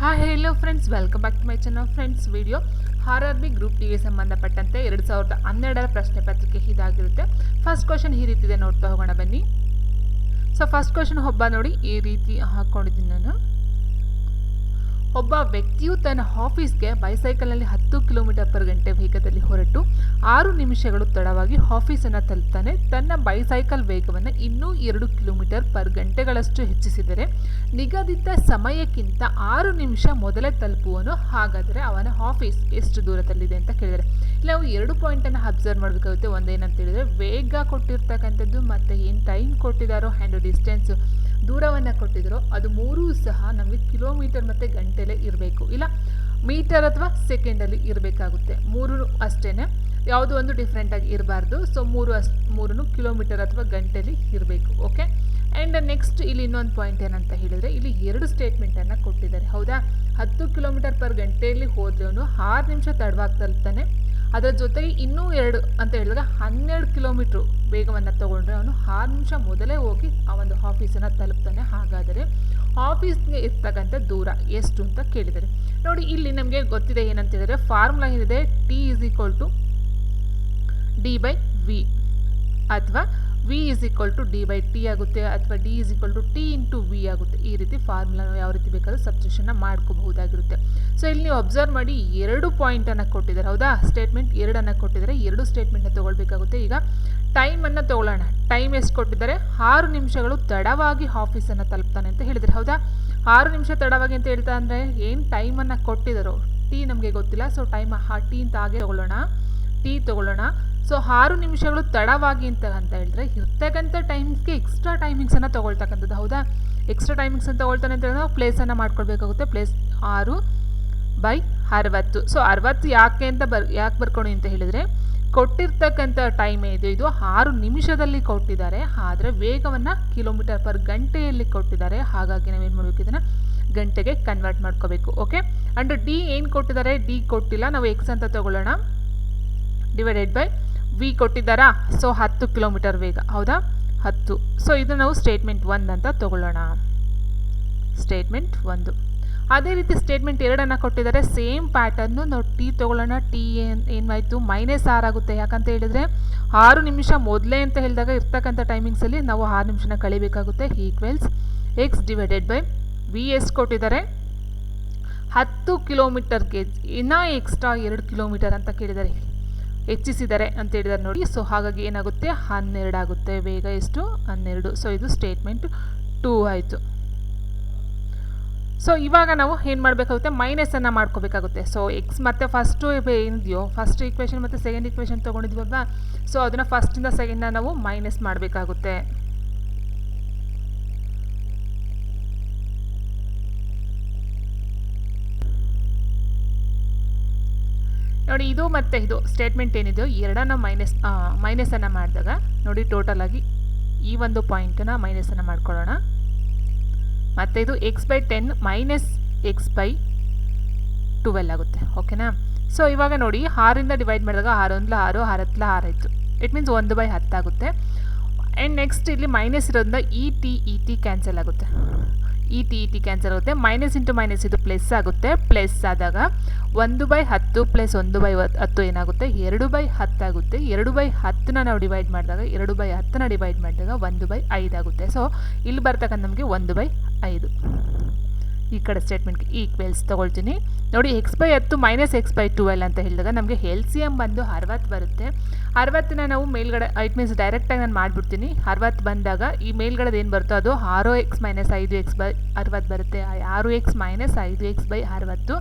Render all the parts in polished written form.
Hi hello friends, welcome back to my channel. Friends, video RRB group ಡಿಗೆ ಸಂಬಂಧಪಟ್ಟಂತೆ 2012 ಪ್ರಶ್ನೆ ಪತ್ರಿಕೆ ಇದಾಗಿರುತ್ತೆ. ಫಸ್ಟ್ ಕ್ವಶನ್ ಈ ರೀತಿ ಇದೆ, ನೋಡ್ತಾ ಹೋಗೋಣ ಬನ್ನಿ. ಸೊ ಫಸ್ಟ್ ಕ್ವಶನ್ ನೋಡಿ ಈ ರೀತಿ ಹಾಕ್ಕೊಂಡಿದ್ದೀನಿ ನಾನು. ಒಬ್ಬ ವ್ಯಕ್ತಿಯು ತನ್ನ ಆಫೀಸ್ಗೆ ಬೈಸೈಕಲ್ನಲ್ಲಿ 10 km/h ವೇಗದಲ್ಲಿ ಹೊರಟು 6 ನಿಮಿಷಗಳು ತಡವಾಗಿ ಆಫೀಸನ್ನು ತಲುಪ್ತಾನೆ. ತನ್ನ ಬೈಸೈಕಲ್ ವೇಗವನ್ನು ಇನ್ನೂ 2 km/h ಹೆಚ್ಚಿಸಿದರೆ ನಿಗದಿತ ಸಮಯಕ್ಕಿಂತ 6 ನಿಮಿಷ ಮೊದಲೇ ತಲುಪುವನು. ಹಾಗಾದರೆ ಅವನ ಆಫೀಸ್ ಎಷ್ಟು ದೂರದಲ್ಲಿದೆ ಅಂತ ಕೇಳಿದರೆ, ಇಲ್ಲಿ ನಾವು 2 ಪಾಯಿಂಟನ್ನು ಅಬ್ಸರ್ವ್ ಮಾಡಬೇಕಾಗುತ್ತೆ. ಒಂದೇನಂತ ಹೇಳಿದರೆ ವೇಗ ಕೊಟ್ಟಿರ್ತಕ್ಕಂಥದ್ದು ಮತ್ತು ಏನು ಟೈಮ್ ಕೊಟ್ಟಿದ್ದಾರೋ ಆ್ಯಂಡ್ ಡಿಸ್ಟೆನ್ಸು ದೂರವನ್ನು ಕೊಟ್ಟಿದ್ರು, ಅದು ಮೂರೂ ಸಹ ನಮಗೆ ಕಿಲೋಮೀಟರ್ ಮತ್ತು ಗಂಟೆಲೇ ಇರಬೇಕು, ಇಲ್ಲ ಮೀಟರ್ ಅಥವಾ ಸೆಕೆಂಡಲ್ಲಿ ಇರಬೇಕಾಗುತ್ತೆ. ಮೂರು ಅಷ್ಟೇ, ಯಾವುದೋ ಒಂದು ಡಿಫ್ರೆಂಟಾಗಿ ಇರಬಾರ್ದು. ಸೊ ಮೂರೂ ಕಿಲೋಮೀಟರ್ ಅಥವಾ ಗಂಟೆಲಿ ಇರಬೇಕು. ಓಕೆ. ಆ್ಯಂಡ್ ನೆಕ್ಸ್ಟ್ ಇಲ್ಲಿ ಇನ್ನೊಂದು ಪಾಯಿಂಟ್ ಏನಂತ ಹೇಳಿದರೆ, ಇಲ್ಲಿ 2 ಸ್ಟೇಟ್ಮೆಂಟನ್ನು ಕೊಟ್ಟಿದ್ದಾರೆ. ಹೌದಾ, 10 km/h ಹೋದ್ರೂ 6 ನಿಮಿಷ ತಡವಾಗಿ ತಲುಪ್ತಾನೆ. ಅದರ ಜೊತೆಗೆ ಇನ್ನೂ 2 ಅಂತ ಹೇಳಿದಾಗ 12 ಕಿಲೋಮೀಟ್ರ್ ವೇಗವನ್ನು ತೊಗೊಂಡ್ರೆ ಅವನು 6 ನಿಮಿಷ ಮೊದಲೇ ಹೋಗಿ ಆ ಒಂದು ಆಫೀಸನ್ನು ತಲುಪ್ತಾನೆ. ಹಾಗಾದರೆ ಆಫೀಸ್ಗೆ ಇರ್ತಕ್ಕಂಥ ದೂರ ಎಷ್ಟು ಅಂತ ಕೇಳಿದ್ದಾರೆ. ನೋಡಿ, ಇಲ್ಲಿ ನಮಗೆ ಗೊತ್ತಿದೆ ಏನಂತ ಹೇಳಿದರೆ, ಫಾರ್ಮುಲಾ ಏನಿದೆ, T D/V ಅಥವಾ V D/T ಆಗುತ್ತೆ, ಅಥವಾ D T × V ಆಗುತ್ತೆ. ಈ ರೀತಿ ಫಾರ್ಮುಲಾ ಯಾವ ರೀತಿ ಬೇಕಾದರೂ ಸಬ್ಸ್ಟಿಟ್ಯೂಷನ್ನ ಮಾಡ್ಕೋಬಹುದಾಗಿರುತ್ತೆ. ಸೊ ಇಲ್ಲಿ ನೀವು ಅಬ್ಸರ್ವ್ ಮಾಡಿ 2 ಪಾಯಿಂಟನ್ನು ಕೊಟ್ಟಿದ್ದಾರೆ. ಹೌದಾ, ಸ್ಟೇಟ್ಮೆಂಟ್ 2 ಕೊಟ್ಟಿದ್ದಾರೆ. 2 ಸ್ಟೇಟ್ಮೆಂಟನ್ನು ತೊಗೊಳ್ಬೇಕಾಗುತ್ತೆ. ಈಗ ಟೈಮನ್ನು ತೊಗೊಳ್ಳೋಣ. ಟೈಮ್ ಎಷ್ಟು ಕೊಟ್ಟಿದ್ದಾರೆ? 6 ನಿಮಿಷಗಳು ತಡವಾಗಿ ಆಫೀಸನ್ನು ತಲುಪ್ತಾನೆ ಅಂತ ಹೇಳಿದರೆ. ಹೌದಾ, 6 ನಿಮಿಷ ತಡವಾಗಿ ಅಂತ ಹೇಳ್ತಾ ಅಂದರೆ ಏನು ಟೈಮನ್ನು ಕೊಟ್ಟಿದ್ದಾರೋ, ಟಿ ನಮಗೆ ಗೊತ್ತಿಲ್ಲ. ಸೊ ಟೈಮ್ ಟಿ ಅಂತ ಹಾಗೆ ತೊಗೊಳ್ಳೋಣ. ಸೊ 6 ನಿಮಿಷಗಳು ತಡವಾಗಿ ಅಂತ ಹೇಳಿದ್ರೆ ಇರ್ತಕ್ಕಂಥ ಟೈಮ್ಸ್ಗೆ ಎಕ್ಸ್ಟ್ರಾ ಟೈಮಿಂಗ್ಸನ್ನು ತೊಗೊಳ್ತಕ್ಕಂಥದ್ದು. ಹೌದಾ, ಎಕ್ಸ್ಟ್ರಾ ಟೈಮಿಂಗ್ಸನ್ನು ತೊಗೊಳ್ತಾನೆ ಅಂತ ಹೇಳಿದ್ರೆ ನಾವು ಪ್ಲೇಸನ್ನು ಮಾಡ್ಕೊಳ್ಬೇಕಾಗುತ್ತೆ. ಪ್ಲೇಸ್ 6/60. ಸೊ 60 ಯಾಕೆ ಬರ್ಕೊಂಡು ಅಂತ ಹೇಳಿದರೆ, ಕೊಟ್ಟಿರ್ತಕ್ಕಂಥ ಟೈಮ್ ಇದು 6 ನಿಮಿಷದಲ್ಲಿ ಕೊಟ್ಟಿದ್ದಾರೆ, ಆದರೆ ವೇಗವನ್ನು km/h ಕೊಟ್ಟಿದ್ದಾರೆ. ಹಾಗಾಗಿ ನಾವೇನು ಮಾಡಬೇಕು, ಇದನ್ನು ಗಂಟೆಗೆ ಕನ್ವರ್ಟ್ ಮಾಡ್ಕೋಬೇಕು. ಓಕೆ. ಆ್ಯಂಡ್ ಡಿ ಏನು ಕೊಟ್ಟಿದ್ದಾರೆ? ಡಿ ಕೊಟ್ಟಿಲ್ಲ, ನಾವು ಎಕ್ಸ್ ಅಂತ ತೊಗೊಳ್ಳೋಣ. /V ಕೊಟ್ಟಿದ್ದಾರಾ? ಸೊ 10 km ವೇಗ. ಹೌದಾ, 10. ಸೊ ಇದು ನಾವು ಸ್ಟೇಟ್ಮೆಂಟ್ 1 ಅಂತ ತೊಗೊಳ್ಳೋಣ. ಸ್ಟೇಟ್ಮೆಂಟ್ 1. ಅದೇ ರೀತಿ ಸ್ಟೇಟ್ಮೆಂಟ್ 2 ಕೊಟ್ಟಿದ್ದಾರೆ. ಸೇಮ್ ಪ್ಯಾಟರ್ನು ನಾವು ಟಿ ತೊಗೊಳ್ಳೋಣ. ಟಿ ಏನಾಯಿತು? -6 ಆಗುತ್ತೆ. ಯಾಕಂತ ಹೇಳಿದರೆ 6 ನಿಮಿಷ ಮೊದಲೇ ಅಂತ ಹೇಳಿದಾಗ ಇರ್ತಕ್ಕಂಥ ಟೈಮಿಂಗ್ಸಲ್ಲಿ ನಾವು 6 ನಿಮಿಷನ ಕಳಿಬೇಕಾಗುತ್ತೆ. ಈಕ್ವಲ್ಸ್ X/V ಎಷ್ಟು ಕೊಟ್ಟಿದ್ದಾರೆ? 10 km/h. ಇನ್ನೂ ಎಕ್ಸ್ಟ್ರಾ 2 km ಅಂತ ಕೇಳಿದ್ದಾರೆ, ಹೆಚ್ಚಿಸಿದ್ದಾರೆ ಅಂತ ಹೇಳಿದ್ದಾರೆ ನೋಡಿ. ಸೊ ಹಾಗಾಗಿ ಏನಾಗುತ್ತೆ? 12 ಆಗುತ್ತೆ. ವೇಗ ಎಷ್ಟು? 12. ಸೊ ಇದು ಸ್ಟೇಟ್ಮೆಂಟ್ 2 ಆಯಿತು. ಸೊ ಇವಾಗ ನಾವು ಏನು ಮಾಡಬೇಕಾಗುತ್ತೆ? ಮೈನಸನ್ನು ಮಾಡ್ಕೋಬೇಕಾಗುತ್ತೆ. ಸೊ ಎಕ್ಸ್ ಮತ್ತು ಫಸ್ಟು ಏನಿದೆಯೋ, ಫಸ್ಟ್ ಈಕ್ವೇಷನ್ ಮತ್ತು ಸೆಕೆಂಡ್ ಈಕ್ವೇಷನ್ ತೊಗೊಂಡಿದ್ವಲ್ವಾ, ಸೊ ಅದನ್ನು ಫಸ್ಟಿಂದ ಸೆಕೆಂಡ್ನ ನಾವು ಮೈನಸ್ ಮಾಡಬೇಕಾಗುತ್ತೆ. ನೋಡಿ, ಇದು ಮತ್ತು ಇದು ಸ್ಟೇಟ್ಮೆಂಟ್ ಏನಿದೆಯೋ ಎರಡನ್ನು ಮೈನಸನ್ನು ಮಾಡಿದಾಗ ನೋಡಿ, ಟೋಟಲಾಗಿ ಈ ಒಂದು ಪಾಯಿಂಟನ್ನು ಮೈನಸನ್ನು ಮಾಡ್ಕೊಳ್ಳೋಣ. ಮತ್ತು ಇದು X/10 - X/12 ಆಗುತ್ತೆ. ಓಕೆನಾ. ಸೊ ಇವಾಗ ನೋಡಿ, 6ರಿಂದ ಡಿವೈಡ್ ಮಾಡಿದಾಗ 6 × 6 6 × 6 ಆಯಿತು. ಇಟ್ ಮೀನ್ಸ್ 1/10 ಆಗುತ್ತೆ. ಆ್ಯಂಡ್ ನೆಕ್ಸ್ಟ್ ಇಲ್ಲಿ ಮೈನಸ್ ಇರೋದ್ರಿಂದ ಇ ಟಿ ಕ್ಯಾನ್ಸಲ್ ಆಗುತ್ತೆ. ಇ ಟಿ ಕ್ಯಾನ್ಸಲ್ ಆಗುತ್ತೆ. ಮೈನಸ್ ಇಂಟು ಮೈನಸ್ ಇದು ಪ್ಲಸ್ ಆಗುತ್ತೆ. ಪ್ಲಸ್ ಆದಾಗ 1/10 + 1/10 ಏನಾಗುತ್ತೆ? 2/10 ಆಗುತ್ತೆ. 2/10ನ ನಾವು ಡಿವೈಡ್ ಮಾಡಿದಾಗ 1/5 ಆಗುತ್ತೆ. ಸೊ ಇಲ್ಲಿ ಬರ್ತಕ್ಕಂಥ ನಮಗೆ 1/5. ಈ ಕಡೆ ಸ್ಟೇಟ್ಮೆಂಟ್ಗೆ ಈಕ್ವಲ್ಸ್ ತೊಗೊಳ್ತೀನಿ. ನೋಡಿ, X/10 - X/12 ಅಂತ ಹೇಳಿದಾಗ ನಮಗೆ LCM ಬಂದು 60 ಬರುತ್ತೆ. 60ನ ನಾವು ಮೇಲ್ಗಡೆ, ಇಟ್ ಮೀನ್ಸ್ ಡೈರೆಕ್ಟಾಗಿ ನಾನು ಮಾಡಿಬಿಡ್ತೀನಿ. 60 ಬಂದಾಗ ಈ ಮೇಲ್ಗಡೆದು ಏನು ಬರುತ್ತೋ ಅದು 6x - 5x/60 ಬರುತ್ತೆ. 6x - 5x/60.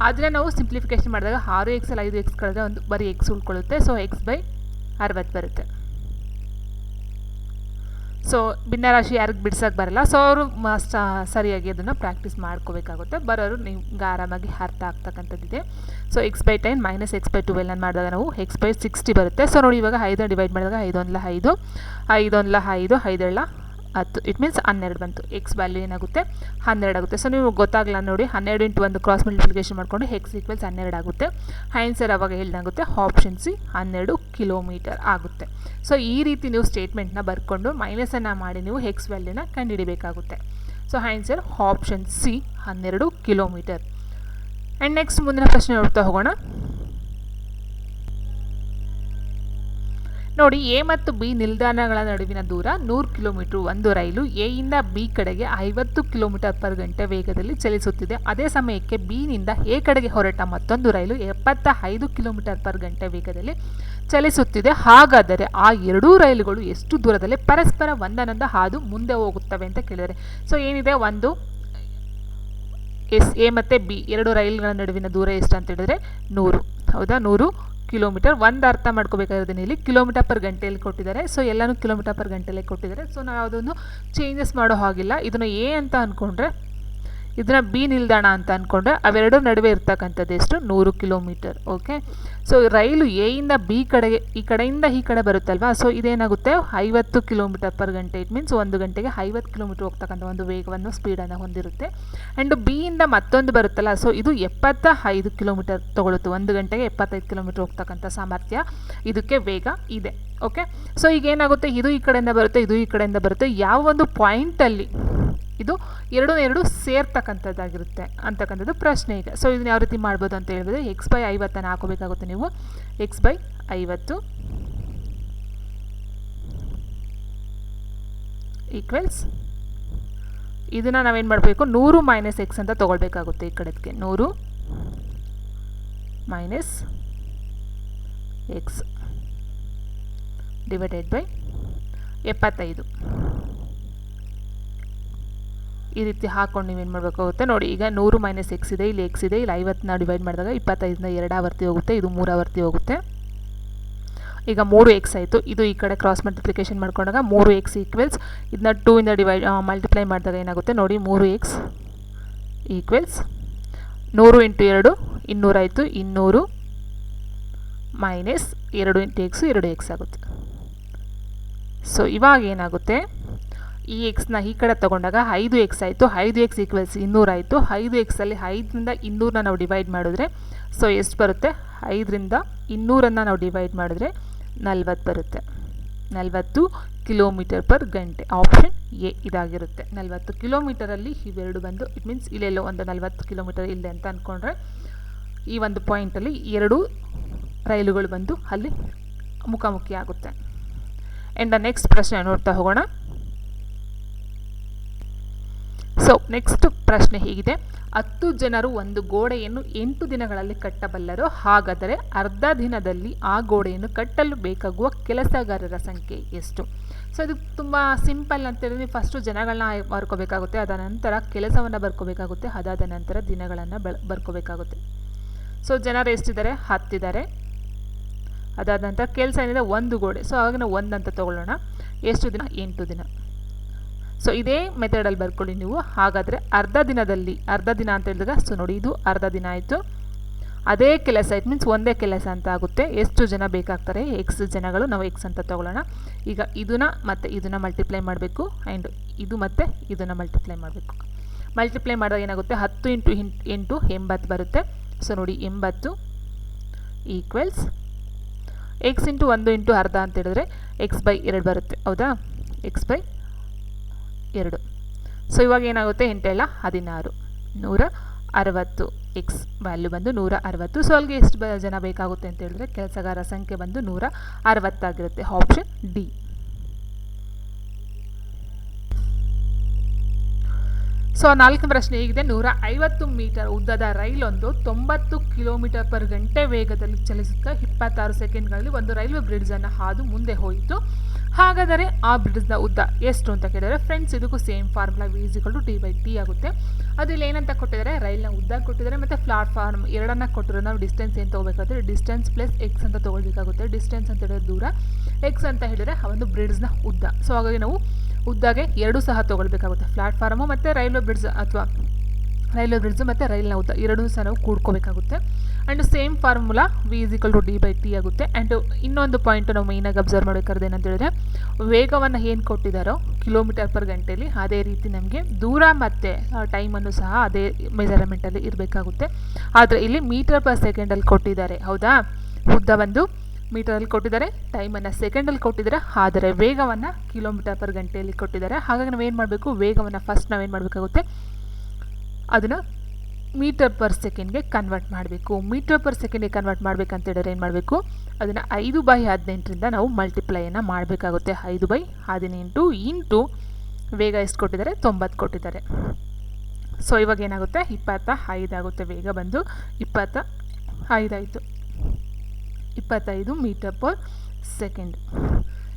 ಅದನ್ನು ನಾವು ಸಿಂಪ್ಲಿಫಿಕೇಶನ್ ಮಾಡಿದಾಗ 6x ಅಲ್ಲಿ 5x ಕಳೆದ್ರೆ ಒಂದು ಬರೀ x ಉಳ್ಕೊಳ್ಳುತ್ತೆ. ಸೊ X/60 ಬರುತ್ತೆ. ಸೊ ಭಿನ್ನರಾಶಿ ಯಾರಿಗೆ ಬಿಡ್ಸೋಕ್ಕೆ ಬರಲ್ಲ, ಸೊ ಅವರು ಸರಿಯಾಗಿ ಅದನ್ನು ಪ್ರಾಕ್ಟೀಸ್ ಮಾಡ್ಕೋಬೇಕಾಗುತ್ತೆ. ಬರೋರು ನಿಮ್ಗೆ ಆರಾಮಾಗಿ ಅರ್ಥ ಆಗ್ತಕ್ಕಂಥದ್ದಿದೆ. ಸೊ X/10 - X/12 ಮಾಡಿದಾಗ ನಾವು X/60 ಬರುತ್ತೆ. ಸೊ ನೋಡಿ, ಇವಾಗ 5 ಡಿವೈಡ್ ಮಾಡಿದಾಗ 5 × 5 5 × 5 5 × 10. ಇಟ್ ಮೀನ್ಸ್ 12 ಬಂತು. ಎಕ್ಸ್ ವ್ಯಾಲ್ಯೂ ಏನಾಗುತ್ತೆ? 12 ಆಗುತ್ತೆ. ಸೊ ನೀವು ಗೊತ್ತಾಗಲ್ಲ ನೋಡಿ, 12 × 1 ಕ್ರಾಸ್ ಮಲ್ಟಿಪ್ಲಿಕೇಶನ್ ಮಾಡಿಕೊಂಡು X = 12 ಆಗುತ್ತೆ. ಆನ್ಸರ್ ಅವಾಗ ಏನಾಗುತ್ತೆ? ಆಪ್ಷನ್ ಸಿ 12 ಕಿಲೋಮೀಟರ್ ಆಗುತ್ತೆ. ಸೊ ಈ ರೀತಿ ನೀವು ಸ್ಟೇಟ್ಮೆಂಟ್ನ ಬರ್ಕೊಂಡು ಮೈನಸನ್ನು ಮಾಡಿ ನೀವು X ವ್ಯಾಲ್ಯೂನ ಕಂಡುಹಿಡಿಬೇಕಾಗುತ್ತೆ. So answer option C 12 kilometre. And next ಮುಂದಿನ ಪ್ರಶ್ನೆ ನೋಡ್ತಾ ಹೋಗೋಣ. ನೋಡಿ, ಎ ಮತ್ತು ಬಿ ನಿಲ್ದಾಣಗಳ ನಡುವಿನ ದೂರ 100 ಕಿಲೋಮೀಟರ್. ಒಂದು ರೈಲು ಎ ಇಂದ ಬಿ ಕಡೆಗೆ 50 ಕಿಲೋಮೀಟರ್ ಪರ್ ಗಂಟೆ ವೇಗದಲ್ಲಿ ಚಲಿಸುತ್ತಿದೆ. ಅದೇ ಸಮಯಕ್ಕೆ ಬಿ ನಿಂದ ಎ ಕಡೆಗೆ ಹೊರಟ ಮತ್ತೊಂದು ರೈಲು 75 ಕಿಲೋಮೀಟರ್ ಪರ್ ಗಂಟೆ ವೇಗದಲ್ಲಿ ಚಲಿಸುತ್ತಿದೆ. ಹಾಗಾದರೆ ಆ ಎರಡೂ ರೈಲುಗಳು ಎಷ್ಟು ದೂರದಲ್ಲಿ ಪರಸ್ಪರ ಒಂದನ್ನೊಂದು ಹಾದು ಮುಂದೆ ಹೋಗುತ್ತವೆ ಅಂತ ಕೇಳಿದರೆ, ಸೊ ಏನಿದೆ, ಒಂದು ಎ ಮತ್ತು ಬಿ ಎರಡು ರೈಲುಗಳ ನಡುವಿನ ದೂರ ಎಷ್ಟು ಅಂತ ಹೇಳಿದ್ರೆ 100. ಹೌದಾ, 100 ಕಿಲೋಮೀಟರ್. ಒಂದು ಅರ್ಥ ಮಾಡ್ಕೋಬೇಕಾಗಿರೋದನ್ನ ಇಲ್ಲಿ ಕಿಲೋಮೀಟರ್ ಪರ್ ಗಂಟೆಯಲ್ಲಿ ಕೊಟ್ಟಿದ್ದಾರೆ. ಸೊ ಎಲ್ಲನೂ ಕಿಲೋಮೀಟರ್ ಪರ್ ಗಂಟೆಯಲ್ಲಿ ಕೊಟ್ಟಿದ್ದಾರೆ. ಸೊ ನಾವು ಯಾವುದನ್ನು ಚೇಂಜಸ್ ಮಾಡೋ ಹಾಗಿಲ್ಲ. ಇದನ್ನು ಎ ಅಂತ ಅಂದ್ಕೊಂಡ್ರೆ, ಇದನ್ನು ಬಿ ನಿಲ್ದಾಣ ಅಂತ ಅಂದ್ಕೊಂಡ್ರೆ ಅವೆರಡರ ನಡುವೆ ಇರ್ತಕ್ಕಂಥದ್ದು ಎಷ್ಟು 100 kilometre. Okay, so rail A ಇಂದ ಬಿ ಕಡೆಗೆ ಈ ಕಡೆಯಿಂದ ಈ ಕಡೆ ಬರುತ್ತಲ್ವಾ, ಸೊ ಇದೇನಾಗುತ್ತೆ 50 ಕಿಲೋಮೀಟರ್ ಪರ್ ಗಂಟೆ. ಇಟ್ ಮೀನ್ಸ್ ಒಂದು ಗಂಟೆಗೆ 50 ಕಿಲೋಮೀಟರ್ ಹೋಗ್ತಕ್ಕಂಥ ಒಂದು ವೇಗವನ್ನು ಸ್ಪೀಡನ್ನು ಹೊಂದಿರುತ್ತೆ. ಆ್ಯಂಡ್ ಬಿ ಇಂದ ಮತ್ತೊಂದು ಬರುತ್ತಲ್ಲ, ಸೊ ಇದು 75 ಕಿಲೋಮೀಟರ್ ತೊಗೊಳುತ್ತೆ. ಒಂದು ಗಂಟೆಗೆ 75 ಕಿಲೋಮೀಟರ್ ಹೋಗ್ತಕ್ಕಂಥ ಸಾಮರ್ಥ್ಯ ಇದಕ್ಕೆ ವೇಗ ಇದೆ. ಓಕೆ, ಸೊ ಈಗ ಏನಾಗುತ್ತೆ, ಇದು ಈ ಕಡೆಯಿಂದ ಬರುತ್ತೆ, ಇದು ಈ ಕಡೆಯಿಂದ ಬರುತ್ತೆ. ಯಾವ ಒಂದು ಪಾಯಿಂಟಲ್ಲಿ ಇದು ಎರಡು ಸೇರ್ತಕ್ಕಂಥದ್ದಾಗಿರುತ್ತೆ ಅಂತಕ್ಕಂಥದ್ದು ಪ್ರಶ್ನೆ ಈಗ. ಸೊ ಇದನ್ನ ಯಾವ ರೀತಿ ಮಾಡ್ಬೋದು ಅಂತ ಹೇಳಿದ್ರೆ, x/50 ಹಾಕೋಬೇಕಾಗುತ್ತೆ ನೀವು. x/50 ಈಕ್ವಲ್ಸ್ ಇದನ್ನು ನಾವೇನು ಮಾಡಬೇಕು, 100 ಮೈನಸ್ ಎಕ್ಸ್ ಅಂತ ತೊಗೊಳ್ಬೇಕಾಗುತ್ತೆ. ಈ ಕಡೆದಕ್ಕೆ 100 ಮೈನಸ್ ಎಕ್ಸ್ ಡಿವೈಡೆಡ್ ಬೈ 75. ಈ ರೀತಿ ಹಾಕ್ಕೊಂಡು ನೀವೇನು ಮಾಡಬೇಕಾಗುತ್ತೆ ನೋಡಿ. ಈಗ 100 ಮೈನಸ್ ಎಕ್ಸ್ ಇದೆ, ಇಲ್ಲಿ ಎಕ್ಸ್ ಇದೆ, ಇಲ್ಲಿ 50ನ ಡಿವೈಡ್ ಮಾಡಿದಾಗ 25ನ 2 ಆವರ್ತಿ ಹೋಗುತ್ತೆ, ಇದು 3 ಆವರ್ತಿ ಹೋಗುತ್ತೆ. ಈಗ 3x ಆಯಿತು. ಇದು ಈ ಕಡೆ ಕ್ರಾಸ್ ಮಲ್ಟಿಪ್ಲಿಕೇಶನ್ ಮಾಡ್ಕೊಂಡಾಗ 3x ಈಕ್ವಲ್ಸ್ ಇದನ್ನ 2 ಇಂದ ಮಲ್ಟಿಪ್ಲೈ ಮಾಡಿದಾಗ ಏನಾಗುತ್ತೆ ನೋಡಿ, 3x ಈಕ್ವಲ್ಸ್ 100 ಇಂಟು 2 200 ಆಯಿತು. 200 ಮೈನಸ್ 2 ಇಂಟು ಎಕ್ಸು 2x ಆಗುತ್ತೆ. ಸೊ ಇವಾಗ ಏನಾಗುತ್ತೆ, ಈ ಎಕ್ಸ್ನ ಈ ಕಡೆ ತೊಗೊಂಡಾಗ 5x ಆಯಿತು. 5x ಈಕ್ವಲ್ಸ್ 200 ಆಯಿತು. 5xಲ್ಲಿ 5ರಿಂದ 200ನ ನಾವು ಡಿವೈಡ್ ಮಾಡಿದ್ರೆ ಸೊ ಎಷ್ಟು ಬರುತ್ತೆ, 5ರಿಂದ 200ನ್ನು ನಾವು ಡಿವೈಡ್ ಮಾಡಿದ್ರೆ 40 ಬರುತ್ತೆ. 40 ಕಿಲೋಮೀಟರ್ ಪರ್ ಗಂಟೆ. ಆಪ್ಷನ್ ಎ ಇದಾಗಿರುತ್ತೆ. 40 ಕಿಲೋಮೀಟರಲ್ಲಿ ಇವೆರಡು ಬಂದು, ಇಟ್ ಮೀನ್ಸ್ ಇಲ್ಲೆಲ್ಲೋ ಒಂದು 40 ಕಿಲೋಮೀಟರ್ ಇದೆ ಅಂತ ಅಂದ್ಕೊಂಡ್ರೆ ಈ ಒಂದು ಪಾಯಿಂಟಲ್ಲಿ ಎರಡು ರೈಲುಗಳು ಬಂದು ಅಲ್ಲಿ ಮುಖಾಮುಖಿ ಆಗುತ್ತೆ. ಆ್ಯಂಡ್ ನೆಕ್ಸ್ಟ್ ಪ್ರಶ್ನೆ ನೋಡ್ತಾ ಹೋಗೋಣ. ಸೊ ನೆಕ್ಸ್ಟ್ ಪ್ರಶ್ನೆ ಹೀಗಿದೆ, 10 ಜನರು ಒಂದು ಗೋಡೆಯನ್ನು 8 ದಿನಗಳಲ್ಲಿ ಕಟ್ಟಬಲ್ಲರು. ಹಾಗಾದರೆ ಅರ್ಧ ದಿನದಲ್ಲಿ ಆ ಗೋಡೆಯನ್ನು ಕಟ್ಟಲು ಬೇಕಾಗುವ ಕೆಲಸಗಾರರ ಸಂಖ್ಯೆ ಎಷ್ಟು? ಸೊ ಇದು ತುಂಬ ಸಿಂಪಲ್ ಅಂತೇಳಿ, ನೀವು ಫಸ್ಟು ಜನಗಳನ್ನ ಬರ್ಕೋಬೇಕಾಗುತ್ತೆ, ಅದ ನಂತರ ಕೆಲಸವನ್ನು ಬರ್ಕೋಬೇಕಾಗುತ್ತೆ, ಅದಾದ ನಂತರ ದಿನಗಳನ್ನು ಬರ್ಕೋಬೇಕಾಗುತ್ತೆ. ಸೊ ಜನರು ಎಷ್ಟಿದ್ದಾರೆ, 10 ಇದ್ದಾರೆ. ಅದಾದ ನಂತರ ಕೆಲಸ ಏನಿದೆ, ಒಂದು ಗೋಡೆ. ಸೊ ಆವಾಗ ನಾವು 1 ಅಂತ ತೊಗೊಳ್ಳೋಣ. ಎಷ್ಟು ದಿನ, 8 ದಿನ. ಸೊ ಇದೇ ಮೆಥಡಲ್ಲಿ ಬರ್ಕೊಳ್ಳಿ ನೀವು. ಹಾಗಾದರೆ ಅರ್ಧ ದಿನದಲ್ಲಿ, ಅರ್ಧ ದಿನ ಅಂತ ಹೇಳಿದಾಗ ಸೊ ನೋಡಿ ಇದು ಅರ್ಧ ದಿನ ಆಯಿತು. ಅದೇ ಕೆಲಸ, ಇಟ್ ಮೀನ್ಸ್ ಒಂದೇ ಕೆಲಸ ಅಂತ ಆಗುತ್ತೆ. ಎಷ್ಟು ಜನ ಬೇಕಾಗ್ತಾರೆ, ಎಕ್ಸ್ ಜನಗಳು, ನಾವು ಎಕ್ಸ್ ಅಂತ ತೊಗೊಳ್ಳೋಣ. ಈಗ ಇದನ್ನು ಮತ್ತು ಇದನ್ನು ಮಲ್ಟಿಪ್ಲೈ ಮಾಡಬೇಕು, ಆ್ಯಂಡ್ ಇದು ಮತ್ತು ಇದನ್ನು ಮಲ್ಟಿಪ್ಲೈ ಮಾಡಬೇಕು. ಮಲ್ಟಿಪ್ಲೈ ಮಾಡಿದಾಗ ಏನಾಗುತ್ತೆ, 10 ಇಂಟು 8 80 ಬರುತ್ತೆ. ಸೊ ನೋಡಿ 80 ಈಕ್ವಲ್ಸ್ ಎಕ್ಸ್ ಇಂಟು 1 ಇಂಟು ಅರ್ಧ ಅಂತ ಹೇಳಿದ್ರೆ x/2 ಬರುತ್ತೆ. ಹೌದಾ, x/2. ಸೊ ಇವಾಗ ಏನಾಗುತ್ತೆ, 8 ಎಲ್ಲ 16, 160. ಎಕ್ಸ್ ವ್ಯಾಲ್ಯೂ ಬಂದು 160. ಸೊ ಅಲ್ಲಿಗೆ ಎಷ್ಟು ಜನ ಬೇಕಾಗುತ್ತೆ ಅಂತ ಹೇಳಿದ್ರೆ ಕೆಲಸಗಾರ ಸಂಖ್ಯೆ ಬಂದು 160 ಆಗಿರುತ್ತೆ. Option D. ಸೊ 4ನೇ ಪ್ರಶ್ನೆ ಹೀಗಿದೆ, 150 ಮೀಟರ್ ಉದ್ದದ ರೈಲೊಂದು 90 ಕಿಲೋಮೀಟರ್ ಪರ್ ಗಂಟೆ ವೇಗದಲ್ಲಿ ಚಲಿಸುತ್ತಾ 26 ಸೆಕೆಂಡ್ಗಳಲ್ಲಿ ಒಂದು ರೈಲ್ವೆ ಬ್ರಿಡ್ಜನ್ನು ಹಾದು ಮುಂದೆ ಹೋಯಿತು. ಹಾಗಾದರೆ ಆ ಬ್ರಿಡ್ಜ್ನ ಉದ್ದ ಎಷ್ಟು ಅಂತ ಕೇಳಿದರೆ, ಫ್ರೆಂಡ್ಸ್ ಇದಕ್ಕೂ ಸೇಮ್ ಫಾರ್ಮುಲಾ v = d/t ಆಗುತ್ತೆ. ಅದು ಇಲ್ಲಿ ಏನಂತ ಕೊಟ್ಟಿದ್ದಾರೆ, ರೈಲ್ನ ಉದ್ದ ಕೊಟ್ಟಿದ್ದಾರೆ ಮತ್ತು ಪ್ಲಾಟ್ಫಾರ್ಮ್ ಎರಡನ್ನ ಕೊಟ್ಟಿರೋ. ನಾವು ಡಿಸ್ಟೆನ್ಸ್ ಏನು ತೊಗೋಬೇಕಾದ್ರೆ ಡಿಸ್ಟೆನ್ಸ್ ಪ್ಲಸ್ ಎಕ್ಸ್ ಅಂತ ತೊಗೊಳ್ಬೇಕಾಗುತ್ತೆ. ಡಿಸ್ಟೆನ್ಸ್ ಅಂತ ಹೇಳಿದ್ರೆ ದೂರ, ಎಕ್ಸ್ ಅಂತ ಹೇಳಿದರೆ ಆ ಒಂದು ಬ್ರಿಡ್ಜ್ನ ಉದ್ದ. ಸೊ ಹಾಗಾಗಿ ನಾವು ಉದ್ದಾಗೆ ಎರಡೂ ಸಹ ತೊಗೊಳ್ಬೇಕಾಗುತ್ತೆ. ಪ್ಲಾಟ್ಫಾರ್ಮು ಮತ್ತು ರೈಲ್ವೆ ಬ್ರಿಡ್ಜ್ ಅಥವಾ ರೈಲ್ವೆ ಬ್ರಿಡ್ಜ್ ಮತ್ತು ರೈಲ್ನ ಉದ್ದ ಎರಡೂ ಸಹ ನಾವು ಕೂಡ್ಕೋಬೇಕಾಗುತ್ತೆ. And same formula v = d/t ಆಗುತ್ತೆ. ಆ್ಯಂಡ್ ಇನ್ನೊಂದು ಪಾಯಿಂಟು ನಾವು ಮೇಯ್ನಾಗಿ ಅಬ್ಸರ್ವ್ ಮಾಡಬೇಕಾದ್ರೆ ಏನಂತ ಹೇಳಿದ್ರೆ, ವೇಗವನ್ನು ಏನು ಕೊಟ್ಟಿದ್ದಾರೋ ಕಿಲೋಮೀಟರ್ ಪರ್ ಗಂಟೆಯಲ್ಲಿ, ಅದೇ ರೀತಿ ನಮಗೆ ದೂರ ಮತ್ತು ಟೈಮನ್ನು ಸಹ ಅದೇ ಮೆಜರ್ಮೆಂಟಲ್ಲಿ ಇರಬೇಕಾಗುತ್ತೆ. ಆದರೆ ಇಲ್ಲಿ ಮೀಟರ್ ಪರ್ ಸೆಕೆಂಡಲ್ಲಿ ಕೊಟ್ಟಿದ್ದಾರೆ. ಹೌದಾ, ಉದ್ದ ಬಂದು ಮೀಟರಲ್ಲಿ ಕೊಟ್ಟಿದ್ದಾರೆ, ಟೈಮನ್ನು ಸೆಕೆಂಡಲ್ಲಿ ಕೊಟ್ಟಿದ್ದಾರೆ, ಆದರೆ ವೇಗವನ್ನು ಕಿಲೋಮೀಟರ್ ಪರ್ ಗಂಟೆಯಲ್ಲಿ ಕೊಟ್ಟಿದ್ದಾರೆ. ಹಾಗಾಗಿ ನಾವೇನು ಮಾಡಬೇಕು, ವೇಗವನ್ನು ಫಸ್ಟ್ ನಾವೇನು ಮಾಡಬೇಕಾಗುತ್ತೆ, ಅದನ್ನು ಮೀಟರ್ ಪರ್ ಸೆಕೆಂಡ್ಗೆ ಕನ್ವರ್ಟ್ ಮಾಡಬೇಕು. ಮೀಟರ್ ಪರ್ ಸೆಕೆಂಡ್ಗೆ ಕನ್ವರ್ಟ್ ಮಾಡಬೇಕಂತ ಹೇಳಿದ್ರೆ ಏನು ಮಾಡಬೇಕು, ಅದನ್ನು 5/18ರಿಂದ ನಾವು ಮಲ್ಟಿಪ್ಲೈಯನ್ನು ಮಾಡಬೇಕಾಗುತ್ತೆ. 5/18 ಇಂಟು ವೇಗ ಎಷ್ಟು ಕೊಟ್ಟಿದ್ದಾರೆ, 90 ಕೊಟ್ಟಿದ್ದಾರೆ. ಸೊ ಇವಾಗ ಏನಾಗುತ್ತೆ, 25 ಆಗುತ್ತೆ. ವೇಗ ಬಂದು 25 ಆಯಿತು. 25 ಮೀಟರ್ ಪರ್ ಸೆಕೆಂಡ್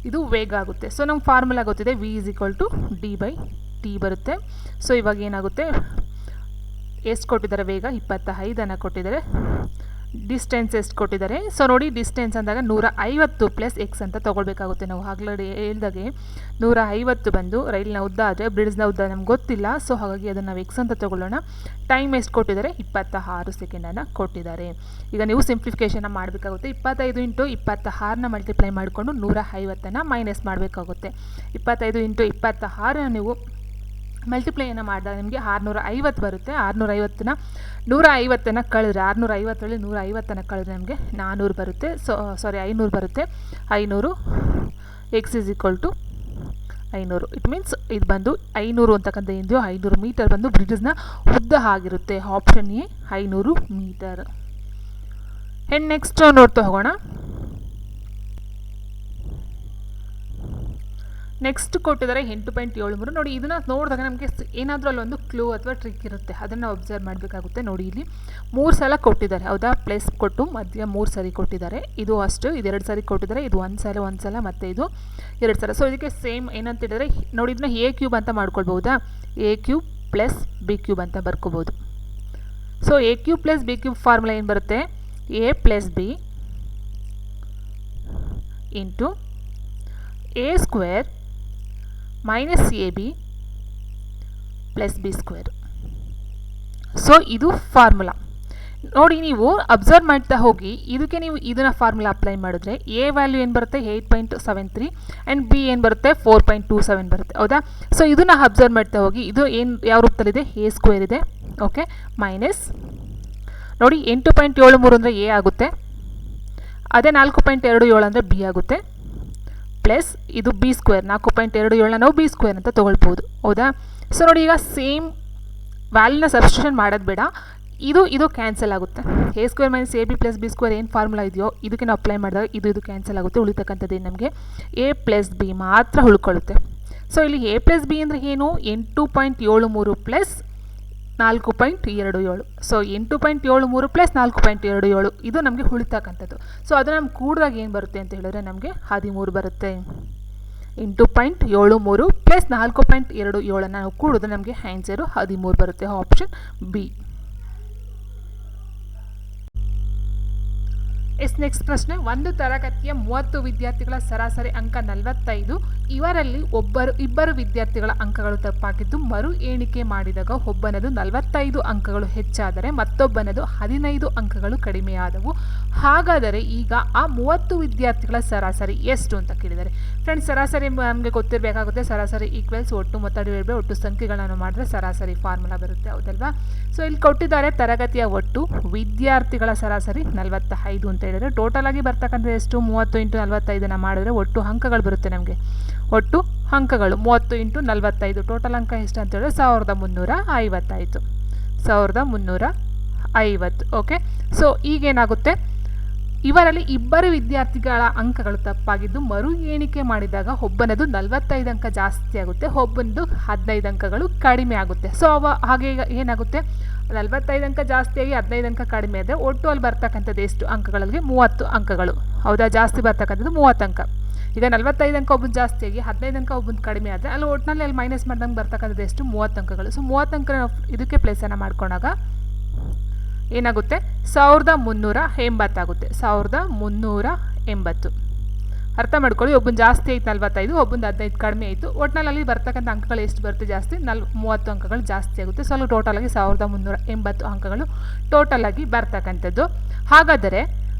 ಇದು ವೇಗ ಆಗುತ್ತೆ. ಸೊ ನಮ್ಗೆ ಫಾರ್ಮುಲಾ ಗೊತ್ತಿದೆ, v = d/t ಬರುತ್ತೆ. ಸೊ ಇವಾಗ ಏನಾಗುತ್ತೆ, ಎಷ್ಟು ಕೊಟ್ಟಿದ್ದಾರೆ, ವೇಗ 25 ಕೊಟ್ಟಿದ್ದಾರೆ. ಡಿಸ್ಟೆನ್ಸ್ ಎಷ್ಟು ಕೊಟ್ಟಿದ್ದಾರೆ, ಸೊ ನೋಡಿ ಡಿಸ್ಟೆನ್ಸ್ ಅಂದಾಗ 150 + x ಅಂತ ತೊಗೊಳ್ಬೇಕಾಗುತ್ತೆ. ನಾವು ಆಗ್ಲೇ ಹೇಳ್ದಾಗೆ 150 ಬಂದು ರೈಲಿನ ಉದ್ದ ಆದರೆ ಬ್ರಿಡ್ಜ್ನ ಉದ್ದ ನಮ್ಗೆ ಗೊತ್ತಿಲ್ಲ. ಸೊ ಹಾಗಾಗಿ ಅದನ್ನು ನಾವು ಎಕ್ಸ್ ಅಂತ ತೊಗೊಳ್ಳೋಣ. ಟೈಮ್ ಎಷ್ಟು ಕೊಟ್ಟಿದ್ದಾರೆ, 26 ಸೆಕೆಂಡನ್ನು ಕೊಟ್ಟಿದ್ದಾರೆ. ಈಗ ನೀವು ಸಿಂಪ್ಲಿಫಿಕೇಷನ್ನ ಮಾಡಬೇಕಾಗುತ್ತೆ. 25 × 26ನ ಮಲ್ಟಿಪ್ಲೈ ಮಾಡಿಕೊಂಡು 150ನ್ನು ಮೈನಸ್ ಮಾಡಬೇಕಾಗುತ್ತೆ. 25 × 26 ನೀವು ಮಲ್ಟಿಪ್ಲೈಯನ್ನು ಮಾಡಿದಾಗ ನಿಮಗೆ 650 ಬರುತ್ತೆ. 150ನ್ನು ಕಳೆದ್ರೆ 650ರಲ್ಲಿ 150ನ್ನು ಕಳೆದ್ರೆ ನಮಗೆ 400 ಬರುತ್ತೆ. 500 ಬರುತ್ತೆ. 500 x = 500. ಇಟ್ ಮೀನ್ಸ್ ಇದು ಬಂದು 500 ಅಂತಕ್ಕಂಥ ಏನಿದೆಯೋ 500 ಮೀಟರ್ ಬಂದು ಬ್ರಿಡ್ಜ್ನ ಉದ್ದ ಆಗಿರುತ್ತೆ. Option A 500 metre. And next ನೋಡ್ತಾ ಹೋಗೋಣ. ನೆಕ್ಸ್ಟ್ ಕೊಟ್ಟಿದ್ದಾರೆ 8.73. ನೋಡಿ ಇದನ್ನು ನೋಡಿದಾಗ ನಮಗೆ ಏನಾದರೂ ಅಲ್ಲೊಂದು ಕ್ಲೂ ಅಥವಾ ಟ್ರಿಕ್ ಇರುತ್ತೆ, ಅದನ್ನು ಒಬ್ಸರ್ವ್ ಮಾಡಬೇಕಾಗುತ್ತೆ. ನೋಡಿ ಇಲ್ಲಿ 3 ಸಲ ಕೊಟ್ಟಿದ್ದಾರೆ, ಹೌದಾ, ಪ್ಲಸ್ ಕೊಟ್ಟು ಮಧ್ಯ 3 ಸರಿ ಕೊಟ್ಟಿದ್ದಾರೆ. ಇದು ಅಷ್ಟು, ಇದು 2 ಸರಿ ಕೊಟ್ಟಿದ್ದಾರೆ. ಇದು ಒಂದು ಸಲ ಮತ್ತು ಇದು 2 ಸಲ. ಸೊ ಇದಕ್ಕೆ ಸೇಮ್ ಏನಂತ ಹೇಳಿದರೆ, ನೋಡಿ ಇದನ್ನ a³ ಅಂತ ಮಾಡ್ಕೊಳ್ಬಹುದಾ, a³ + b³ ಅಂತ ಬರ್ಕೋಬೋದು. ಸೊ a³ + b³ ಫಾರ್ಮುಲಾ ಏನು ಬರುತ್ತೆ, a + b into a² -ab + b². So ಇದು ಫಾರ್ಮುಲಾ. ನೋಡಿ ನೀವು ಅಬ್ಸರ್ವ್ ಮಾಡ್ತಾ ಹೋಗಿ, ಇದಕ್ಕೆ ನೀವು ಇದನ್ನು ಫಾರ್ಮುಲಾ ಅಪ್ಲೈ ಮಾಡಿದ್ರೆ ಎ ವ್ಯಾಲ್ಯೂ ಏನು ಬರುತ್ತೆ, 8.73 ಆ್ಯಂಡ್ ಬಿ ಏನು ಬರುತ್ತೆ, 4.27 ಬರುತ್ತೆ, ಹೌದಾ. ಸೊ ಇದನ್ನು ಅಬ್ಸರ್ವ್ ಮಾಡ್ತಾ ಹೋಗಿ, ಇದು ಏನು ಯಾವ ರೂಪದಲ್ಲಿದೆ, a² ಇದೆ. ಓಕೆ, ಮೈನಸ್ ನೋಡಿ 8.73 ಅಂದರೆ ಎ ಆಗುತ್ತೆ, ಅದೇ 4.27 ಅಂದರೆ ಬಿ ಆಗುತ್ತೆ, ಪ್ಲಸ್ ಇದು b² 4.27 ನಾವು b² ಅಂತ ತೊಗೊಳ್ಬೋದು, ಹೌದಾ. ಸೊ ನೋಡಿ ಈಗ ಸೇಮ್ ವ್ಯಾಲ್ಯೂನ ಸಬ್ಸ್ಟಿಟ್ಯೂಷನ್ ಮಾಡೋದು ಬೇಡ, ಇದು ಕ್ಯಾನ್ಸಲ್ ಆಗುತ್ತೆ. a² - ab + b² ಏನು ಫಾರ್ಮುಲಾ ಇದೆಯೋ ಇದಕ್ಕೆ ನಾವು ಅಪ್ಲೈ ಮಾಡಿದಾಗ ಇದು ಕ್ಯಾನ್ಸಲ್ ಆಗುತ್ತೆ. ಉಳಿತಕ್ಕಂಥದ್ದು ನಮಗೆ a + b ಮಾತ್ರ ಉಳ್ಕೊಳ್ಳುತ್ತೆ. ಸೊ ಇಲ್ಲಿ a + b ಅಂದರೆ ಏನು, 8.73 + 4.27. ಸೊ 8.73 + 4.27 ಇದು ನಮಗೆ ಉಳಿತಕ್ಕಂಥದ್ದು. ಸೊ ಅದು ನಮ್ಗೆ ಕೂಡಿದಾಗ ಏನು ಬರುತ್ತೆ ಅಂತ ಹೇಳಿದ್ರೆ ನಮಗೆ 13 ಬರುತ್ತೆ. 8.73 + 4.27 ನಾವು ಕೂಡಿದ್ರೆ ನಮಗೆ ಆನ್ಸರು 13 ಬರುತ್ತೆ. Option B. ನೆಕ್ಸ್ಟ್ ಪ್ರಶ್ನೆ, ಒಂದು ತರಗತಿಯ 30 ವಿದ್ಯಾರ್ಥಿಗಳ ಸರಾಸರಿ ಅಂಕ 45. ಇವರಲ್ಲಿ ಇಬ್ಬರು ವಿದ್ಯಾರ್ಥಿಗಳ ಅಂಕಗಳು ತಪ್ಪಾಗಿದ್ದು ಮರು ಎಣಿಕೆ ಮಾಡಿದಾಗ ಒಬ್ಬನದು 45 ಅಂಕಗಳು ಹೆಚ್ಚಾದರೆ ಮತ್ತೊಬ್ಬನದು 15 ಅಂಕಗಳು ಕಡಿಮೆಯಾದವು. ಹಾಗಾದರೆ ಈಗ ಆ 30 ವಿದ್ಯಾರ್ಥಿಗಳ ಸರಾಸರಿ ಎಷ್ಟು ಅಂತ ಕೇಳಿದ್ದಾರೆ. ಫ್ರೆಂಡ್ಸ್, ಸರಾಸರಿ ನಮಗೆ ಗೊತ್ತಿರಬೇಕಾಗುತ್ತೆ. ಸರಾಸರಿ ಈಕ್ವಲ್ಸ್ ಒಟ್ಟು ಮೊತ್ತ ಡಿವೈಡ್ ಬೈ ಒಟ್ಟು ಸಂಖ್ಯೆಗಳನ್ನು ಮಾಡಿದ್ರೆ ಸರಾಸರಿ ಫಾರ್ಮುಲಾ ಬರುತ್ತೆ, ಹೌದಲ್ವಾ. ಸೊ ಇಲ್ಲಿ ಕೊಟ್ಟಿದ್ದಾರೆ ತರಗತಿಯ ಒಟ್ಟು ವಿದ್ಯಾರ್ಥಿಗಳ ಸರಾಸರಿ 45 ಅಂತ ಹೇಳಿದರೆ ಟೋಟಲ್ ಆಗಿ ಬರ್ತಕ್ಕಂಥ ಎಷ್ಟು, 30 × 45 ಮಾಡಿದ್ರೆ ಒಟ್ಟು ಅಂಕಗಳು ಬರುತ್ತೆ ನಮಗೆ. ಒಟ್ಟು ಅಂಕಗಳು 30 × 45 ಟೋಟಲ್ ಅಂಕ ಎಷ್ಟು ಅಂತ ಹೇಳಿದ್ರೆ 1350 ಆಯಿತು. 1350. ಓಕೆ, ಸೊ ಈಗೇನಾಗುತ್ತೆ, ಇವರಲ್ಲಿ ಇಬ್ಬರು ವಿದ್ಯಾರ್ಥಿಗಳ ಅಂಕಗಳು ತಪ್ಪಾಗಿದ್ದು ಮರು ಎಣಿಕೆ ಮಾಡಿದಾಗ ಒಬ್ಬನದು 45 ಅಂಕ ಜಾಸ್ತಿ ಆಗುತ್ತೆ, ಒಬ್ಬನದು 15 ಅಂಕಗಳು ಕಡಿಮೆ ಆಗುತ್ತೆ. ಸೊ ಹಾಗೆ ಏನಾಗುತ್ತೆ, 45 ಅಂಕ ಜಾಸ್ತಿಯಾಗಿ 15 ಅಂಕ ಕಡಿಮೆ ಆದರೆ ಒಟ್ಟು ಅಲ್ಲಿ ಬರ್ತಕ್ಕಂಥದ್ದು ಎಷ್ಟು ಅಂಕಗಳಲ್ಲಿ 30 ಅಂಕಗಳು, ಹೌದಾ. ಜಾಸ್ತಿ ಬರ್ತಕ್ಕಂಥದ್ದು 30 ಅಂಕ. ಈಗ 45 ಅಂಕ ಒಬ್ಬನು ಜಾಸ್ತಿಯಾಗಿ 15 ಅಂಕ ಒಬ್ಬನು ಕಡಿಮೆ ಆದರೆ ಅಲ್ಲಿ ಒಟ್ಟಿನಲ್ಲಿ ಅಲ್ಲಿ ಮೈನಸ್ ಮಾಡ್ದಂಗೆ ಬರ್ತಕ್ಕಂಥದ್ದು ಎಷ್ಟು 30 ಅಂಕಗಳು. ಸೊ 30 ಅಂಕ ನಾವು ಇದಕ್ಕೆ ಪ್ಲೇಸನ್ನು ಮಾಡ್ಕೊಂಡಾಗ ಏನಾಗುತ್ತೆ, 1380 ಆಗುತ್ತೆ. 1380. ಅರ್ಥ ಮಾಡ್ಕೊಳ್ಳಿ, ಒಬ್ಬನು ಜಾಸ್ತಿ ಆಯ್ತು 45, ಒಬ್ಬಂದು 15 ಕಡಿಮೆ ಆಯಿತು. ಒಟ್ಟಿನಲ್ಲಿ ಬರ್ತಕ್ಕಂಥ ಅಂಕಗಳು ಎಷ್ಟು ಬರುತ್ತೆ, ಜಾಸ್ತಿ 30 ಅಂಕಗಳು ಜಾಸ್ತಿ ಆಗುತ್ತೆ. ಸೊ ಅಲ್ಲಿ ಟೋಟಲಾಗಿ 1380 ಅಂಕಗಳು ಟೋಟಲಾಗಿ ಬರ್ತಕ್ಕಂಥದ್ದು. ಹಾಗಾದರೆ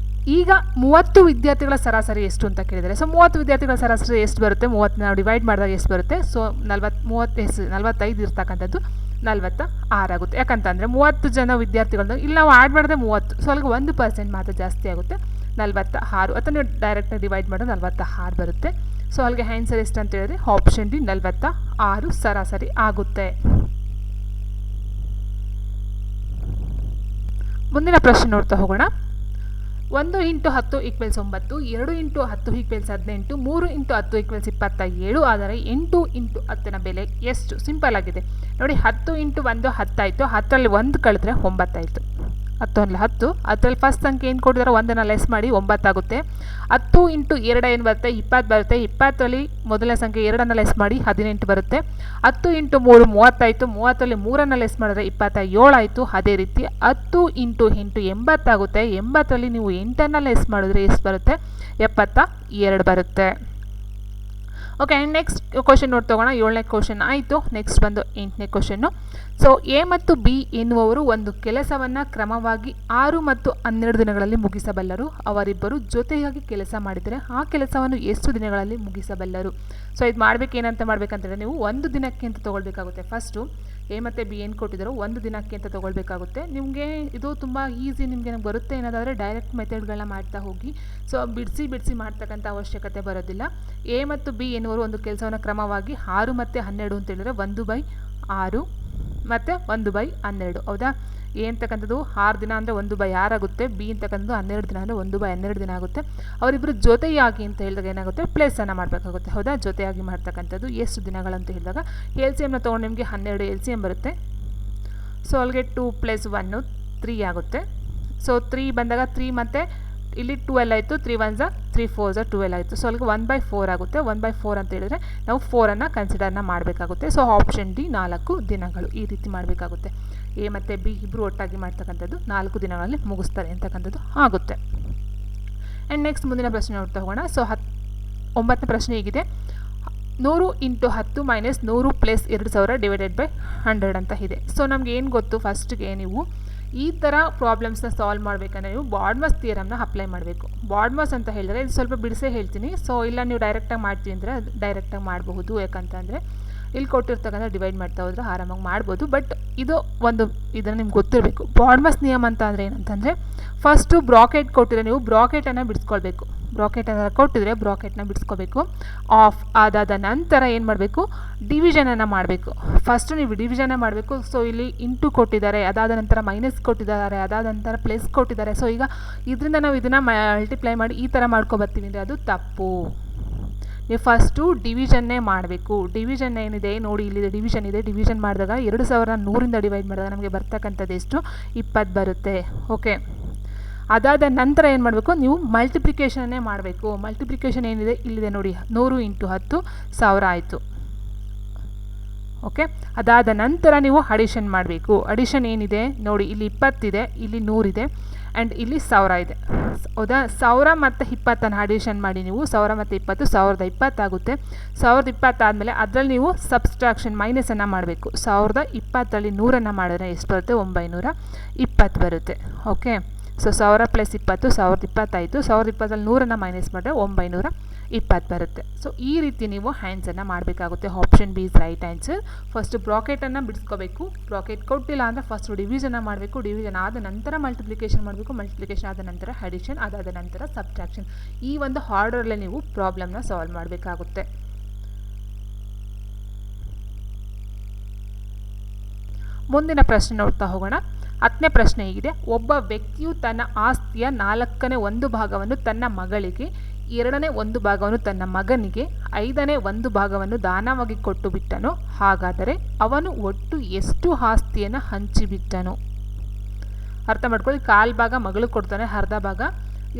ಈಗ 30 ವಿದ್ಯಾರ್ಥಿಗಳ ಸರಾಸರಿ ಎಷ್ಟು ಅಂತ ಕೇಳಿದರೆ, ಸೊ 30 ವಿದ್ಯಾರ್ಥಿಗಳ ಸರಾಸರಿ ಎಷ್ಟು ಬರುತ್ತೆ, 30 ನಾವು ಡಿವೈಡ್ ಮಾಡಿದಾಗ ಎಷ್ಟು ಬರುತ್ತೆ, ಸೊ 45 ಇರ್ತಕ್ಕಂಥದ್ದು 46 ಆಗುತ್ತೆ. ಯಾಕಂತಂದರೆ 30 ಜನ ವಿದ್ಯಾರ್ಥಿಗಳನ್ನ ಇಲ್ಲಿ ನಾವು ಆ್ಯಡ್ ಮಾಡಿದ್ರೆ 30, ಸೊ ಅಲ್ಲಿಗೆ 1% ಮಾತ್ರ ಜಾಸ್ತಿ ಆಗುತ್ತೆ. 46. ಅಥವಾ ನೀವು ಡೈರೆಕ್ಟಾಗಿ ಡಿವೈಡ್ ಮಾಡೋದು 46 ಬರುತ್ತೆ. ಸೊ ಅಲ್ಲಿಗೆ ಆನ್ಸರ್ ಎಷ್ಟು ಅಂತ ಹೇಳಿದ್ರೆ ಆಪ್ಷನ್ ಡಿ 46 ಸರಾಸರಿ ಆಗುತ್ತೆ. ಮುಂದಿನ ಪ್ರಶ್ನೆ ನೋಡ್ತಾ ಹೋಗೋಣ. 1 × 10 = 9, 2 × 10 = 18, 3 × 10 = 27. ಆದರೆ 8 × 10ನ ಬೆಲೆ ಎಷ್ಟು? ಸಿಂಪಲ್ ಆಗಿದೆ ನೋಡಿ. 10 × 1 10 ಆಯಿತು, 10ರಲ್ಲಿ 1 ಕಳೆದ್ರೆ 9 ಆಯಿತು. 10 × 10, ಅದರಲ್ಲಿ ಫಸ್ಟ್ ಸಂಖ್ಯೆ ಏನು ಕೊಟ್ಟಿದಾರೋ 1ನ್ನು ಲೆಸ್ ಮಾಡಿ 9 ಆಗುತ್ತೆ. 10 × 2 ಏನು ಬರುತ್ತೆ? 20 ಬರುತ್ತೆ. 20ರಲ್ಲಿ ಮೊದಲನೇ ಸಂಖ್ಯೆ 2ನ್ನು ಲೆಸ್ ಮಾಡಿ 18 ಬರುತ್ತೆ. 10 × 3 30 ಆಯಿತು. 30ರಲ್ಲಿ 3ನ್ನು ಲೆಸ್ ಮಾಡಿದ್ರೆ 27 ಆಯಿತು. ಅದೇ ರೀತಿ 10 × 8 80 ಆಗುತ್ತೆ. 80ರಲ್ಲಿ ನೀವು 8ನ್ನು ಲೆಸ್ ಮಾಡಿದ್ರೆ ಎಷ್ಟು ಬರುತ್ತೆ? 72 ಬರುತ್ತೆ. ಓಕೆ, ಆ್ಯಂಡ್ ನೆಕ್ಸ್ಟ್ ಕ್ವಶನ್ ನೋಡ್ತಾ ಹೋಗೋಣ. 7ನೇ ಕ್ವಶನ್ ಆಯಿತು. ನೆಕ್ಸ್ಟ್ ಬಂದು 8ನೇ ಕ್ವಶನ್ನು. ಸೊ ಎ ಮತ್ತು ಬಿ ಎನ್ನುವವರು ಒಂದು ಕೆಲಸವನ್ನು ಕ್ರಮವಾಗಿ 6 ಮತ್ತು 12 ದಿನಗಳಲ್ಲಿ ಮುಗಿಸಬಲ್ಲರು. ಅವರಿಬ್ಬರು ಜೊತೆಯಾಗಿ ಕೆಲಸ ಮಾಡಿದರೆ ಆ ಕೆಲಸವನ್ನು ಎಷ್ಟು ದಿನಗಳಲ್ಲಿ ಮುಗಿಸಬಲ್ಲರು? ಸೊ ಇದು ಏನಂತ ಮಾಡಬೇಕಂತಂದರೆ ನೀವು ಒಂದು ದಿನಕ್ಕೆ ಅಂತ ತೊಗೊಳ್ಬೇಕಾಗುತ್ತೆ. ಫಸ್ಟು ಎ ಮತ್ತು ಬಿ ಏನು ಕೊಟ್ಟಿದ್ದಾರೋ ಒಂದು ದಿನಕ್ಕೆ ಅಂತ ತೊಗೊಳ್ಬೇಕಾಗುತ್ತೆ. ನಿಮಗೆ ಇದು ತುಂಬ ಈಸಿ, ನಿಮಗೆ ಬರುತ್ತೆ ಏನಾದರೂ ಡೈರೆಕ್ಟ್ ಮೆಥಡ್ಗಳನ್ನ ಮಾಡ್ತಾ ಹೋಗಿ. ಸೊ ಬಿಡಿಸಿ ಮಾಡ್ತಕ್ಕಂಥ ಅವಶ್ಯಕತೆ ಬರೋದಿಲ್ಲ. ಎ ಮತ್ತು ಬಿ ಎನ್ನುವರು ಒಂದು ಕೆಲಸವನ್ನು ಕ್ರಮವಾಗಿ 6 ಮತ್ತು 12 ಅಂತ ಹೇಳಿದ್ರೆ 1/6 ಮತ್ತು 1/12. ಹೌದಾ? ಎ ಅಂತಕ್ಕಂಥದ್ದು 6 ದಿನ ಅಂದರೆ 1/6 ಆಗುತ್ತೆ. ಬಿ ಅಂತಕ್ಕಂಥದ್ದು 12 ದಿನ ಅಂದರೆ 1/12 ದಿನ ಆಗುತ್ತೆ. ಅವರಿಬ್ಬರು ಜೊತೆಯಾಗಿ ಅಂತ ಹೇಳಿದಾಗ ಏನಾಗುತ್ತೆ? ಪ್ಲೇಸನ್ನು ಮಾಡಬೇಕಾಗುತ್ತೆ. ಹೌದಾ? ಜೊತೆಯಾಗಿ ಮಾಡ್ತಕ್ಕಂಥದ್ದು ಎಷ್ಟು ದಿನಗಳಂತ ಹೇಳಿದಾಗ ಎಲ್ ಸಿ ಎಮ್ನ ತೊಗೊಂಡು ನಿಮಗೆ 12 ಎಲ್ ಸಿ ಎಮ್ ಬರುತ್ತೆ. ಸೊ ಅಲ್ಲಿಗೆ 2 + 1 3 ಆಗುತ್ತೆ. ಸೊ 3 ಬಂದಾಗ 3 ಮತ್ತು ಇಲ್ಲಿ 12 ಆಯಿತು. 3 1 3 4 12 ಆಯಿತು. ಸೊ ಅಲ್ಲಿಗೆ 1/4 ಆಗುತ್ತೆ. 1/4 ಅಂತ ಹೇಳಿದ್ರೆ ನಾವು 4ಅನ್ನು ಕನ್ಸಿಡರ್ನ ಮಾಡಬೇಕಾಗುತ್ತೆ. ಸೊ ಆಪ್ಷನ್ ಡಿ 4 ದಿನಗಳು ಈ ರೀತಿ ಮಾಡಬೇಕಾಗುತ್ತೆ. ಎ ಮತ್ತು ಬಿ ಇಬ್ಬರು ಒಟ್ಟಾಗಿ ಮಾಡ್ತಕ್ಕಂಥದ್ದು 4 ದಿನಗಳಲ್ಲಿ ಮುಗಿಸ್ತಾರೆ ಅಂತಕ್ಕಂಥದ್ದು ಆಗುತ್ತೆ. ಆ್ಯಂಡ್ ನೆಕ್ಸ್ಟ್ ಮುಂದಿನ ಪ್ರಶ್ನೆ ನೋಡ್ತಾ ಹೋಗೋಣ. ಸೊ 9ನೇ ಪ್ರಶ್ನೆ ಹೀಗಿದೆ. 100 × 10 - 100 + 2000 / 100 ಅಂತ ಇದೆ. ಸೊ ನಮ್ಗೆ ಏನು ಗೊತ್ತು? ಫಸ್ಟ್ಗೆ ನೀವು ಈ ಥರ ಪ್ರಾಬ್ಲಮ್ಸ್ನ ಸಾಲ್ವ್ ಮಾಡಬೇಕಂದ್ರೆ ನೀವು ಬಾಡ್ಮಸ್ ಥಿಯರಮ್ನ ಅಪ್ಲೈ ಮಾಡಬೇಕು. ಬಾಡ್ಮಸ್ ಅಂತ ಹೇಳಿದ್ರೆ ಇದು ಸ್ವಲ್ಪ ಬಿಡಿಸೇ ಹೇಳ್ತೀನಿ. ಸೊ ಇಲ್ಲ ನೀವು ಡೈರೆಕ್ಟಾಗಿ ಮಾಡ್ತೀನಿ ಅಂದರೆ ಡೈರೆಕ್ಟಾಗಿ ಮಾಡಬಹುದು. ಯಾಕಂತಂದರೆ ಇಲ್ಲಿ ಕೊಟ್ಟಿರ್ತಕ್ಕಂಥ ಡಿವೈಡ್ ಮಾಡ್ತಾ ಹೋದರೆ ಆರಾಮಾಗಿ ಮಾಡ್ಬೋದು. ಬಟ್ ಇದು ಇದನ್ನು ನಿಮ್ಗೆ ಗೊತ್ತಿರಬೇಕು. ಬಾಡ್ಮಸ್ ನಿಯಮ ಅಂತ ಅಂದರೆ ಏನಂತಂದರೆ ಫಸ್ಟು ಬ್ರಾಕೆಟ್ ಕೊಟ್ಟಿದ್ರೆ ನೀವು ಬ್ರಾಕೆಟನ್ನು ಬಿಡಿಸ್ಕೊಳ್ಬೇಕು. ಬ್ರಾಕೆಟನ್ನು ಕೊಟ್ಟಿದ್ರೆ ಬ್ರಾಕೆಟ್ನ ಬಿಡಿಸ್ಕೋಬೇಕು. ಆಫ್ ಅದಾದ ನಂತರ ಏನು ಮಾಡಬೇಕು? ಡಿವಿಷನನ್ನು ಮಾಡಬೇಕು. ಫಸ್ಟು ನೀವು ಡಿವಿಷನ್ನ ಮಾಡಬೇಕು. ಸೊ ಇಲ್ಲಿ ಇಂಟು ಕೊಟ್ಟಿದ್ದಾರೆ, ಅದಾದ ನಂತರ ಮೈನಸ್ ಕೊಟ್ಟಿದ್ದಾರೆ, ಅದಾದ ನಂತರ ಪ್ಲಸ್ ಕೊಟ್ಟಿದ್ದಾರೆ. ಸೊ ಈಗ ಇದರಿಂದ ನಾವು ಇದನ್ನು ಮಲ್ಟಿಪ್ಲೈ ಮಾಡಿ ಈ ಥರ ಮಾಡ್ಕೊಬರ್ತೀವಿ ಅಂದರೆ ಅದು ತಪ್ಪು. ನೀವು ಫಸ್ಟು ಡಿವಿಷನ್ನೇ ಮಾಡಬೇಕು. ಡಿವಿಷನ್ ಏನಿದೆ ನೋಡಿ, ಇಲ್ಲಿದೆ ಡಿವಿಷನ್ ಇದೆ. ಡಿವಿಷನ್ ಮಾಡಿದಾಗ 2100ರಿಂದ ಡಿವೈಡ್ ಮಾಡಿದಾಗ ನಮಗೆ ಬರ್ತಕ್ಕಂಥದ್ದು ಎಷ್ಟು? 20 ಬರುತ್ತೆ. ಓಕೆ, ಅದಾದ ನಂತರ ಏನು ಮಾಡಬೇಕು? ನೀವು ಮಲ್ಟಿಪ್ಲಿಕೇಷನ್ನೇ ಮಾಡಬೇಕು. ಮಲ್ಟಿಪ್ಲಿಕೇಷನ್ ಏನಿದೆ ಇಲ್ಲಿದೆ ನೋಡಿ, 100 × 10 1000 ಆಯಿತು. ಓಕೆ, ಅದಾದ ನಂತರ ನೀವು ಅಡಿಷನ್ ಮಾಡಬೇಕು. ಅಡಿಷನ್ ಏನಿದೆ ನೋಡಿ, ಇಲ್ಲಿ 20 ಇದೆ, ಇಲ್ಲಿ 100 ಇದೆ, ಆ್ಯಂಡ್ ಇಲ್ಲಿ 1000 ಇದೆ. ಹೌದಾ? 1000 ಮತ್ತು 20 ಅಡಿಷನ್ ಮಾಡಿ ನೀವು 1000 ಮತ್ತು 20 1020 ಆಗುತ್ತೆ. 1020 ಆದಮೇಲೆ ಅದರಲ್ಲಿ ನೀವು ಸಬ್ಸ್ಟ್ರಾಕ್ಷನ್ ಮೈನಸನ್ನು ಮಾಡಬೇಕು. 1020ರಲ್ಲಿ 100ನ್ನು ಮಾಡಿದ್ರೆ ಎಷ್ಟು ಬರುತ್ತೆ? 920 ಬರುತ್ತೆ. ಓಕೆ, ಸೊ 1000 + 20 1020 ಆಯಿತು. 1020ರಲ್ಲಿ 100ನ್ನು ಮೈನಸ್ ಮಾಡಿದ್ರೆ 920 ಬರುತ್ತೆ. ಸೊ ಈ ರೀತಿ ನೀವು ಆನ್ಸರ್ನ ಮಾಡಬೇಕಾಗುತ್ತೆ. Option B is right answer. First ಬ್ರಾಕೆಟನ್ನು ಬಿಡಿಸ್ಕೋಬೇಕು. ಬ್ರಾಕೆಟ್ ಕೊಟ್ಟಿಲ್ಲ ಅಂದರೆ ಫಸ್ಟ್ ಡಿವಿಷನ್ನ ಮಾಡಬೇಕು. ಡಿವಿಷನ್ ಆದ ನಂತರ ಮಲ್ಟಿಪ್ಲಿಕೇಷನ್ ಮಾಡಬೇಕು. ಮಲ್ಟಿಪ್ಲಿಕೇಷನ್ ಆದ ನಂತರ ಅಡಿಷನ್, ಅದಾದ ನಂತರ ಸಬ್ಟ್ರಾಕ್ಷನ್. ಈ ಒಂದು ಆರ್ಡರಲ್ಲೇ ನೀವು ಪ್ರಾಬ್ಲಮ್ನ ಸಾಲ್ವ್ ಮಾಡಬೇಕಾಗುತ್ತೆ. ಮುಂದಿನ ಪ್ರಶ್ನೆ ನೋಡ್ತಾ ಹೋಗೋಣ. 10ನೇ ಪ್ರಶ್ನೆ ಹೀಗಿದೆ. ಒಬ್ಬ ವ್ಯಕ್ತಿಯು ತನ್ನ ಆಸ್ತಿಯ 4ನೇ 1 ಭಾಗವನ್ನು ತನ್ನ ಮಗಳಿಗೆ, 2ನೇ 1 ಭಾಗವನ್ನು ತನ್ನ ಮಗನಿಗೆ, 5ನೇ 1 ಭಾಗವನ್ನು ದಾನವಾಗಿ ಕೊಟ್ಟು ಬಿಟ್ಟನು. ಹಾಗಾದರೆ ಅವನು ಒಟ್ಟು ಎಷ್ಟು ಆಸ್ತಿಯನ್ನು ಹಂಚಿಬಿಟ್ಟನು? ಅರ್ಥ ಮಾಡ್ಕೊಳ್ಳಿ. 1/4 ಭಾಗ ಮಗಳು ಕೊಡ್ತಾನೆ, ಅರ್ಧ ಭಾಗ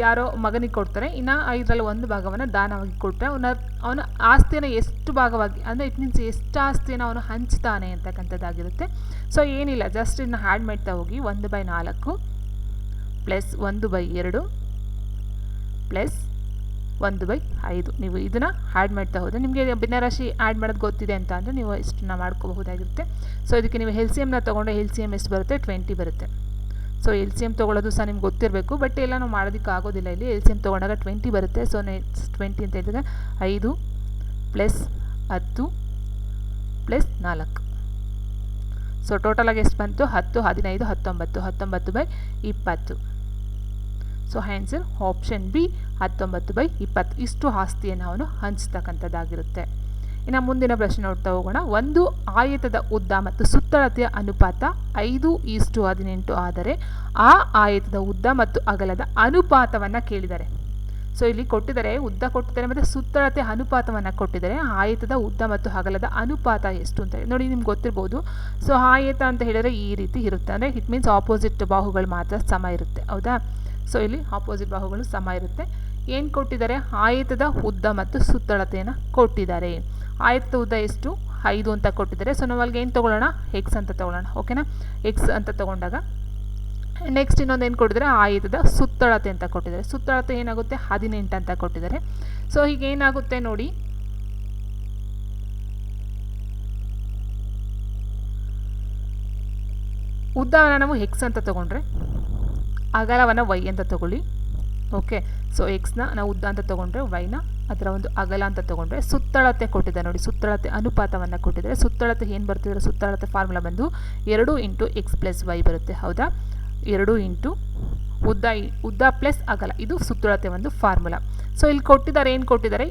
ಯಾರೋ ಮಗನಿಗೆ ಕೊಡ್ತಾರೆ, ಇನ್ನು 5ರಲ್ಲಿ 1 ಭಾಗವನ್ನು ದಾನವಾಗಿ ಕೊಟ್ಟರೆ ಅವನ ಆಸ್ತಿಯನ್ನು ಎಷ್ಟು ಭಾಗವಾಗಿ, ಅಂದರೆ ಇಟ್ ಮೀನ್ಸ್ ಎಷ್ಟು ಆಸ್ತಿಯನ್ನು ಅವನು ಹಂಚ್ತಾನೆ ಅಂತಕ್ಕಂಥದ್ದಾಗಿರುತ್ತೆ. ಸೊ ಏನಿಲ್ಲ, ಜಸ್ಟ್ ಇದನ್ನ ಆ್ಯಡ್ ಮಾಡ್ತಾ ಹೋಗಿ. 1/4 ಪ್ಲಸ್ 1/2 ಪ್ಲಸ್ 1/5. ನೀವು ಇದನ್ನು ಆ್ಯಡ್ ಮಾಡ್ತಾ ಹೋದರೆ ನಿಮಗೆ ಭಿನ್ನರಾಶಿ ಆ್ಯಡ್ ಮಾಡೋದು ಗೊತ್ತಿದೆ ಅಂತ ಅಂದರೆ ನೀವು ಇಷ್ಟನ್ನು ಮಾಡ್ಕೋಬಹುದಾಗಿರುತ್ತೆ. ಸೊ ಇದಕ್ಕೆ ನೀವು ಎಲ್ ಸಿ ಎಮ್ನ ತೊಗೊಂಡು ಎಲ್ ಸಿ ಎಮ್ ಎಷ್ಟು ಬರುತ್ತೆ? 20 ಬರುತ್ತೆ. ಸೊ ಎಲ್ ಸಿ ಎಮ್ ತೊಗೊಳ್ಳೋದು ಸಹ ನಿಮ್ಗೆ ಗೊತ್ತಿರಬೇಕು. ಬಟ್ ಎಲ್ಲ ನಾವು ಮಾಡೋದಕ್ಕೆ ಆಗೋದಿಲ್ಲ. ಇಲ್ಲಿ ಎಲ್ ಸಿ ಎಮ್ ತೊಗೊಂಡಾಗ 20 ಬರುತ್ತೆ. ಸೊ ನೆಕ್ಸ್ಟ್ 20 ಅಂತ ಹೇಳಿದ್ರೆ 5 ಪ್ಲಸ್ 10 ಪ್ಲಸ್ 4. ಸೊ ಟೋಟಲಾಗಿ ಎಷ್ಟು ಬಂತು? 10 15 19 19/20. ಸೊ ಆನ್ಸರ್ ಆಪ್ಷನ್ ಬಿ 19/20 ಇಷ್ಟು ಆಸ್ತಿಯನ್ನು ಅವನು ಹಂಚ್ತಕ್ಕಂಥದ್ದಾಗಿರುತ್ತೆ. ಇನ್ನು ಮುಂದಿನ ಪ್ರಶ್ನೆ ನೋಡ್ತಾ ಹೋಗೋಣ. ಒಂದು ಆಯತದ ಉದ್ದ ಮತ್ತು ಸುತ್ತಳತೆಯ ಅನುಪಾತ 5:18 ಆದರೆ ಆ ಆಯತದ ಉದ್ದ ಮತ್ತು ಅಗಲದ ಅನುಪಾತವನ್ನು ಕೇಳಿದ್ದಾರೆ. ಸೊ ಇಲ್ಲಿ ಕೊಟ್ಟಿದ್ದಾರೆ, ಉದ್ದ ಕೊಟ್ಟಿದ್ದಾರೆ ಮತ್ತು ಸುತ್ತಳತೆ ಅನುಪಾತವನ್ನು ಕೊಟ್ಟಿದ್ದಾರೆ. ಆಯತದ ಉದ್ದ ಮತ್ತು ಅಗಲದ ಅನುಪಾತ ಎಷ್ಟು ಅಂತ ನೋಡಿ, ನಿಮ್ಗೆ ಗೊತ್ತಿರ್ಬೋದು. ಸೊ ಆಯತ ಅಂತ ಹೇಳಿದರೆ ಈ ರೀತಿ ಇರುತ್ತೆ, ಅಂದರೆ ಇಟ್ ಮೀನ್ಸ್ ಆಪೋಸಿಟ್ ಬಾಹುಗಳು ಮಾತ್ರ ಸಮ ಇರುತ್ತೆ, ಹೌದಾ. ಸೊ ಇಲ್ಲಿ ಆಪೋಸಿಟ್ ಬಾಹುಗಳು ಸಮ ಇರುತ್ತೆ. ಏನು ಕೊಟ್ಟಿದ್ದಾರೆ? ಆಯತದ ಉದ್ದ ಮತ್ತು ಸುತ್ತಳತೆಯನ್ನು ಕೊಟ್ಟಿದ್ದಾರೆ. ಆಯತದ ಉದ್ದ ಎಷ್ಟು? 5 ಅಂತ ಕೊಟ್ಟಿದ್ದಾರೆ. ಸೊ ನಾವು ಅಲ್ಲಿಗೆ ಏನು ತೊಗೊಳ್ಳೋಣ? ಎಕ್ಸ್ ಅಂತ ತೊಗೊಳ್ಳೋಣ, ಓಕೆನಾ. ಎಕ್ಸ್ ಅಂತ ತೊಗೊಂಡಾಗ ನೆಕ್ಸ್ಟ್ ಇನ್ನೊಂದು ಏನು ಕೊಟ್ಟಿದ್ದಾರೆ? ಆಯತದ ಸುತ್ತಳತೆ ಅಂತ ಕೊಟ್ಟಿದ್ದಾರೆ. ಸುತ್ತಳತೆ ಏನಾಗುತ್ತೆ? 18 ಅಂತ ಕೊಟ್ಟಿದ್ದಾರೆ. ಸೊ ಹೀಗೆ ಏನಾಗುತ್ತೆ ನೋಡಿ, ಉದ್ದವನ್ನು ನಾವು ಎಕ್ಸ್ ಅಂತ ತೊಗೊಂಡ್ರೆ ಅಗಲವನ್ನು ವೈ ಅಂತ ತೊಗೊಳ್ಳಿ, ಓಕೆ. ಸೊ ಎಕ್ಸ್ನ ನಾವು ಉದ್ದ ಅಂತ ತೊಗೊಂಡ್ರೆ ವೈನ ಅದರ ಒಂದು ಅಗಲ ಅಂತ ತೊಗೊಂಡ್ರೆ ಸುತ್ತಳತೆ ಕೊಟ್ಟಿದ್ದಾರೆ ನೋಡಿ, ಸುತ್ತಳತೆ ಅನುಪಾತವನ್ನು ಕೊಟ್ಟಿದ್ದಾರೆ. ಸುತ್ತಳತೆ ಏನು ಬರ್ತಿದ್ರೆ ಸುತ್ತಳತೆ ಫಾರ್ಮುಲಾ ಬಂದು 2 × x + y ಬರುತ್ತೆ, ಹೌದಾ. 2 ಇಂಟು ಉದ್ದ ಪ್ಲಸ್ ಅಗಲ, ಇದು ಸುತ್ತಳತೆ ಒಂದು ಫಾರ್ಮುಲಾ. ಸೊ ಇಲ್ಲಿ ಕೊಟ್ಟಿದ್ದಾರೆ, ಏನು ಕೊಟ್ಟಿದ್ದಾರೆ?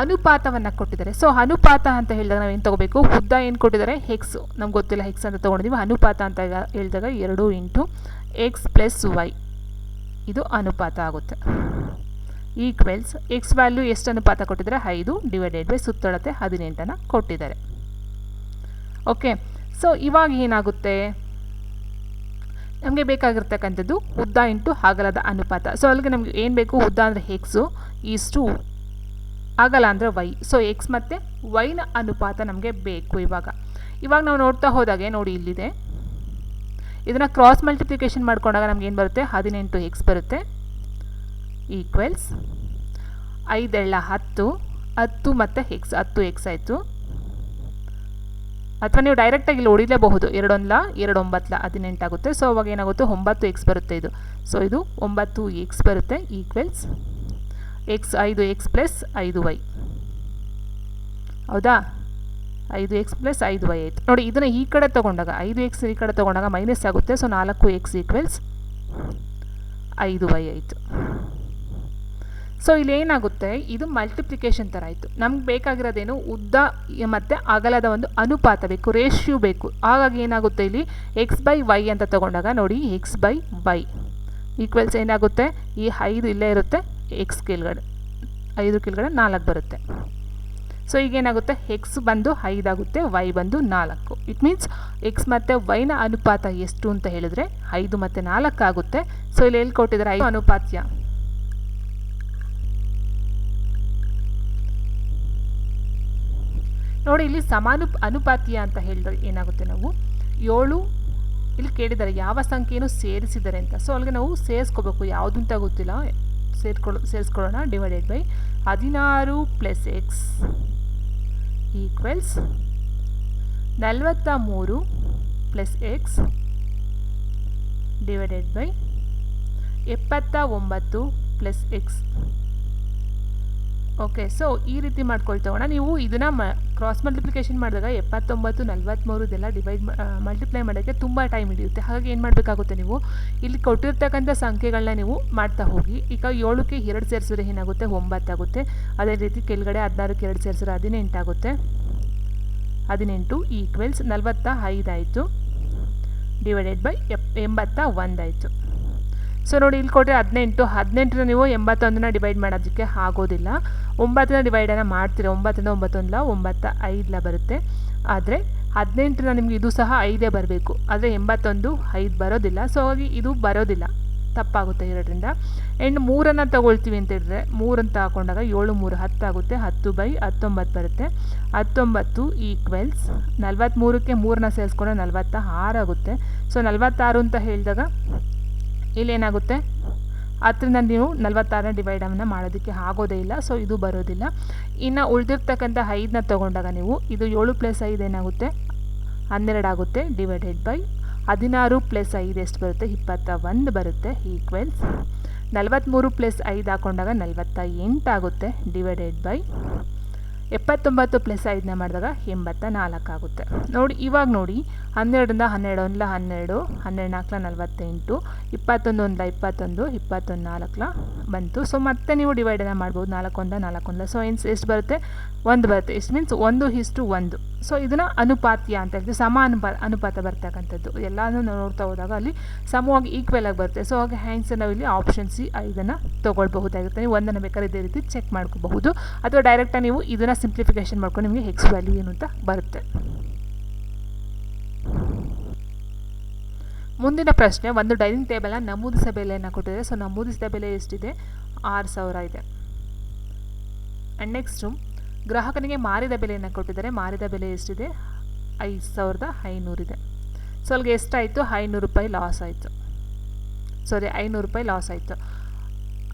ಅನುಪಾತವನ್ನು ಕೊಟ್ಟಿದ್ದಾರೆ. ಸೊ ಅನುಪಾತ ಅಂತ ಹೇಳಿದಾಗ ನಾವು ಏನು ತೊಗೋಬೇಕು? ಉದ್ದ ಏನು ಕೊಟ್ಟಿದ್ದಾರೆ? ಎಕ್ಸ್, ನಮ್ಗೆ ಗೊತ್ತಿಲ್ಲ, ಎಕ್ಸ್ ಅಂತ ತೊಗೊಂಡಿದ್ದೀವಿ. ಅನುಪಾತ ಅಂತ ಹೇಳಿದಾಗ 2 × x + y ಇದು ಅನುಪಾತ ಆಗುತ್ತೆ. ಈಕ್ವಲ್ಸ್ ಎಕ್ಸ್ ವ್ಯಾಲ್ಯೂ ಎಷ್ಟು ಅನುಪಾತ ಕೊಟ್ಟಿದ್ದಾರೆ? 5 / ಸುತ್ತಳತೆ 18 ಕೊಟ್ಟಿದ್ದಾರೆ, ಓಕೆ. ಸೊ ಇವಾಗ ಏನಾಗುತ್ತೆ? ನಮಗೆ ಬೇಕಾಗಿರ್ತಕ್ಕಂಥದ್ದು ಉದ್ದ ಇಂಟು ಅಗಲದ ಅನುಪಾತ. ಸೊ ಅಲ್ಲಿಗೆ ನಮಗೆ ಏನು ಬೇಕು? ಉದ್ದ ಅಂದರೆ ಎಕ್ಸು, ಈಸ್ಟು ಅಗಲ ಅಂದರೆ ವೈ. ಸೊ ಎಕ್ಸ್ ಮತ್ತು ವೈನ ಅನುಪಾತ ನಮಗೆ ಬೇಕು. ಇವಾಗ ನಾವು ನೋಡ್ತಾ ಹೋದಾಗೆ ನೋಡಿ, ಇಲ್ಲಿದೆ. ಇದನ್ನು ಕ್ರಾಸ್ ಮಲ್ಟಿಪ್ಲಿಕೇಶನ್ ಮಾಡ್ಕೊಂಡಾಗ ನಮ್ಗೆ ಏನು ಬರುತ್ತೆ? 18x ಬರುತ್ತೆ. ಈಕ್ವಲ್ಸ್ 5 × 10 ಮತ್ತು ಎಕ್ಸ್ 10x ಆಯಿತು. ಅಥವಾ ನೀವು ಡೈರೆಕ್ಟಾಗಿ ಇಲ್ಲಿ ಹೊಡಿಲೇಬಹುದು, 2 × 1 = 2 = 18 ಆಗುತ್ತೆ. ಸೊ ಅವಾಗ ಏನಾಗುತ್ತೆ? 9x ಬರುತ್ತೆ ಇದು. ಸೊ ಇದು 9x ಬರುತ್ತೆ. ಈಕ್ವಲ್ಸ್ ಎಕ್ಸ್ 5x + 5y, ಹೌದಾ. 5x + 5y ಆಯಿತು ನೋಡಿ. ಇದನ್ನು ಈ ಕಡೆ ತೊಗೊಂಡಾಗ 5x ಈ ಕಡೆ ತೊಗೊಂಡಾಗ ಮೈನಸ್ ಆಗುತ್ತೆ. ಸೊ 4x = 5y ಆಯಿತು. ಸೊ ಇಲ್ಲಿ ಏನಾಗುತ್ತೆ? ಇದು ಮಲ್ಟಿಪ್ಲಿಕೇಶನ್ ಥರ ಆಯಿತು. ನಮ್ಗೆ ಬೇಕಾಗಿರೋದೇನು? ಉದ್ದ ಮತ್ತು ಅಗಲದ ಒಂದು ಅನುಪಾತ ಬೇಕು, ರೇಷ್ಯೂ ಬೇಕು. ಹಾಗಾಗಿ ಏನಾಗುತ್ತೆ? ಇಲ್ಲಿ x/y ಅಂತ ತೊಗೊಂಡಾಗ ನೋಡಿ, x/y ಈಕ್ವಲ್ಸ್ ಏನಾಗುತ್ತೆ? ಈ 5 ಇಲ್ಲೇ ಇರುತ್ತೆ, ಎಕ್ಸ್ ಕೆಳಗಡೆ 5 ಕೆಳಗಡೆ 4 ಬರುತ್ತೆ. ಸೊ ಈಗೇನಾಗುತ್ತೆ? ಎಕ್ಸ್ ಬಂದು 5 ಆಗುತ್ತೆ, ವೈ ಬಂದು 4. ಇಟ್ ಮೀನ್ಸ್ ಎಕ್ಸ್ ಮತ್ತು ವೈನ ಅನುಪಾತ ಎಷ್ಟು ಅಂತ ಹೇಳಿದ್ರೆ 5 ಮತ್ತು 4 ಆಗುತ್ತೆ. ಸೊ ಇಲ್ಲಿ ಎಲ್ಲಿ ಕೊಟ್ಟಿದ್ದಾರೆ? 5 ಅನುಪಾತ್ಯ. ನೋಡಿ, ಇಲ್ಲಿ ಅನುಪಾತೀಯ ಅಂತ ಹೇಳಿದ್ರೆ ಏನಾಗುತ್ತೆ? ನಾವು 7 ಇಲ್ಲಿ ಕೇಳಿದ್ದಾರೆ ಯಾವ ಸಂಖ್ಯೆಯನ್ನು ಸೇರಿಸಿದ್ದಾರೆ ಅಂತ. ಸೊ ಅಲ್ಲಿಗೆ ನಾವು ಸೇರಿಸ್ಕೋಬೇಕು, ಯಾವುದು ಅಂತ ಗೊತ್ತಿಲ್ಲ, ಸೇರಿಸ್ಕೊಳ್ಳೋಣ. / 16 + x equals 43 + x / 79 + x. Okay. So ಈ ರೀತಿ ಮಾಡ್ಕೊಳ್ತೋಣ. ನೀವು ಇದನ್ನು ಕ್ರಾಸ್ ಮಲ್ಟಿಪ್ಲಿಕೇಶನ್ ಮಾಡಿದಾಗ 79, 43 ಇದೆಲ್ಲ ಮಲ್ಟಿಪ್ಲೈ ಮಾಡೋಕ್ಕೆ ತುಂಬ ಟೈಮ್ ಹಿಡಿಯುತ್ತೆ. ಹಾಗಾಗಿ ಏನು ಮಾಡಬೇಕಾಗುತ್ತೆ? ನೀವು ಇಲ್ಲಿ ಕೊಟ್ಟಿರ್ತಕ್ಕಂಥ ಸಂಖ್ಯೆಗಳನ್ನ ನೀವು ಮಾಡ್ತಾ ಹೋಗಿ. ಈಗ 7ಕ್ಕೆ 2 ಸೇರಿಸಿದ್ರೆ ಏನಾಗುತ್ತೆ? 9 ಆಗುತ್ತೆ. ಅದೇ ರೀತಿ ಕೆಳಗಡೆ 16ಕ್ಕೆ 2 ಸೇರಿಸಿದ್ರೆ 18 ಆಗುತ್ತೆ. 18 ಈಕ್ವಲ್ಸ್ 45 ಆಯಿತು, / 81 ಆಯಿತು. ಸೊ ನೋಡಿ, ಇಲ್ಲಿ ಕೊಟ್ಟರೆ 18 ನೀವು 81 ಡಿವೈಡ್ ಮಾಡೋದಕ್ಕೆ ಆಗೋದಿಲ್ಲ. 9 ಡಿವೈಡನ್ನು ಮಾಡ್ತೀರಾ. 9 × 9 = 5 ಬರುತ್ತೆ. ಆದರೆ 18 ನಿಮಗೆ ಇದು ಸಹ 5 ಬರಬೇಕು. ಆದರೆ 81 5 ಬರೋದಿಲ್ಲ. ಸೊ ಹಾಗಾಗಿ ಇದು ಬರೋದಿಲ್ಲ, ತಪ್ಪಾಗುತ್ತೆ 2ರಿಂದ. ಆ್ಯಂಡ್ 3 ತಗೊಳ್ತೀವಿ ಅಂತ ಹೇಳಿದ್ರೆ 3 ಅಂತ ಹಾಕೊಂಡಾಗ 7 × 3 = 10 ಆಗುತ್ತೆ. 10/19 ಬರುತ್ತೆ. 19 ಈಕ್ವಲ್ಸ್ 43ಕ್ಕೆ 3 ಸೇರಿಸ್ಕೊಂಡ್ರೆ 46 ಆಗುತ್ತೆ. ಸೊ 46 ಅಂತ ಹೇಳಿದಾಗ ಇಲ್ಲೇನಾಗುತ್ತೆ? 10ರಿಂದ ನೀವು 46 ಡಿವೈಡನ್ನು ಮಾಡೋದಕ್ಕೆ ಆಗೋದೇ ಇಲ್ಲ. ಸೊ ಇದು ಬರೋದಿಲ್ಲ. ಇನ್ನು ಉಳಿದಿರ್ತಕ್ಕಂಥ 5ನ ತೊಗೊಂಡಾಗ ನೀವು ಇದು 7 + 5 ಏನಾಗುತ್ತೆ? 12 ಆಗುತ್ತೆ. / 16 + 5 ಎಷ್ಟು ಬರುತ್ತೆ? 21 ಬರುತ್ತೆ. ಈಕ್ವಲ್ಸ್ 43 + 5 ಹಾಕೊಂಡಾಗ 48 ಆಗುತ್ತೆ. / 79 + 5ನ ಮಾಡಿದಾಗ 84 ಆಗುತ್ತೆ. ನೋಡಿ, ಇವಾಗ ನೋಡಿ 12 12 1 12 12 4 48 21 1 21 21 4 ಬಂತು. ಸೊ ಮತ್ತೆ ನೀವು ಡಿವೈಡನ್ನು ಮಾಡ್ಬೋದು 4 1 4 1. ಸೊ ಎಷ್ಟು ಬರುತ್ತೆ 1 ಬರುತ್ತೆ. ಇಷ್ಟು ಮೀನ್ಸ್ 1:1. ಸೊ ಇದನ್ನು ಅನುಪಾತ್ಯ ಅಂತ ಹೇಳ್ತೀವಿ, ಅನುಪಾತ ಬರ್ತಕ್ಕಂಥದ್ದು. ಎಲ್ಲನೂ ನೋಡ್ತಾ ಹೋದಾಗ ಅಲ್ಲಿ ಸಮವಾಗಿ ಈಕ್ವಲ್ ಆಗಿ ಬರುತ್ತೆ. ಸೊ ಹಾಗೆ ಆನ್ಸರ್ ನಾವು ಇಲ್ಲಿ ಆಪ್ಷನ್ ಸಿ 5 ತೊಗೊಳ್ಬಹುದಾಗಿರುತ್ತೆ. ನೀವು 1 ಬೇಕಾದ್ರೆ ಇದೇ ರೀತಿ ಚೆಕ್ ಮಾಡ್ಕೋಬಹುದು, ಅಥವಾ ಡೈರೆಕ್ಟಾಗಿ ನೀವು ಇದನ್ನು ಸಿಂಪ್ಲಿಫಿಕೇಶನ್ ಮಾಡ್ಕೊಂಡು ನಿಮಗೆ ಎಕ್ಸ್ ವ್ಯಾಲ್ಯೂ ಏನು ಅಂತ ಬರುತ್ತೆ. ಮುಂದಿನ ಪ್ರಶ್ನೆ, ಒಂದು ಡೈನಿಂಗ್ ಟೇಬಲ್ನ ನಮೂದಿಸಿದ ಬೆಲೆಯನ್ನು ಕೊಟ್ಟಿದೆ. ಸೊ ನಮೂದಿಸಿದ ಬೆಲೆ ಎಷ್ಟಿದೆ 6000 ಇದೆ. ಆ್ಯಂಡ್ ನೆಕ್ಸ್ಟು ಗ್ರಾಹಕನಿಗೆ ಮಾರಿದ ಬೆಲೆಯನ್ನು ಕೊಟ್ಟಿದ್ದಾರೆ. ಮಾರಿದ ಬೆಲೆ ಎಷ್ಟಿದೆ 5500 ಇದೆ. ಸೊ ಅಲ್ಲಿಗೆ ಎಷ್ಟಾಯಿತು 500 ರೂಪಾಯಿ ಲಾಸ್ ಆಯಿತು. 500 ರೂಪಾಯಿ ಲಾಸ್ ಆಯಿತು.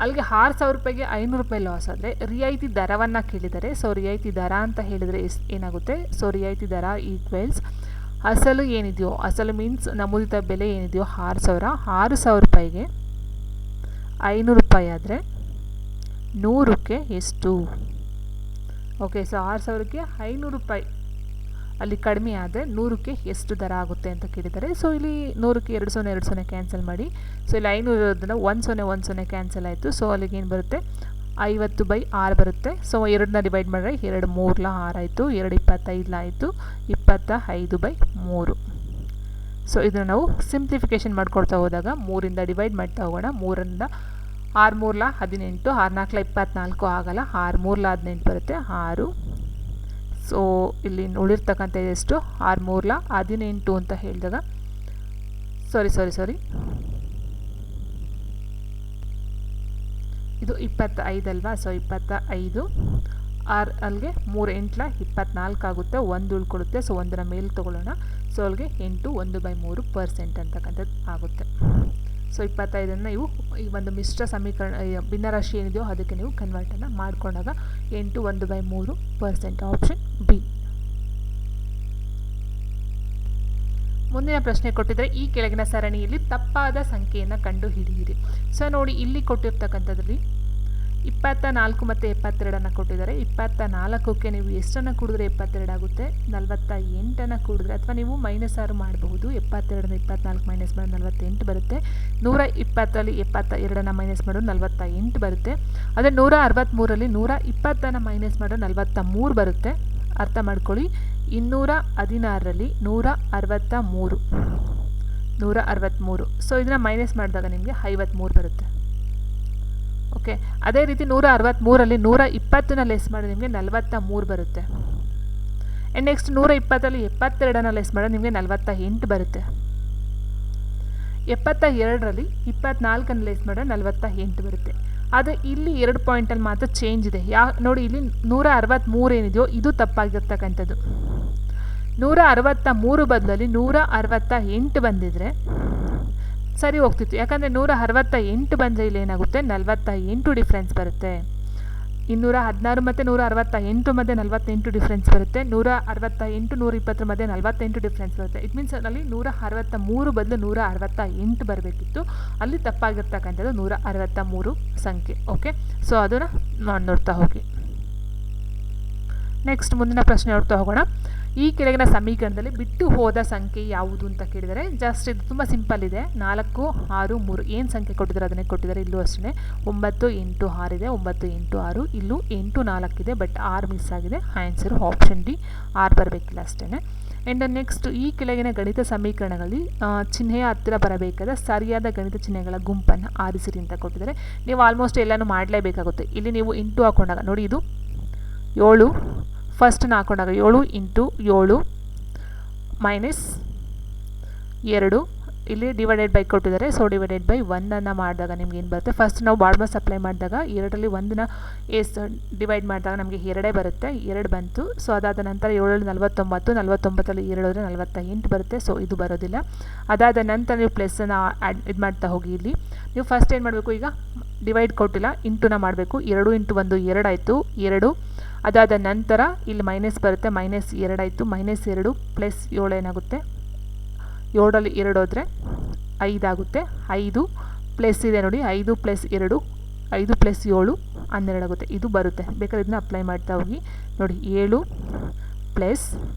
ಅಲ್ಲಿಗೆ 6000 ರೂಪಾಯಿಗೆ 500 ರೂಪಾಯಿ ಲಾಸ್ ಆದರೆ ರಿಯಾಯಿತಿ ದರವನ್ನು ಕೇಳಿದ್ದಾರೆ. ಸೊ ರಿಯಾಯಿತಿ ದರ ಅಂತ ಹೇಳಿದರೆ ಏನಾಗುತ್ತೆ, ಸೊ ರಿಯಾಯಿತಿ ದರ ಈಕ್ವಲ್ಸ್ ಅಸಲು ಏನಿದೆಯೋ, ಅಸಲು ಮೀನ್ಸ್ ನಮೂದಿತ ಬೆಲೆ ಏನಿದೆಯೋ 6000 ರೂಪಾಯಿಗೆ 500 ರೂಪಾಯಿ ಆದರೆ 100ಕ್ಕೆ ಎಷ್ಟು? ಓಕೆ, ಸೊ 6000ಕ್ಕೆ 500 ರೂಪಾಯಿ ಅಲ್ಲಿ ಕಡಿಮೆ ಆದರೆ 100ಕ್ಕೆ ಎಷ್ಟು ದರ ಆಗುತ್ತೆ ಅಂತ ಕೇಳಿದ್ದಾರೆ. ಸೊ ಇಲ್ಲಿ 100ಕ್ಕೆ 2 ಕ್ಯಾನ್ಸಲ್ ಮಾಡಿ. ಸೊ ಇಲ್ಲಿ 500 ಇರೋದನ್ನ 10 ಕ್ಯಾನ್ಸಲ್ ಆಯಿತು. ಸೊ ಅಲ್ಲಿಗೆ ಏನು ಬರುತ್ತೆ 50/6 ಬರುತ್ತೆ. ಸೊ 2ನ್ನ ಡಿವೈಡ್ ಮಾಡಿದ್ರೆ 2 3 6 ಆಯಿತು, 2 25 ಆಯಿತು, 25/3. ಸೊ ಇದನ್ನು ನಾವು ಸಿಂಪ್ಲಿಫಿಕೇಶನ್ ಮಾಡ್ಕೊಳ್ತಾ ಹೋದಾಗ 3ರಿಂದ ಡಿವೈಡ್ ಮಾಡ್ತಾ ಹೋಗೋಣ. 3ರಿಂದ 6 3 18, 6 4 24 ಆಗಲ್ಲ, 6 3 18 ಬರುತ್ತೆ 6. ಸೊ ಇಲ್ಲಿ ಉಳಿರ್ತಕ್ಕಂಥ ಎಷ್ಟು 6 3 18 ಅಂತ ಹೇಳಿದಾಗ ಸಾರಿ ಇದು 25 ಅಲ್ವಾ. ಸೊ 25 6 ಅಲ್ಲಿಗೆ 3 8 24 ಆಗುತ್ತೆ, 1 ಉಳ್ಕೊಳ್ಳುತ್ತೆ. ಸೊ 1ರ ಮೇಲೆ ತೊಗೊಳ್ಳೋಣ. ಸೊ ಅಲ್ಲಿಗೆ 8 1/3% ಅಂತಕ್ಕಂಥದ್ದು ಆಗುತ್ತೆ. ಸೊ 25ಅನ್ನು ನೀವು ಈ ಒಂದು ಮಿಶ್ರ ಸಮೀಕರಣ ಭಿನ್ನರಾಶಿ ಏನಿದೆಯೋ ಅದಕ್ಕೆ ನೀವು ಕನ್ವರ್ಟನ್ನು ಮಾಡಿಕೊಂಡಾಗ 8 1/3%. Option B. ಮುಂದಿನ ಪ್ರಶ್ನೆ ಕೊಟ್ಟಿದ್ದರೆ ಈ ಕೆಳಗಿನ ಸರಣಿಯಲ್ಲಿ ತಪ್ಪಾದ ಸಂಖ್ಯೆಯನ್ನು ಕಂಡು ಹಿಡಿಯಿರಿ. ಸೊ ನೋಡಿ, ಇಲ್ಲಿ ಕೊಟ್ಟಿರ್ತಕ್ಕಂಥದ್ರಲ್ಲಿ 24 ಮತ್ತು 72 ಕೊಟ್ಟಿದ್ದಾರೆ. 24ಕ್ಕೆ ನೀವು ಎಷ್ಟನ್ನು ಕೂಡಿದ್ರೆ 72 ಆಗುತ್ತೆ, 48 ಕೂಡಿದ್ರೆ, ಅಥವಾ ನೀವು -6 ಮಾಡಬಹುದು. 72 24 ಮೈನಸ್ ಮಾಡಿ 48 ಬರುತ್ತೆ. 120ರಲ್ಲಿ 72 ಮೈನಸ್ ಮಾಡೋದು 48 ಬರುತ್ತೆ. ಅದೇ 163ರಲ್ಲಿ 120 ಮೈನಸ್ ಮಾಡೋದು 43 ಬರುತ್ತೆ. ಅರ್ಥ ಮಾಡ್ಕೊಳ್ಳಿ. 216ರಲ್ಲಿ 163. ಸೊ ಇದನ್ನು ಮೈನಸ್ ಮಾಡಿದಾಗ ನಿಮಗೆ 53 ಬರುತ್ತೆ. ಓಕೆ, ಅದೇ ರೀತಿ 163ರಲ್ಲಿ 120ನ ಲೆಸ್ ಮಾಡಿ ನಿಮಗೆ 43 ಬರುತ್ತೆ. ಆ್ಯಂಡ್ ನೆಕ್ಸ್ಟ್ 120ರಲ್ಲಿ 72ನ ಲೆಸ್ ಮಾಡೋದು ನಿಮಗೆ 48 ಬರುತ್ತೆ. 72ರಲ್ಲಿ 24ನ ಲೆಸ್ ಮಾಡೋದು 48 ಬರುತ್ತೆ. ಆದರೆ ಇಲ್ಲಿ 2 ಪಾಯಿಂಟಲ್ಲಿ ಮಾತ್ರ ಚೇಂಜ್ ಇದೆ. ನೋಡಿ, ಇಲ್ಲಿ 163 ಏನಿದೆಯೋ ಇದು ತಪ್ಪಾಗಿರ್ತಕ್ಕಂಥದ್ದು. 163 ಬದಲಲ್ಲಿ 168 ಬಂದಿದ್ರೆ ಸರಿ ಹೋಗ್ತಿತ್ತು. ಯಾಕಂದರೆ 168 ಬಂದರೆ ಇಲ್ಲಿ ಏನಾಗುತ್ತೆ 48 ಡಿಫ್ರೆನ್ಸ್ ಬರುತ್ತೆ. 216 ಮತ್ತು 168 ಮಧ್ಯೆ 48 ಡಿಫ್ರೆನ್ಸ್ ಬರುತ್ತೆ. 168 120 ಮಧ್ಯೆ 48 ಡಿಫ್ರೆನ್ಸ್ ಬರುತ್ತೆ. ಇಟ್ ಮೀನ್ಸ್ ಅಲ್ಲಿ 163 ಬದಲು 168 ಬರಬೇಕಿತ್ತು. ಅಲ್ಲಿ ತಪ್ಪಾಗಿರ್ತಕ್ಕಂಥದ್ದು 163 ಸಂಖ್ಯೆ. ಓಕೆ, ಸೊ ಅದನ್ನು ನೋಡ್ತಾ ಹೋಗಿ. ನೆಕ್ಸ್ಟ್ ಮುಂದಿನ ಪ್ರಶ್ನೆ ನೋಡ್ತಾ ಹೋಗೋಣ. ಈ ಕೆಳಗಿನ ಸಮೀಕರಣದಲ್ಲಿ ಬಿಟ್ಟು ಹೋದ ಸಂಖ್ಯೆ ಯಾವುದು ಅಂತ ಕೇಳಿದರೆ, ಜಸ್ಟ್ ಇದು ತುಂಬ ಸಿಂಪಲ್ ಇದೆ. 4 6 3 ಏನು ಸಂಖ್ಯೆ ಕೊಟ್ಟಿದ್ದಾರೆ ಅದನ್ನೇ ಕೊಟ್ಟಿದ್ದಾರೆ. ಇಲ್ಲೂ ಅಷ್ಟೇ 9 8 6 ಇದೆ, 9 8 6. ಇಲ್ಲೂ 8 4 ಇದೆ, ಬಟ್ 6 ಮಿಸ್ ಆಗಿದೆ. ಆನ್ಸರು ಆಪ್ಷನ್ ಡಿ 6 ಬರಬೇಕಿಲ್ಲ ಅಷ್ಟೇ. ಆ್ಯಂಡ್ ನೆಕ್ಸ್ಟ್ ಈ ಕೆಳಗಿನ ಗಣಿತ ಸಮೀಕರಣಗಳಲ್ಲಿ ಚಿಹ್ನೆಯ ಹತ್ತಿರ ಬರಬೇಕಾದ ಸರಿಯಾದ ಗಣಿತ ಚಿಹ್ನೆಗಳ ಗುಂಪನ್ನು ಆರಿಸಿರಿ ಅಂತ ಕೊಟ್ಟಿದ್ದಾರೆ. ನೀವು ಆಲ್ಮೋಸ್ಟ್ ಎಲ್ಲನೂ ಮಾಡಲೇಬೇಕಾಗುತ್ತೆ. ಇಲ್ಲಿ ನೀವು ಇಂಟು ಹಾಕೊಂಡಾಗ ನೋಡಿ, ಇದು 7 ಫಸ್ಟನ್ನು ಹಾಕೊಂಡಾಗ 7 × 7 ಮೈನಸ್ 2 ಇಲ್ಲಿ ಡಿವೈಡೆಡ್ ಬೈ ಕೊಟ್ಟಿದ್ದಾರೆ. ಸೊ ಡಿವೈಡೆಡ್ ಬೈ 1 ಮಾಡಿದಾಗ ನಿಮ್ಗೆ ಏನು ಬರುತ್ತೆ, ಫಸ್ಟ್ ನಾವು ಬಾಡ್ಮಸ್ ಅಪ್ಲೈ ಮಾಡಿದಾಗ 2ರಲ್ಲಿ 1ನ ಡಿವೈಡ್ ಮಾಡಿದಾಗ ನಮಗೆ 2 ಬರುತ್ತೆ, 2 ಬಂತು. ಸೊ ಅದಾದ ನಂತರ 7ರಲ್ಲಿ 49, 49ರಲ್ಲಿ 2 ಅಂದರೆ 48 ಬರುತ್ತೆ. ಸೊ ಇದು ಬರೋದಿಲ್ಲ. ಅದಾದ ನಂತರ ನೀವು ಪ್ಲಸ್ಸನ್ನು ಇದು ಮಾಡ್ತಾ ಹೋಗಿ. ಇಲ್ಲಿ ನೀವು ಫಸ್ಟ್ ಏನು ಮಾಡಬೇಕು, ಈಗ ಡಿವೈಡ್ ಕೊಟ್ಟಿಲ್ಲ, ಇಂಟುನ ಮಾಡಬೇಕು. 2 × 1 2 ಆಯಿತು, 2. ಅದಾದ ನಂತರ ಇಲ್ಲಿ ಮೈನಸ್ ಬರುತ್ತೆ, -2 ಆಯಿತು, -2 ಪ್ಲಸ್ 7 ಏನಾಗುತ್ತೆ, 7ರಲ್ಲಿ 2 ಹೋದರೆ 5 ಆಗುತ್ತೆ. 5 ಪ್ಲಸ್ ಇದೆ ನೋಡಿ, 5 + 2 5 + 7 12 ಆಗುತ್ತೆ. ಇದು ಬರುತ್ತೆ. ಬೇಕಾದ್ರೆ ಇದನ್ನ ಅಪ್ಲೈ ಮಾಡ್ತಾ ಹೋಗಿ ನೋಡಿ. 7 +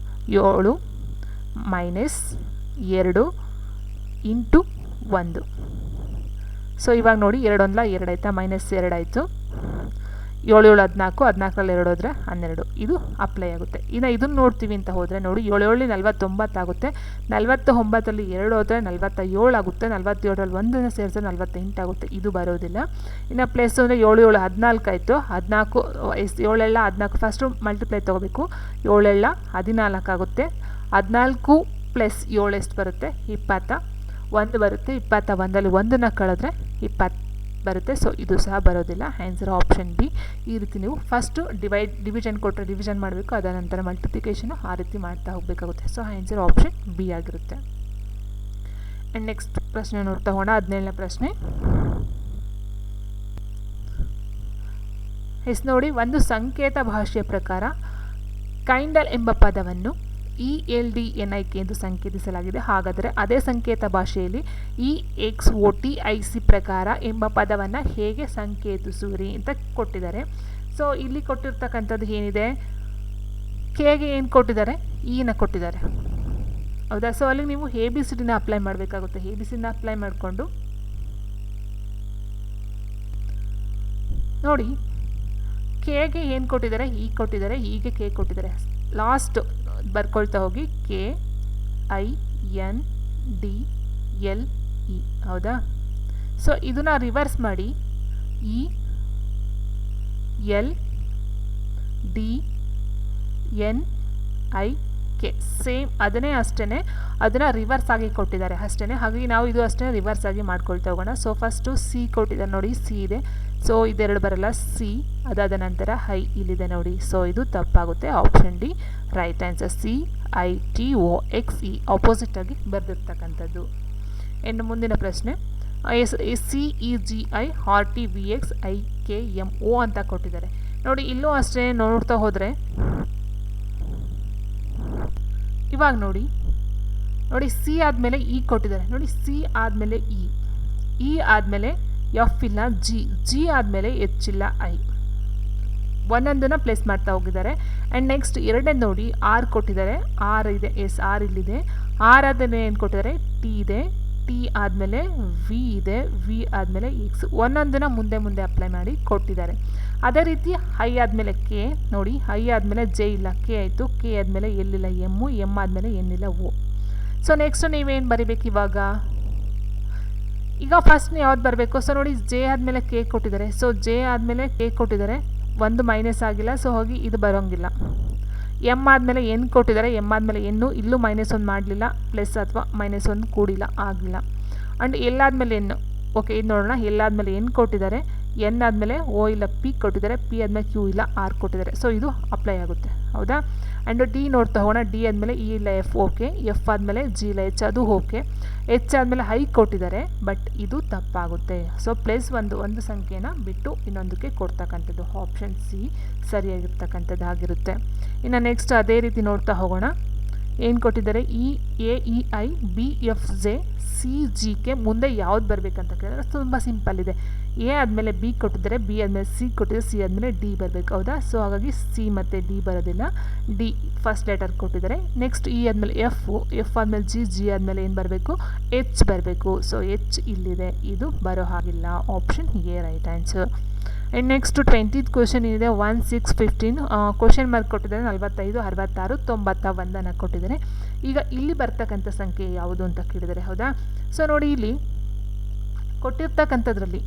7 - 2 ಇಂಟು 1. ಸೊ ಇವಾಗ ನೋಡಿ 2 1 2 ಆಯಿತಾ, -2 ಆಯಿತು. 7 7 14, 14ರಲ್ಲಿ 2 ಹೋದರೆ 12. ಇದು ಅಪ್ಲೈ ಆಗುತ್ತೆ. ಇನ್ನು ಇದನ್ನು ನೋಡ್ತೀವಿ ಅಂತ ಹೋದರೆ ನೋಡಿ 7 7 49 ಆಗುತ್ತೆ. 49ರಲ್ಲಿ 2 ಹೋದರೆ 47 ಆಗುತ್ತೆ. 47ರಲ್ಲಿ 1 ಸೇರಿಸಿದ್ರೆ 48 ಆಗುತ್ತೆ. ಇದು ಬರೋದಿಲ್ಲ. ಇನ್ನು ಪ್ಲಸ್ ಅಂದರೆ 7 7 14 ಆಯಿತು. 14 7 14 ಫಸ್ಟು ಮಲ್ಟಿಪ್ಲೈ ತೊಗೋಬೇಕು. 7 14 ಆಗುತ್ತೆ. 14 ಪ್ಲಸ್ 7 ಎಷ್ಟು ಬರುತ್ತೆ? 21 ಬರುತ್ತೆ. 21ರಲ್ಲಿ 1ನ್ನು ಕಳೆದ್ರೆ 20 ಬರುತ್ತೆ. ಸೊ ಇದು ಸಹ ಬರೋದಿಲ್ಲ. Answer option B. ಈ ರೀತಿ ನೀವು ಫಸ್ಟು ಡಿವಿಷನ್ ಕೊಟ್ಟರೆ ಡಿವಿಷನ್ ಮಾಡಬೇಕು, ಅದರ ನಂತರ ಮಲ್ಟಿಪ್ಲಿಕೇಶನು ಆ ರೀತಿ ಮಾಡ್ತಾ ಹೋಗಬೇಕಾಗುತ್ತೆ. ಸೊ ಆನ್ಸರ್ ಆಪ್ಷನ್ ಬಿ ಆಗಿರುತ್ತೆ. ಆ್ಯಂಡ್ ನೆಕ್ಸ್ಟ್ ಪ್ರಶ್ನೆ ನೋಡ್ತಾ ಹೋಗೋಣ. 17ನೇ ಪ್ರಶ್ನೆ. ನೋಡಿ, ಒಂದು ಸಂಕೇತ ಭಾಷೆಯ ಪ್ರಕಾರ ಕೈಂಡಲ್ ಎಂಬ ಪದವನ್ನು ELDNIK ಎಂದು ಸಂಕೇತಿಸಲಾಗಿದೆ. ಹಾಗಾದರೆ ಅದೇ ಸಂಕೇತ ಭಾಷೆಯಲ್ಲಿ EXOTIC ಪ್ರಕಾರ ಎಂಬ ಪದವನ್ನು ಹೇಗೆ ಸಂಕೇತಿಸುವಿರಿ ಅಂತ ಕೊಟ್ಟಿದ್ದಾರೆ. ಸೊ ಇಲ್ಲಿ ಕೊಟ್ಟಿರ್ತಕ್ಕಂಥದ್ದು ಏನಿದೆ, ಕೆಗೆ ಏನು ಕೊಟ್ಟಿದ್ದಾರೆ? ಇನ ಕೊಟ್ಟಿದ್ದಾರೆ, ಹೌದಾ? ಸೊ ಅಲ್ಲಿ ನೀವು ABCDನ ಅಪ್ಲೈ ಮಾಡಬೇಕಾಗುತ್ತೆ. ABCDನ ಅಪ್ಲೈ ಮಾಡಿಕೊಂಡು ನೋಡಿ, ಕೆಗೆ ಏನು ಕೊಟ್ಟಿದ್ದಾರೆ? ಇ ಕೊಟ್ಟಿದ್ದಾರೆ, ಹೀಗೆ ಕೆ ಕೊಟ್ಟಿದ್ದಾರೆ. ಲಾಸ್ಟ್ ಬರ್ಕೊಳ್ತಾ ಹೋಗಿ KINDLE, ಹೌದಾ? ಸೊ ಇದನ್ನು ರಿವರ್ಸ್ ಮಾಡಿ ELDNIK ಸೇಮ್ ಅದನ್ನೇ ಅಷ್ಟೇ, ಅದನ್ನು ರಿವರ್ಸ್ ಆಗಿ ಕೊಟ್ಟಿದ್ದಾರೆ ಅಷ್ಟೇ. ಹಾಗಾಗಿ ನಾವು ಇದು ಅಷ್ಟೇ ರಿವರ್ಸ್ ಆಗಿ ಮಾಡ್ಕೊಳ್ತಾ ಹೋಗೋಣ. ಸೊ ಫಸ್ಟು ಸಿ ಕೊಟ್ಟಿದ್ದಾರೆ ನೋಡಿ, ಸಿ ಇದೆ. ಸೊ ಇದೆರಡು ಬರಲ್ಲ, ಸಿ. ಅದಾದ ನಂತರ ಹೈ ಇಲ್ಲಿದೆ ನೋಡಿ. ಸೊ ಇದು ತಪ್ಪಾಗುತ್ತೆ. Option D right answer. CITOXE opposite ಆಗಿ ಬರೆದಿರ್ತಕ್ಕಂಥದ್ದು. ಇನ್ನು ಮುಂದಿನ ಪ್ರಶ್ನೆ, CEGIRTVXIKMO ಅಂತ ಕೊಟ್ಟಿದ್ದಾರೆ ನೋಡಿ. ಇಲ್ಲೂ ಅಷ್ಟೇ ನೋಡ್ತಾ ಹೋದರೆ ಇವಾಗ ನೋಡಿ ಸಿ ಆದಮೇಲೆ ಇ ಕೊಟ್ಟಿದ್ದಾರೆ ನೋಡಿ. ಸಿ ಆದಮೇಲೆ ಇ ಆದಮೇಲೆ ಎಫ್ ಇಲ್ಲ, ಜಿ ಆದಮೇಲೆ ಎಚ್ ಇಲ್ಲ, ಐ. ಒಂದೊಂದನ್ನು ಪ್ಲೇಸ್ ಮಾಡ್ತಾ ಹೋಗಿದ್ದಾರೆ. ಆ್ಯಂಡ್ ನೆಕ್ಸ್ಟ್ ಎರಡನೇ ನೋಡಿ, ಆರ್ ಕೊಟ್ಟಿದ್ದಾರೆ. ಆರ್ ಇದೆ, ಎಸ್ ಆರ್ ಇಲ್ಲಿದೆ. ಆರ್ ಆದಮೇಲೆ ಏನು ಕೊಟ್ಟಿದ್ದಾರೆ? ಟಿ ಇದೆ. ಟಿ ಆದಮೇಲೆ ವಿ ಇದೆ. ವಿ ಆದಮೇಲೆ ಎಕ್ಸ್. ಒಂದೊಂದನ್ನು ಮುಂದೆ ಮುಂದೆ ಅಪ್ಲೈ ಮಾಡಿ ಕೊಟ್ಟಿದ್ದಾರೆ. ಅದೇ ರೀತಿ ಹೈ ಆದಮೇಲೆ ಕೆ ನೋಡಿ. ಹೈ ಆದಮೇಲೆ ಜೆ ಇಲ್ಲ, ಕೆ ಆಯಿತು. ಕೆ ಆದಮೇಲೆ ಎಲ್ಲಿಲ್ಲ, ಎಮ್ಮು. ಎಮ್ ಆದಮೇಲೆ ಏನಿಲ್ಲ, ಓ. ಸೊ ನೆಕ್ಸ್ಟ್ ನೀವೇನು ಬರಿಬೇಕು ಇವಾಗ? ಈಗ ಫಸ್ಟ್ ಯಾವ್ದು ಬರಬೇಕು? ಸೊ ನೋಡಿ, ಜೆ ಆದಮೇಲೆ ಕೆ ಕೊಟ್ಟಿದ್ದಾರೆ. ಸೊ ಜೆ ಆದಮೇಲೆ ಕೆ ಕೊಟ್ಟಿದ್ದಾರೆ, ಒಂದು ಮೈನಸ್ ಆಗಿಲ್ಲ. ಸೊ ಹೋಗಿ ಇದು ಬರೋಂಗಿಲ್ಲ. ಎಮ್ ಆದಮೇಲೆ ಎನ್ ಕೊಟ್ಟಿದ್ದಾರೆ. ಎಮ್ ಆದಮೇಲೆ ಎನ್ನು, ಇಲ್ಲೂ -1 ಮಾಡಲಿಲ್ಲ, ಪ್ಲಸ್ ಅಥವಾ -1 ಕೂಡಿಲ್ಲ, ಆಗಿಲ್ಲ. ಆ್ಯಂಡ್ ಎಲ್ ಆದಮೇಲೆ ಎನ್ನು. ಓಕೆ, ಇದು ನೋಡೋಣ. ಎಲ್ ಆದಮೇಲೆ ಎನ್ ಕೊಟ್ಟಿದ್ದಾರೆ. ಎನ್ ಆದಮೇಲೆ ಓ ಇಲ್ಲ, ಪಿ ಕೊಟ್ಟಿದ್ದಾರೆ. ಪಿ ಆದಮೇಲೆ ಕ್ಯೂ ಇಲ್ಲ, ಆರ್ ಕೊಟ್ಟಿದ್ದಾರೆ. ಸೊ ಇದು ಅಪ್ಲೈ ಆಗುತ್ತೆ, ಹೌದಾ? ಆ್ಯಂಡ್ ಡಿ ನೋಡ್ತಾ ಹೋಗೋಣ. ಡಿ ಆದಮೇಲೆ ಇ ಇಲ್ಲ, ಎಫ್ ಓಕೆ. ಎಫ್ ಆದಮೇಲೆ ಜಿ ಇಲ್ಲ, ಎಚ್ ಅದು ಓಕೆ. ಎಚ್ ಆದಮೇಲೆ ಹೈ ಕೊಟ್ಟಿದ್ದಾರೆ, ಬಟ್ ಇದು ತಪ್ಪಾಗುತ್ತೆ. ಸೊ ಪ್ಲಸ್ ಒಂದು ಸಂಖ್ಯೆನ ಬಿಟ್ಟು ಇನ್ನೊಂದಕ್ಕೆ ಕೊಡ್ತಕ್ಕಂಥದ್ದು. ಆಪ್ಷನ್ ಸಿ ಸರಿಯಾಗಿರ್ತಕ್ಕಂಥದ್ದು ಆಗಿರುತ್ತೆ. ಇನ್ನು ನೆಕ್ಸ್ಟ್ ಅದೇ ರೀತಿ ನೋಡ್ತಾ ಹೋಗೋಣ. ಏನು ಕೊಟ್ಟಿದ್ದಾರೆ? EAEI BFJ CGK ಮುಂದೆ ಯಾವ್ದು ಬರಬೇಕಂತ ಕೇಳಿದ್ರೆ ತುಂಬ ಸಿಂಪಲ್ ಇದೆ. ಎ ಆದಮೇಲೆ ಬಿ ಕೊಟ್ಟಿದ್ದಾರೆ, ಬಿ ಆದಮೇಲೆ ಸಿ ಕೊಟ್ಟಿದ್ದಾರೆ, ಸಿ ಆದಮೇಲೆ ಡಿ ಬರಬೇಕು, ಹೌದಾ? ಸೊ ಹಾಗಾಗಿ ಸಿ ಮತ್ತು ಡಿ ಬರೋದಿಲ್ಲ. ಡಿ ಫಸ್ಟ್ ಲೆಟರ್ ಕೊಟ್ಟಿದ್ದಾರೆ. ನೆಕ್ಸ್ಟ್ ಇ ಆದಮೇಲೆ ಎಫ್ ಆದಮೇಲೆ ಜಿ ಆದಮೇಲೆ ಏನು ಬರಬೇಕು? ಎಚ್ ಬರಬೇಕು. ಸೊ ಎಚ್ ಇಲ್ಲಿದೆ, ಇದು ಬರೋ ಹಾಗಿಲ್ಲ. Option A right answer. And next 20th question ಏನಿದೆ, 1 6 15 ಕ್ವೆಶನ್ ಮಾರ್ಕ್ ಕೊಟ್ಟಿದ್ದಾರೆ. 45 66 91 ಕೊಟ್ಟಿದ್ದಾರೆ. ಈಗ ಇಲ್ಲಿ ಬರ್ತಕ್ಕಂಥ ಸಂಖ್ಯೆ ಯಾವುದು ಅಂತ ಕೇಳಿದರೆ, ಹೌದಾ? ಸೊ ನೋಡಿ, ಇಲ್ಲಿ ಕೊಟ್ಟಿರ್ತಕ್ಕಂಥದ್ರಲ್ಲಿ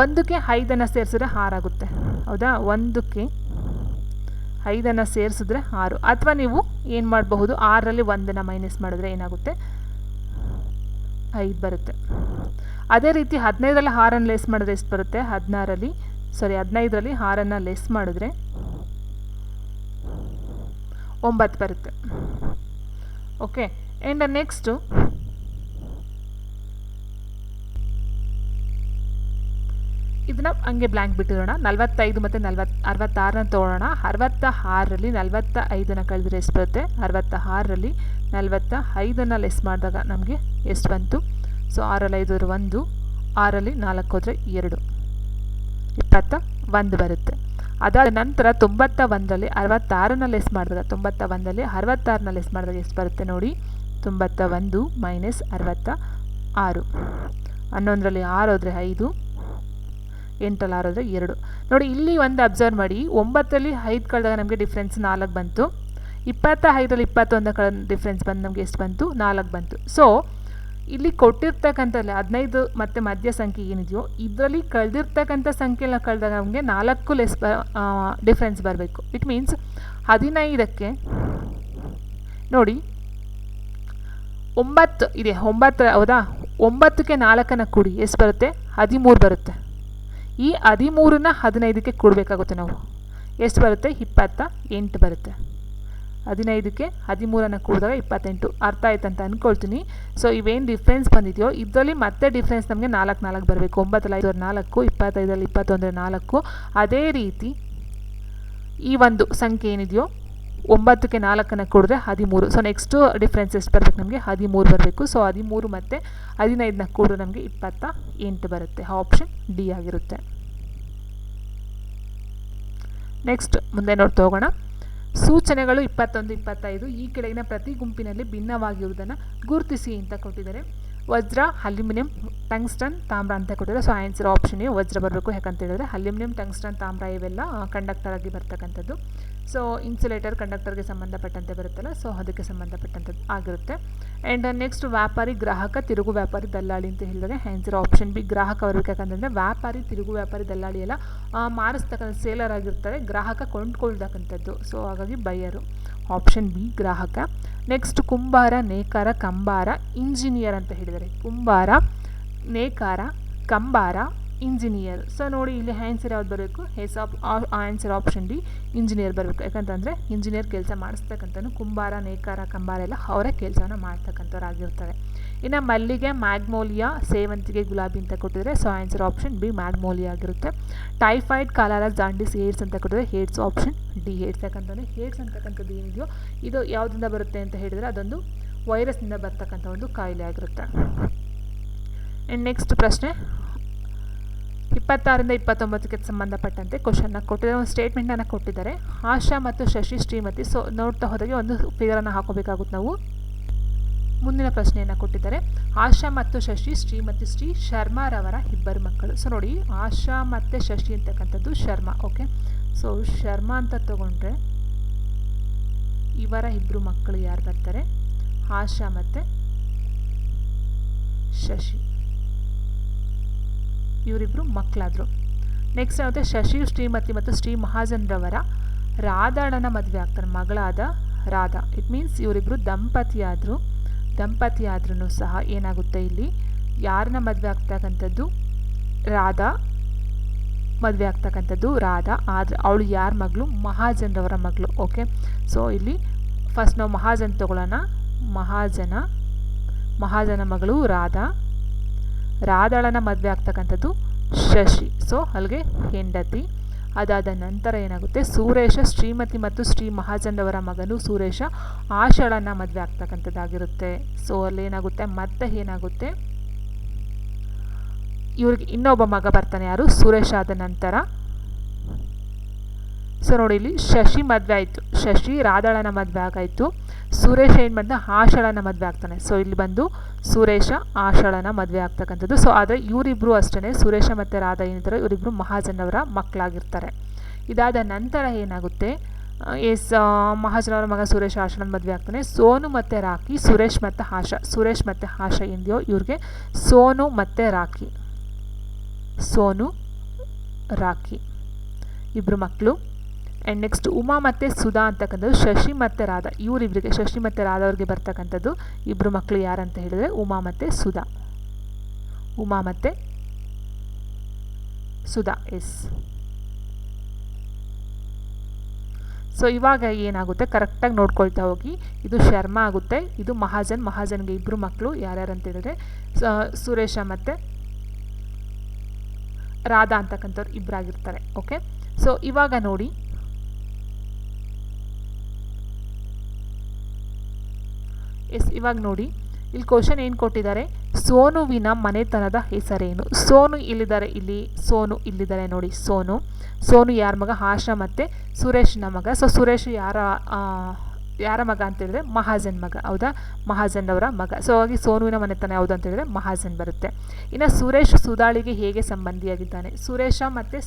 1ಕ್ಕೆ 5 ಸೇರಿಸಿದ್ರೆ 6 ಆಗುತ್ತೆ, ಹೌದಾ? 1ಕ್ಕೆ 5 ಸೇರಿಸಿದ್ರೆ 6. ಅಥವಾ ನೀವು ಏನು ಮಾಡಬಹುದು, 6ರಲ್ಲಿ 1 ಮೈನಸ್ ಮಾಡಿದ್ರೆ ಏನಾಗುತ್ತೆ? 5 ಬರುತ್ತೆ. ಅದೇ ರೀತಿ 15ರಲ್ಲಿ 6 ಲೆಸ್ ಮಾಡಿದ್ರೆ ಎಷ್ಟು ಬರುತ್ತೆ? 15ರಲ್ಲಿ 6 ಲೆಸ್ ಮಾಡಿದ್ರೆ 9 ಬರುತ್ತೆ. ಓಕೆ. ಆ್ಯಂಡ್ ನೆಕ್ಸ್ಟು ಇದನ್ನ ಹಂಗೆ ಬ್ಲ್ಯಾಂಕ್ ಬಿಟ್ಟಿರೋಣ. 45 ಮತ್ತು 66 ತೊಗೊಳ್ಳೋಣ. 66ರಲ್ಲಿ 45 ಕಳೆದ್ರೆ ಎಷ್ಟು ಬರುತ್ತೆ? 66ರಲ್ಲಿ 45 ಲೆಸ್ ಮಾಡಿದಾಗ ನಮಗೆ ಎಷ್ಟು ಬಂತು? ಸೊ 6ರಲ್ಲಿ 5 1, 6ರಲ್ಲಿ 4 ಹೋದರೆ 2, 21 ಬರುತ್ತೆ. ಅದಾದ ನಂತರ 91ರಲ್ಲಿ 66ನ ಲೆಸ್ ಮಾಡಿದಾಗ 91ರಲ್ಲಿ 66ನ ಲೆಸ್ ಮಾಡಿದಾಗ ಎಷ್ಟು ಬರುತ್ತೆ ನೋಡಿ, 91 ಮೈನಸ್ 66. 11ರಲ್ಲಿ 6 ಹೋದರೆ 5, 8ರಲ್ಲಿ 6 ಹೋದರೆ 2. ನೋಡಿ ಇಲ್ಲಿ ಒಂದು ಅಬ್ಸರ್ವ್ ಮಾಡಿ, 9ರಲ್ಲಿ 5 ಕಳೆದಾಗ ನಮಗೆ ಡಿಫ್ರೆನ್ಸ್ 4 ಬಂತು, 25ರಲ್ಲಿ 21 ಡಿಫ್ರೆನ್ಸ್ ಬಂದು ನಮಗೆ ಎಷ್ಟು ಬಂತು, 4 ಬಂತು. ಸೊ ಇಲ್ಲಿ ಕೊಟ್ಟಿರ್ತಕ್ಕಂಥಲ್ಲಿ 15 ಮತ್ತು ಮಧ್ಯ ಸಂಖ್ಯೆ ಏನಿದೆಯೋ ಇದರಲ್ಲಿ ಕಳೆದಿರ್ತಕ್ಕಂಥ ಸಂಖ್ಯೆಲ್ಲ ಕಳೆದಾಗ ನಮಗೆ 4 ಲೆಸ್ ಡಿಫ್ರೆನ್ಸ್ ಬರಬೇಕು. ಇಟ್ ಮೀನ್ಸ್ 15ಕ್ಕೆ ನೋಡಿ 9 ಇದೆ, 9 ಹೌದಾ, 9ಕ್ಕೆ 4ನ್ನು ಕೂಡಿ ಎಷ್ಟು ಬರುತ್ತೆ, 13 ಬರುತ್ತೆ. ಈ 13ನ್ನ 15ಕ್ಕೆ ಕೂಡಬೇಕಾಗುತ್ತೆ ನಾವು, ಎಷ್ಟು ಬರುತ್ತೆ, 28 ಬರುತ್ತೆ. 15ಕ್ಕೆ 13ನ್ನು ಕೂಡಿದಾಗ 28. ಅರ್ಥ ಆಯ್ತಂತ ಅಂದ್ಕೊಳ್ತೀನಿ. ಸೊ ಇವೇನು ಡಿಫ್ರೆನ್ಸ್ ಬಂದಿದೆಯೋ ಇದರಲ್ಲಿ ಮತ್ತೆ ಡಿಫ್ರೆನ್ಸ್ ನಮಗೆ 4 ಬರಬೇಕು. 9ರಲ್ಲಿ 5 4, 25ರಲ್ಲಿ 21 4. ಅದೇ ರೀತಿ ಈ ಒಂದು ಸಂಖ್ಯೆ ಏನಿದೆಯೋ 9ಕ್ಕೆ 4ನ್ನು ಕೂಡಿದ್ರೆ 13. ಸೊ ನೆಕ್ಸ್ಟು ಡಿಫ್ರೆನ್ಸ್ ಎಷ್ಟು ಬರಬೇಕು, ನಮಗೆ 13 ಬರಬೇಕು. ಸೊ 13 ಮತ್ತು 15ನ ಕೂಡಿದ್ರೆ ನಮಗೆ 28 ಬರುತ್ತೆ. ಆಪ್ಷನ್ ಡಿ ಆಗಿರುತ್ತೆ. ನೆಕ್ಸ್ಟ್ ಮುಂದೆ ನೋಡ್ತಾ ಹೋಗೋಣ. ಸೂಚನೆಗಳು 21, 25 ಈ ಕೆಳಗಿನ ಪ್ರತಿ ಗುಂಪಿನಲ್ಲಿ ಭಿನ್ನವಾಗಿರುವುದನ್ನು ಗುರುತಿಸಿ ಅಂತ ಕೊಟ್ಟಿದ್ದಾರೆ. ವಜ್ರ, ಅಲ್ಯೂಮಿನಿಯಂ, ಟಂಗ್ಸ್ಟನ್, ತಾಮ್ರ ಅಂತ ಕೊಟ್ಟಿದ್ದಾರೆ. ಸೊ ಆನ್ಸರ್ ಆಪ್ಷನ್ ಎ ವಜ್ರ ಬರಬೇಕು. ಯಾಕಂತ ಹೇಳಿದ್ರೆ ಅಲ್ಯೂಮಿನಿಯಂ, ಟಂಗ್ಸ್ಟನ್, ತಾಮ್ರ ಇವೆಲ್ಲ ಕಂಡಕ್ಟರ್ ಆಗಿ ಬರ್ತಕ್ಕಂಥದ್ದು. ಸೊ ಇನ್ಸುಲೇಟರ್ ಕಂಡಕ್ಟರ್ಗೆ ಸಂಬಂಧಪಟ್ಟಂತೆ ಬರುತ್ತಲ್ಲ, ಸೊ ಅದಕ್ಕೆ ಸಂಬಂಧಪಟ್ಟಂಥದ್ದು ಆಗಿರುತ್ತೆ. ಆ್ಯಂಡ್ ನೆಕ್ಸ್ಟ್ ವ್ಯಾಪಾರಿ, ಗ್ರಾಹಕ, ತಿರುಗು ವ್ಯಾಪಾರಿ, ದಲ್ಲಾಳಿ ಅಂತ ಹೇಳಿದರೆ ಆನ್ಸರ್ ಆಪ್ಷನ್ ಬಿ ಗ್ರಾಹಕ ಬರಬೇಕು. ಯಾಕಂತಂದರೆ ವ್ಯಾಪಾರಿ, ತಿರುಗು ವ್ಯಾಪಾರಿ, ದಲ್ಲಾಳಿ ಎಲ್ಲ ಮಾರಿಸ್ತಕ್ಕಂಥ ಸೇಲರ್ ಆಗಿರ್ತಾರೆ, ಗ್ರಾಹಕ ಕೊಂಡ್ಕೊಳ್ತಕ್ಕಂಥದ್ದು. ಸೊ ಹಾಗಾಗಿ ಬೈಯರು. ಆಪ್ಷನ್ ಬಿ ಗ್ರಾಹಕ. ನೆಕ್ಸ್ಟ್ ಕುಂಬಾರ, ನೇಕಾರ, ಕಂಬಾರ, ಇಂಜಿನಿಯರ್ ಅಂತ ಹೇಳಿದ್ದಾರೆ. ಕುಂಬಾರ, ನೇಕಾರ, ಕಂಬಾರ, ಇಂಜಿನಿಯರ್. ಸೊ ನೋಡಿ ಇಲ್ಲಿ ಆನ್ಸರ್ ಯಾವ್ದು ಬರಬೇಕು, ಆನ್ಸರ್ ಆಪ್ಷನ್ ಡಿ ಇಂಜಿನಿಯರ್ ಬರಬೇಕು. ಯಾಕಂತಂದರೆ ಇಂಜಿನಿಯರ್ ಕೆಲಸ ಮಾಡಿಸ್ತಕ್ಕಂಥದ್ದು, ಕುಂಬಾರ, ನೇಕಾರ, ಕಂಬಾರ ಎಲ್ಲ ಅವರೇ ಕೆಲಸವನ್ನು ಮಾಡ್ತಕ್ಕಂಥವ್ರು ಆಗಿರ್ತಾರೆ. ಇನ್ನು ಮಲ್ಲಿಗೆ, ಮ್ಯಾಗ್ನೋಲಿಯಾ, ಸೇವಂತಿಗೆ, ಗುಲಾಬಿ ಅಂತ ಕೊಟ್ಟಿದ್ದಾರೆ. So answer option B Magnolia ಆಗಿರುತ್ತೆ. ಟೈಫಾಯ್ಡ್, ಕಾಲರ, ಜಾಂಡಿಸ್, ಏಡ್ಸ್ ಅಂತ ಕೊಟ್ಟಿದ್ದಾರೆ. AIDS option D AIDS. ಯಾಕಂತಂದರೆ ಏಡ್ಸ್ ಅಂತಕ್ಕಂಥದ್ದು ಏನಿದೆಯೋ ಇದು ಯಾವುದರಿಂದ ಬರುತ್ತೆ ಅಂತ ಹೇಳಿದರೆ ಅದೊಂದು ವೈರಸ್ನಿಂದ ಬರ್ತಕ್ಕಂಥ ಒಂದು ಕಾಯಿಲೆ ಆಗಿರುತ್ತೆ. ಆ್ಯಂಡ್ ನೆಕ್ಸ್ಟ್ ಪ್ರಶ್ನೆ 26ರಿಂದ 29ಕ್ಕೆ ಸಂಬಂಧಪಟ್ಟಂತೆ ಕ್ವಶನ್ನ ಕೊಟ್ಟಿದ್ದಾರೆ. ಒಂದು ಸ್ಟೇಟ್ಮೆಂಟನ್ನು ಕೊಟ್ಟಿದ್ದಾರೆ. ಆಶಾ ಮತ್ತು ಶಶಿ ಶ್ರೀಮತಿ. ಸೊ ನೋಡ್ತಾ ಹೋದಾಗೆ ಒಂದು ಫಿಗರನ್ನು ಹಾಕೋಬೇಕಾಗುತ್ತೆ ನಾವು. ಮುಂದಿನ ಪ್ರಶ್ನೆಯನ್ನು ಕೊಟ್ಟಿದ್ದಾರೆ. ಆಶಾ ಮತ್ತು ಶಶಿ, ಶ್ರೀಮತಿ ಶ್ರೀ ಶರ್ಮಾರವರ ಇಬ್ಬರು ಮಕ್ಕಳು. ಸೊ ನೋಡಿ ಆಶಾ ಮತ್ತು ಶಶಿ ಅಂತಕ್ಕಂಥದ್ದು ಶರ್ಮಾ. ಓಕೆ, ಸೊ ಶರ್ಮಾ ಅಂತ ತಗೊಂಡ್ರೆ ಇವರ ಇಬ್ಬರು ಮಕ್ಕಳು ಯಾರು ಬರ್ತಾರೆ, ಆಶಾ ಮತ್ತು ಶಶಿ, ಇವರಿಬ್ಬರು ಮಕ್ಕಳಾದರು. ನೆಕ್ಸ್ಟ್ ಆಗುತ್ತೆ ಶಶಿ ಶ್ರೀಮತಿ ಮತ್ತು ಶ್ರೀ ಮಹಾಜನ್ರವರ ರಾಧಾಳನ ಮದುವೆ ಆಗ್ತಾರೆ, ಮಗಳಾದ ರಾಧಾ. ಇಟ್ ಮೀನ್ಸ್ ಇವರಿಬ್ಬರು ದಂಪತಿಯಾದ್ರೂ ಸಹ ಏನಾಗುತ್ತೆ ಇಲ್ಲಿ ಯಾರನ್ನ ಮದುವೆ ಆಗ್ತಕ್ಕಂಥದ್ದು, ರಾಧಾ ಮದುವೆ ಆಗ್ತಕ್ಕಂಥದ್ದು ರಾಧಾ. ಆದರೆ ಅವಳು ಯಾರ ಮಗಳು, ಮಹಾಜನ್ರವರ ಮಗಳು. ಓಕೆ, ಸೊ ಇಲ್ಲಿ ಫಸ್ಟ್ ನಾವು ಮಹಾಜನ್ ತಗೊಳ್ಳೋಣ. ಮಹಾಜನ ಮಗಳು ರಾಧಾ, ರಾಧಾಳನ ಮದುವೆ ಆಗ್ತಕ್ಕಂಥದ್ದು ಶಶಿ. ಸೊ ಅಲ್ಲಿಗೆ ಹೆಂಡತಿ. ಅದಾದ ನಂತರ ಏನಾಗುತ್ತೆ, ಸುರೇಶ ಶ್ರೀಮತಿ ಮತ್ತು ಶ್ರೀ ಮಹಾಜನ್ರವರ ಮಗನು ಸುರೇಶ ಆಶಾಳನ್ನು ಮದುವೆ ಆಗ್ತಕ್ಕಂಥದ್ದಾಗಿರುತ್ತೆ. ಸೊ ಅಲ್ಲೇನಾಗುತ್ತೆ, ಮತ್ತೆ ಏನಾಗುತ್ತೆ, ಇವ್ರಿಗೆ ಇನ್ನೊಬ್ಬ ಮಗ ಬರ್ತಾನೆ, ಯಾರು, ಸುರೇಶ. ಆದ ನಂತರ ಸೊ ನೋಡಿ ಇಲ್ಲಿ ಶಶಿ ಮದುವೆ ಆಯಿತು, ಶಶಿ ರಾಧಾಳನ ಮದುವೆ ಆಗಾಯಿತು. ಸುರೇಶ ಏನು ಮಾಡಿದ, ಆಶಾಳನ ಮದುವೆ ಆಗ್ತಾನೆ. ಸೊ ಇಲ್ಲಿ ಬಂದು ಸುರೇಶ ಆಶಾಳನ ಮದುವೆ ಆಗ್ತಕ್ಕಂಥದ್ದು. ಸೊ ಆದರೆ ಇವರಿಬ್ಬರು ಅಷ್ಟೇ, ಸುರೇಶ ಮತ್ತು ರಾಧಾ ಏನಿದ್ದಾರೆ ಇವರಿಬ್ಬರು ಮಹಾಜನವರ ಮಕ್ಕಳಾಗಿರ್ತಾರೆ. ಇದಾದ ನಂತರ ಏನಾಗುತ್ತೆ, ಮಹಾಜನವರ ಮಗ ಸುರೇಶ ಆಶಾಳನ ಮದುವೆ ಆಗ್ತಾನೆ. ಸೋನು ಮತ್ತು ರಾಖಿ, ಸುರೇಶ್ ಮತ್ತು ಆಶಾ ಏನಿದೆಯೋ ಇವ್ರಿಗೆ ಸೋನು ಮತ್ತು ರಾಖಿ ಇಬ್ಬರು ಮಕ್ಕಳು. ಆ್ಯಂಡ್ ನೆಕ್ಸ್ಟ್ ಉಮಾ ಮತ್ತು ಸುಧಾ ಅಂತಕ್ಕಂಥದ್ದು ಶಶಿ ಮತ್ತು ರಾಧಾ, ಇವರಿಬ್ಬರಿಗೆ ಶಶಿ ಮತ್ತು ರಾಧಾ ಅವ್ರಿಗೆ ಬರ್ತಕ್ಕಂಥದ್ದು ಇಬ್ಬರು ಮಕ್ಕಳು ಯಾರಂತ ಹೇಳಿದರೆ ಉಮಾ ಮತ್ತು ಸುಧಾ. ಎಸ್. ಸೊ ಇವಾಗ ಏನಾಗುತ್ತೆ ಕರೆಕ್ಟಾಗಿ ನೋಡ್ಕೊಳ್ತಾ ಹೋಗಿ. ಇದು ಶರ್ಮಾ ಆಗುತ್ತೆ, ಇದು ಮಹಾಜನ್ಗೆ ಇಬ್ಬರು ಮಕ್ಕಳು ಯಾರ್ಯಾರು ಅಂತ ಹೇಳಿದ್ರೆ ಸುರೇಶ ಮತ್ತು ರಾಧಾ ಅಂತಕ್ಕಂಥವ್ರು ಇಬ್ಬರಾಗಿರ್ತಾರೆ. ಓಕೆ, ಸೊ ಇವಾಗ ನೋಡಿ ಇಲ್ಲಿ ಕ್ವಶನ್ ಏನು ಕೊಟ್ಟಿದ್ದಾರೆ, ಸೋನುವಿನ ಮನೆತನದ ಹೆಸರೇನು. ಸೋನು ಇಲ್ಲಿದ್ದಾರೆ, ಇಲ್ಲಿ ಸೋನು ಇಲ್ಲಿದ್ದಾರೆ ನೋಡಿ. ಸೋನು ಯಾರ ಮಗ, ಆಶಾ ಮತ್ತು ಸುರೇಶ್ನ ಮಗ. ಸೊ ಸುರೇಶ್ ಯಾರ ಮಗ ಅಂತ ಹೇಳಿದ್ರೆ ಮಹಾಜನ್ ಮಗ, ಹೌದಾ, ಮಹಾಜನ್ ಅವರ ಮಗ. ಸೊ ಹಾಗಾಗಿ ಸೋನುವಿನ ಮನೆತನ ಯಾವುದು ಅಂತ ಹೇಳಿದ್ರೆ ಮಹಾಜನ್ ಬರುತ್ತೆ. ಇನ್ನು ಸುರೇಶ್ ಸುಧಾಳಿಗೆ ಹೇಗೆ ಸಂಬಂಧಿಯಾಗಿದ್ದಾನೆ. ಸುರೇಶ ಮತ್ತು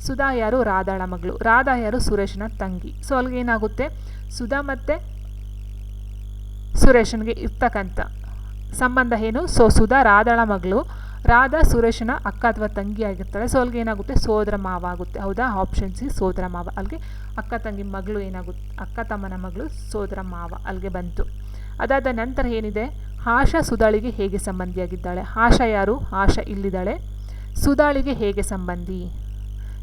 ಸುಧಾ ಯಾರು, ರಾಧಾಳ ಮಗಳು. ರಾಧಾ ಯಾರು, ಸುರೇಶನ ತಂಗಿ. ಸೊ ಅಲ್ಲಿಗೆ ಏನಾಗುತ್ತೆ, ಸುಧಾ ಮತ್ತು ಸುರೇಶನ್ಗೆ ಇರ್ತಕ್ಕಂಥ ಸಂಬಂಧ ಏನು. ಸೊ ಸುಧಾ ರಾಧಾಳ ಮಗಳು, ರಾಧಾ ಸುರೇಶನ ಅಕ್ಕ ಅಥವಾ ತಂಗಿ ಆಗಿರ್ತಾಳೆ. ಸೊ ಅಲ್ಲಿಗೆ ಏನಾಗುತ್ತೆ, ಸೋದರ ಮಾವ ಆಗುತ್ತೆ, ಹೌದಾ. ಆಪ್ಷನ್ ಸಿ ಸೋದರ ಮಾವ. ಅಲ್ಲಿಗೆ ಅಕ್ಕ ತಂಗಿ ಮಗಳು ಏನಾಗುತ್ತೆ, ಅಕ್ಕ ತಮ್ಮನ ಮಗಳು ಸೋದರ ಮಾವ ಅಲ್ಲಿಗೆ ಬಂತು. ಅದಾದ ನಂತರ ಏನಿದೆ, ಆಶಾ ಸುಧಾಳಿಗೆ ಹೇಗೆ ಸಂಬಂಧಿಯಾಗಿದ್ದಾಳೆ. ಆಶಾ ಯಾರು, ಆಶಾ ಇಲ್ಲಿದ್ದಾಳೆ. ಸುಧಾಳಿಗೆ ಹೇಗೆ ಸಂಬಂಧಿ.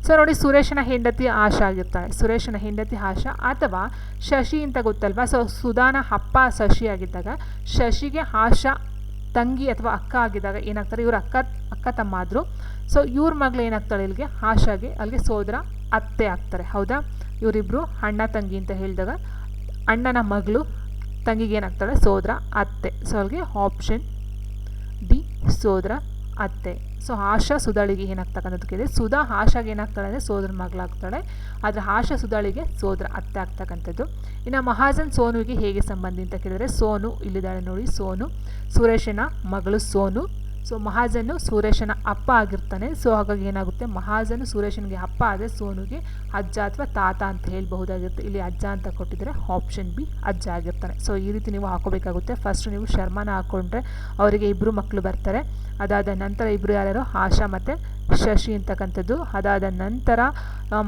ಸೊ ನೋಡಿ, ಸುರೇಶನ ಹೆಂಡತಿ ಆಶಾ ಆಗಿರ್ತಾಳೆ, ಸುರೇಶನ ಹೆಂಡತಿ ಆಶಾ, ಅಥವಾ ಶಶಿ ಅಂತ ಗೊತ್ತಲ್ವಾ. ಸೊ ಸುಧಾನ ಅಪ್ಪ ಶಶಿ ಆಗಿದ್ದಾಗ ಶಶಿಗೆ ಆಶಾ ತಂಗಿ ಅಥವಾ ಅಕ್ಕ ಆಗಿದ್ದಾಗ ಏನಾಗ್ತಾರೆ, ಇವರು ಅಕ್ಕ ತಮ್ಮ ಆದರು. ಸೊ ಇವ್ರ ಮಗಳು ಏನಾಗ್ತಾಳೆ ಇಲ್ಲಿಗೆ, ಆಶಾಗೆ ಅಲ್ಲಿಗೆ ಸೋದರ ಅತ್ತೆ ಆಗ್ತಾರೆ, ಹೌದಾ. ಇವರಿಬ್ಬರು ಅಣ್ಣ ತಂಗಿ ಅಂತ ಹೇಳಿದಾಗ ಅಣ್ಣನ ಮಗಳು ತಂಗಿಗೆ ಏನಾಗ್ತಾಳೆ, ಸೋದರ ಅತ್ತೆ. ಸೊ ಅಲ್ಲಿಗೆ ಆಪ್ಷನ್ ಡಿ ಸೋದರ ಅತ್ತೆ. ಸೊ ಆಶಾ ಸುಧಾಳಿಗೆ ಏನಾಗ್ತಕ್ಕಂಥದ್ದು ಕೇಳಿದ್ರೆ, ಸುಧಾ ಆಶಾಗೆ ಏನಾಗ್ತಾಳೆ ಅಂದರೆ ಸೋದರ ಮಗಳಾಗ್ತಾಳೆ, ಆದರೆ ಆಶಾ ಸುಧಾಳಿಗೆ ಸೋದರ ಅತ್ತೆ ಆಗ್ತಕ್ಕಂಥದ್ದು. ಇನ್ನು ಮಹಾಜನ್ ಸೋನುವಿಗೆ ಹೇಗೆ ಸಂಬಂಧಿ ಅಂತ ಕೇಳಿದರೆ, ಸೋನು ಇಲ್ಲಿದ್ದಾಳೆ ನೋಡಿ, ಸೋನು ಸುರೇಶನ ಮಗಳು ಸೋನು. ಸೊ ಮಹಾಜನು ಸುರೇಶನ ಅಪ್ಪ ಆಗಿರ್ತಾನೆ. ಸೊ ಹಾಗಾಗಿ ಏನಾಗುತ್ತೆ, ಮಹಾಜನು ಸುರೇಶನಿಗೆ ಅಪ್ಪ ಆದರೆ ಸೋನುಗೆ ಅಜ್ಜ ಅಥವಾ ತಾತ ಅಂತ ಹೇಳಬಹುದಾಗಿರುತ್ತೆ. ಇಲ್ಲಿ ಅಜ್ಜ ಅಂತ ಕೊಟ್ಟಿದ್ರೆ ಆಪ್ಷನ್ ಬಿ ಅಜ್ಜ ಆಗಿರ್ತಾನೆ. ಸೊ ಈ ರೀತಿ ನೀವು ಹಾಕೋಬೇಕಾಗುತ್ತೆ. ಫಸ್ಟ್ ನೀವು ಶರ್ಮಾನ ಹಾಕ್ಕೊಂಡ್ರೆ ಅವರಿಗೆ ಇಬ್ಬರು ಮಕ್ಕಳು ಬರ್ತಾರೆ. ಅದಾದ ನಂತರ ಇಬ್ಬರು ಯಾರ್ಯಾರು, ಆಶಾ ಮತ್ತು ಶಶಿ ಅಂತಕ್ಕಂಥದ್ದು. ಅದಾದ ನಂತರ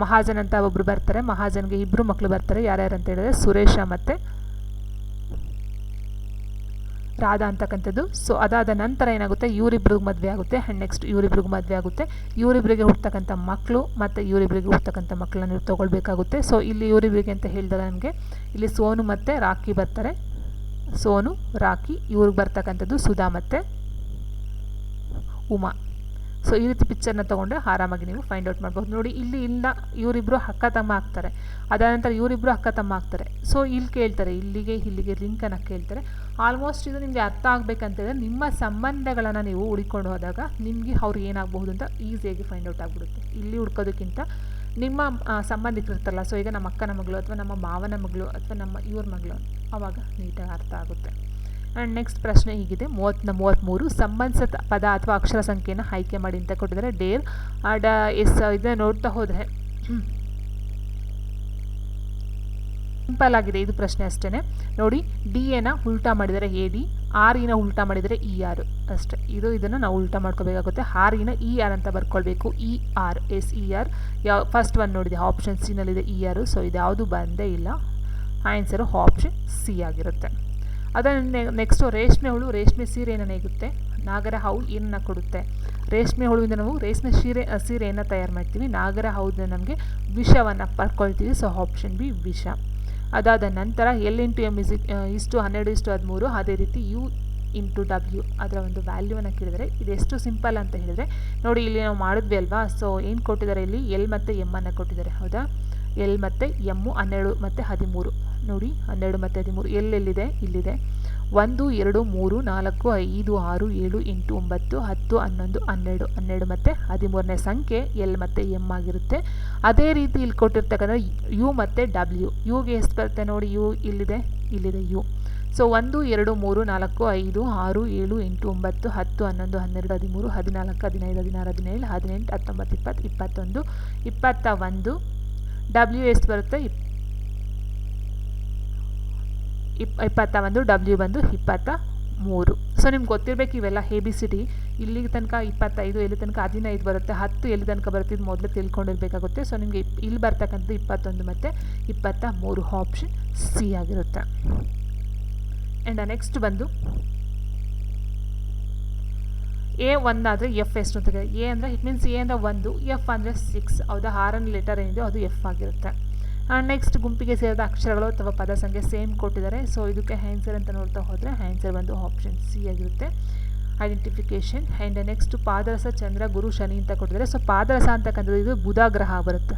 ಮಹಾಜನ್ ಅಂತ ಒಬ್ಬರು ಬರ್ತಾರೆ, ಮಹಾಜನ್ಗೆ ಇಬ್ಬರು ಮಕ್ಕಳು ಬರ್ತಾರೆ. ಯಾರ್ಯಾರು ಅಂತ ಹೇಳಿದ್ರೆ ಸುರೇಶ ಮತ್ತು ರಾಧಾ ಅಂತಕ್ಕಂಥದ್ದು. ಸೊ ಅದಾದ ನಂತರ ಏನಾಗುತ್ತೆ, ಇವರಿಬ್ರಿಗೆ ಮದುವೆ ಆಗುತ್ತೆ. ಆ್ಯಂಡ್ ನೆಕ್ಸ್ಟ್ ಇವರಿಬ್ರಿಗೆ ಮದುವೆ ಆಗುತ್ತೆ. ಇವರಿಬ್ಬರಿಗೆ ಹುಡ್ತಕ್ಕಂಥ ಮಕ್ಕಳು ಮತ್ತು ಇವರಿಬ್ಬರಿಗೆ ಹುಡ್ತಕ್ಕಂಥ ಮಕ್ಕಳನ್ನ ನೀವು ತೊಗೊಳ್ಬೇಕಾಗುತ್ತೆ. ಸೊ ಇಲ್ಲಿ ಇವರಿಬ್ಬರಿಗೆ ಅಂತ ಹೇಳಿದಾಗ ನಮಗೆ ಇಲ್ಲಿ ಸೋನು ಮತ್ತು ರಾಖಿ ಬರ್ತಾರೆ. ಸೋನು ರಾಖಿ, ಇವ್ರಿಗೆ ಬರ್ತಕ್ಕಂಥದ್ದು ಸುಧಾ ಮತ್ತು ಉಮಾ. ಸೊ ಈ ರೀತಿ ಪಿಕ್ಚರ್ನ ತೊಗೊಂಡ್ರೆ ಆರಾಮಾಗಿ ನೀವು ಫೈಂಡ್ ಔಟ್ ಮಾಡ್ಬೋದು. ನೋಡಿ ಇಲ್ಲಿ ಇಲ್ಲ, ಇವರಿಬ್ಬರು ಅಕ್ಕ ತಮ್ಮ ಆಗ್ತಾರೆ. ಅದಾದ ನಂತರ ಇವರಿಬ್ಬರು ಅಕ್ಕ ತಮ್ಮ ಆಗ್ತಾರೆ. ಸೊ ಇಲ್ಲಿ ಕೇಳ್ತಾರೆ, ಇಲ್ಲಿಗೆ ಲಿಂಕನ್ನು ಕೇಳ್ತಾರೆ. ಆಲ್ಮೋಸ್ಟ್ ಇದು ನಿಮಗೆ ಅರ್ಥ ಆಗಬೇಕಂತೇಳಿದ್ರೆ ನಿಮ್ಮ ಸಂಬಂಧಗಳನ್ನು ನೀವು ಹುಡ್ಕೊಂಡು ಹೋದಾಗ ನಿಮಗೆ ಅವ್ರು ಏನಾಗಬಹುದು ಅಂತ ಈಸಿಯಾಗಿ ಫೈಂಡ್ ಔಟ್ ಆಗಿಬಿಡುತ್ತೆ. ಇಲ್ಲಿ ಹುಡ್ಕೋದಕ್ಕಿಂತ ನಿಮ್ಮ ಸಂಬಂಧಿಕರಿರ್ತಾರಲ್ಲ, ಸೊ ಈಗ ನಮ್ಮ ಅಕ್ಕನ ಮಗಳು ಅಥವಾ ನಮ್ಮ ಮಾವನ ಮಗಳು ಅಥವಾ ನಮ್ಮ ಇವ್ರ ಮಗಳು, ಆವಾಗ ನೀಟಾಗಿ ಅರ್ಥ ಆಗುತ್ತೆ. ಆ್ಯಂಡ್ ನೆಕ್ಸ್ಟ್ ಪ್ರಶ್ನೆ ಹೀಗಿದೆ, 33 ಸಂಬಂಧಿಸಿದ ಪದ ಅಥವಾ ಅಕ್ಷರ ಸಂಖ್ಯೆಯನ್ನು ಆಯ್ಕೆ ಮಾಡಿ ಅಂತ ಕೊಟ್ಟಿದ್ದಾರೆ. ಡೇರ್ ಇದನ್ನು ನೋಡ್ತಾ ಹೋದರೆ ಸಿಂಪಲ್ ಆಗಿದೆ ಇದು ಪ್ರಶ್ನೆ ಅಷ್ಟೇ. ನೋಡಿ, ಡಿ ಎನ ಉಲ್ಟಾ ಮಾಡಿದರೆ ಎ ಡಿ, ಆರ್ ಇನ ಉಲ್ಟಾ ಮಾಡಿದರೆ ಇ ಆರ್ ಅಷ್ಟೇ. ಇದನ್ನು ನಾವು ಉಲ್ಟಾ ಮಾಡ್ಕೋಬೇಕಾಗುತ್ತೆ. ಆರ್ ಇನ ಇ ಆರ್ ಅಂತ ಬರ್ಕೊಳ್ಬೇಕು. E R S E R. First one ನೋಡಿದೆ ಆಪ್ಷನ್ ಸಿನಲ್ಲಿದೆ ಇ ಆರು. ಸೊ ಇದ್ಯಾವುದು ಬಂದೇ ಇಲ್ಲ. ಆನ್ಸರು ಆಪ್ಷನ್ ಸಿ ಆಗಿರುತ್ತೆ. ಅದನ್ನು ನೆಕ್ಸ್ಟು ರೇಷ್ಮೆ ಹುಳು ರೇಷ್ಮೆ ಸೀರೆಯನ್ನು ನೇಗುತ್ತೆ. ನಾಗರ ಹಾವು ಏನನ್ನು ಕೊಡುತ್ತೆ. ರೇಷ್ಮೆ ಹುಳುವಿಂದ ನಾವು ರೇಷ್ಮೆ ಸೀರೆಯನ್ನು ತಯಾರು ಮಾಡ್ತೀವಿ. ನಾಗರ ಹಾವುದಿಂದ ನಮಗೆ ವಿಷವನ್ನು ಪಡ್ಕೊಳ್ತೀವಿ. ಸೊ ಆಪ್ಷನ್ ಬಿ ವಿಷ. ಅದಾದ ನಂತರ ಎಲ್ ಇಂಟು ಎಮ್ ಇಷ್ಟು 12:13. ಅದೇ ರೀತಿ ಯು ಇಂಟು ಡಬ್ಲ್ಯೂ ಅದರ ಒಂದು ವ್ಯಾಲ್ಯೂವನ್ನು ಕೇಳಿದರೆ ಇದು ಎಷ್ಟು ಸಿಂಪಲ್ ಅಂತ ಹೇಳಿದರೆ, ನೋಡಿ ಇಲ್ಲಿ ನಾವು ಮಾಡಿದ್ವಿ ಅಲ್ವಾ. ಸೊ ಏನು ಕೊಟ್ಟಿದ್ದಾರೆ ಇಲ್ಲಿ, ಎಲ್ ಮತ್ತು ಎಮ್ಮನ್ನು ಕೊಟ್ಟಿದ್ದಾರೆ, ಹೌದಾ. ಎಲ್ ಮತ್ತು ಎಮ್ಮು 12 ಮತ್ತು 13. ನೋಡಿ 12 ಮತ್ತು 13 ಎಲ್ಲೆಲ್ಲಿದೆ, ಇಲ್ಲಿದೆ. 1 2 3 4 5 6 7 8 9 10 11 12 12 ಮತ್ತು 13ನೇ ಸಂಖ್ಯೆ ಎಲ್ ಮತ್ತು ಎಮ್ ಆಗಿರುತ್ತೆ. ಅದೇ ರೀತಿ ಇಲ್ಲಿ ಕೊಟ್ಟಿರ್ತಕ್ಕಂಥ ಯು ಮತ್ತು ಡಬ್ಲ್ಯೂ. ಯುಗೆ ಎಷ್ಟು ಬರುತ್ತೆ ನೋಡಿ, ಯು ಇಲ್ಲಿದೆ ಯು. ಸೊ 1 2 3 4 5 6 7 8 9 10 11 12 13 14 15 16 17 18 19 20 21 21. ಡಬ್ಲ್ಯೂ ಎಷ್ಟು ಬರುತ್ತೆ, 21. ಡಬ್ಲ್ಯೂ ಬಂದು 23. ಸೊ ನಿಮ್ಗೆ ಗೊತ್ತಿರಬೇಕು ಇವೆಲ್ಲ ABCD. ಇಲ್ಲಿಗೆ ತನಕ 25, ಎಲ್ಲಿ ತನಕ 15 ಬರುತ್ತೆ, 10 ಎಲ್ಲಿ ತನಕ ಬರುತ್ತೆ ಇದು ಮೊದಲು ತಿಳ್ಕೊಂಡಿರಬೇಕಾಗುತ್ತೆ. ಸೊ ನಿಮಗೆ ಇಲ್ಲಿ ಬರ್ತಕ್ಕಂಥದ್ದು 21 ಮತ್ತು 23 ಆಪ್ಷನ್ ಸಿ ಆಗಿರುತ್ತೆ. ಆ್ಯಂಡ್ ನೆಕ್ಸ್ಟ್ ಬಂದು ಎ 1 ಆದರೆ ಎಫ್ ಎಷ್ಟು ಅಂತ. ಎ ಅಂದರೆ ಇಟ್ ಮೀನ್ಸ್ ಎ ಅಂದರೆ 1, ಎಫ್ ಅಂದರೆ 6, ಹೌದಾ. 6ನೇ ಲೆಟರ್ ಏನಿದೆ ಅದು ಎಫ್ ಆಗಿರುತ್ತೆ. ಆ್ಯಂಡ್ ನೆಕ್ಸ್ಟ್ ಗುಂಪಿಗೆ ಸೇರಿದ ಅಕ್ಷರಗಳು ಅಥವಾ ಪದ ಸಂಖ್ಯೆ ಸೇಮ್ ಕೊಟ್ಟಿದ್ದಾರೆ. ಸೊ ಇದಕ್ಕೆ ಆನ್ಸರ್ ಅಂತ ನೋಡ್ತಾ ಹೋದರೆ ಆನ್ಸರ್ ಬಂದು ಆಪ್ಷನ್ ಸಿ ಆಗಿರುತ್ತೆ, ಐಡೆಂಟಿಫಿಕೇಷನ್. ಆ್ಯಂಡ್ ನೆಕ್ಸ್ಟ್ ಪಾದರಸ ಚಂದ್ರ ಗುರು ಶನಿ ಅಂತ ಕೊಟ್ಟಿದ್ದಾರೆ. ಸೊ ಪಾದರಸ ಅಂತಕ್ಕಂಥದ್ದು ಇದು ಬುಧ ಗ್ರಹ ಬರುತ್ತೆ.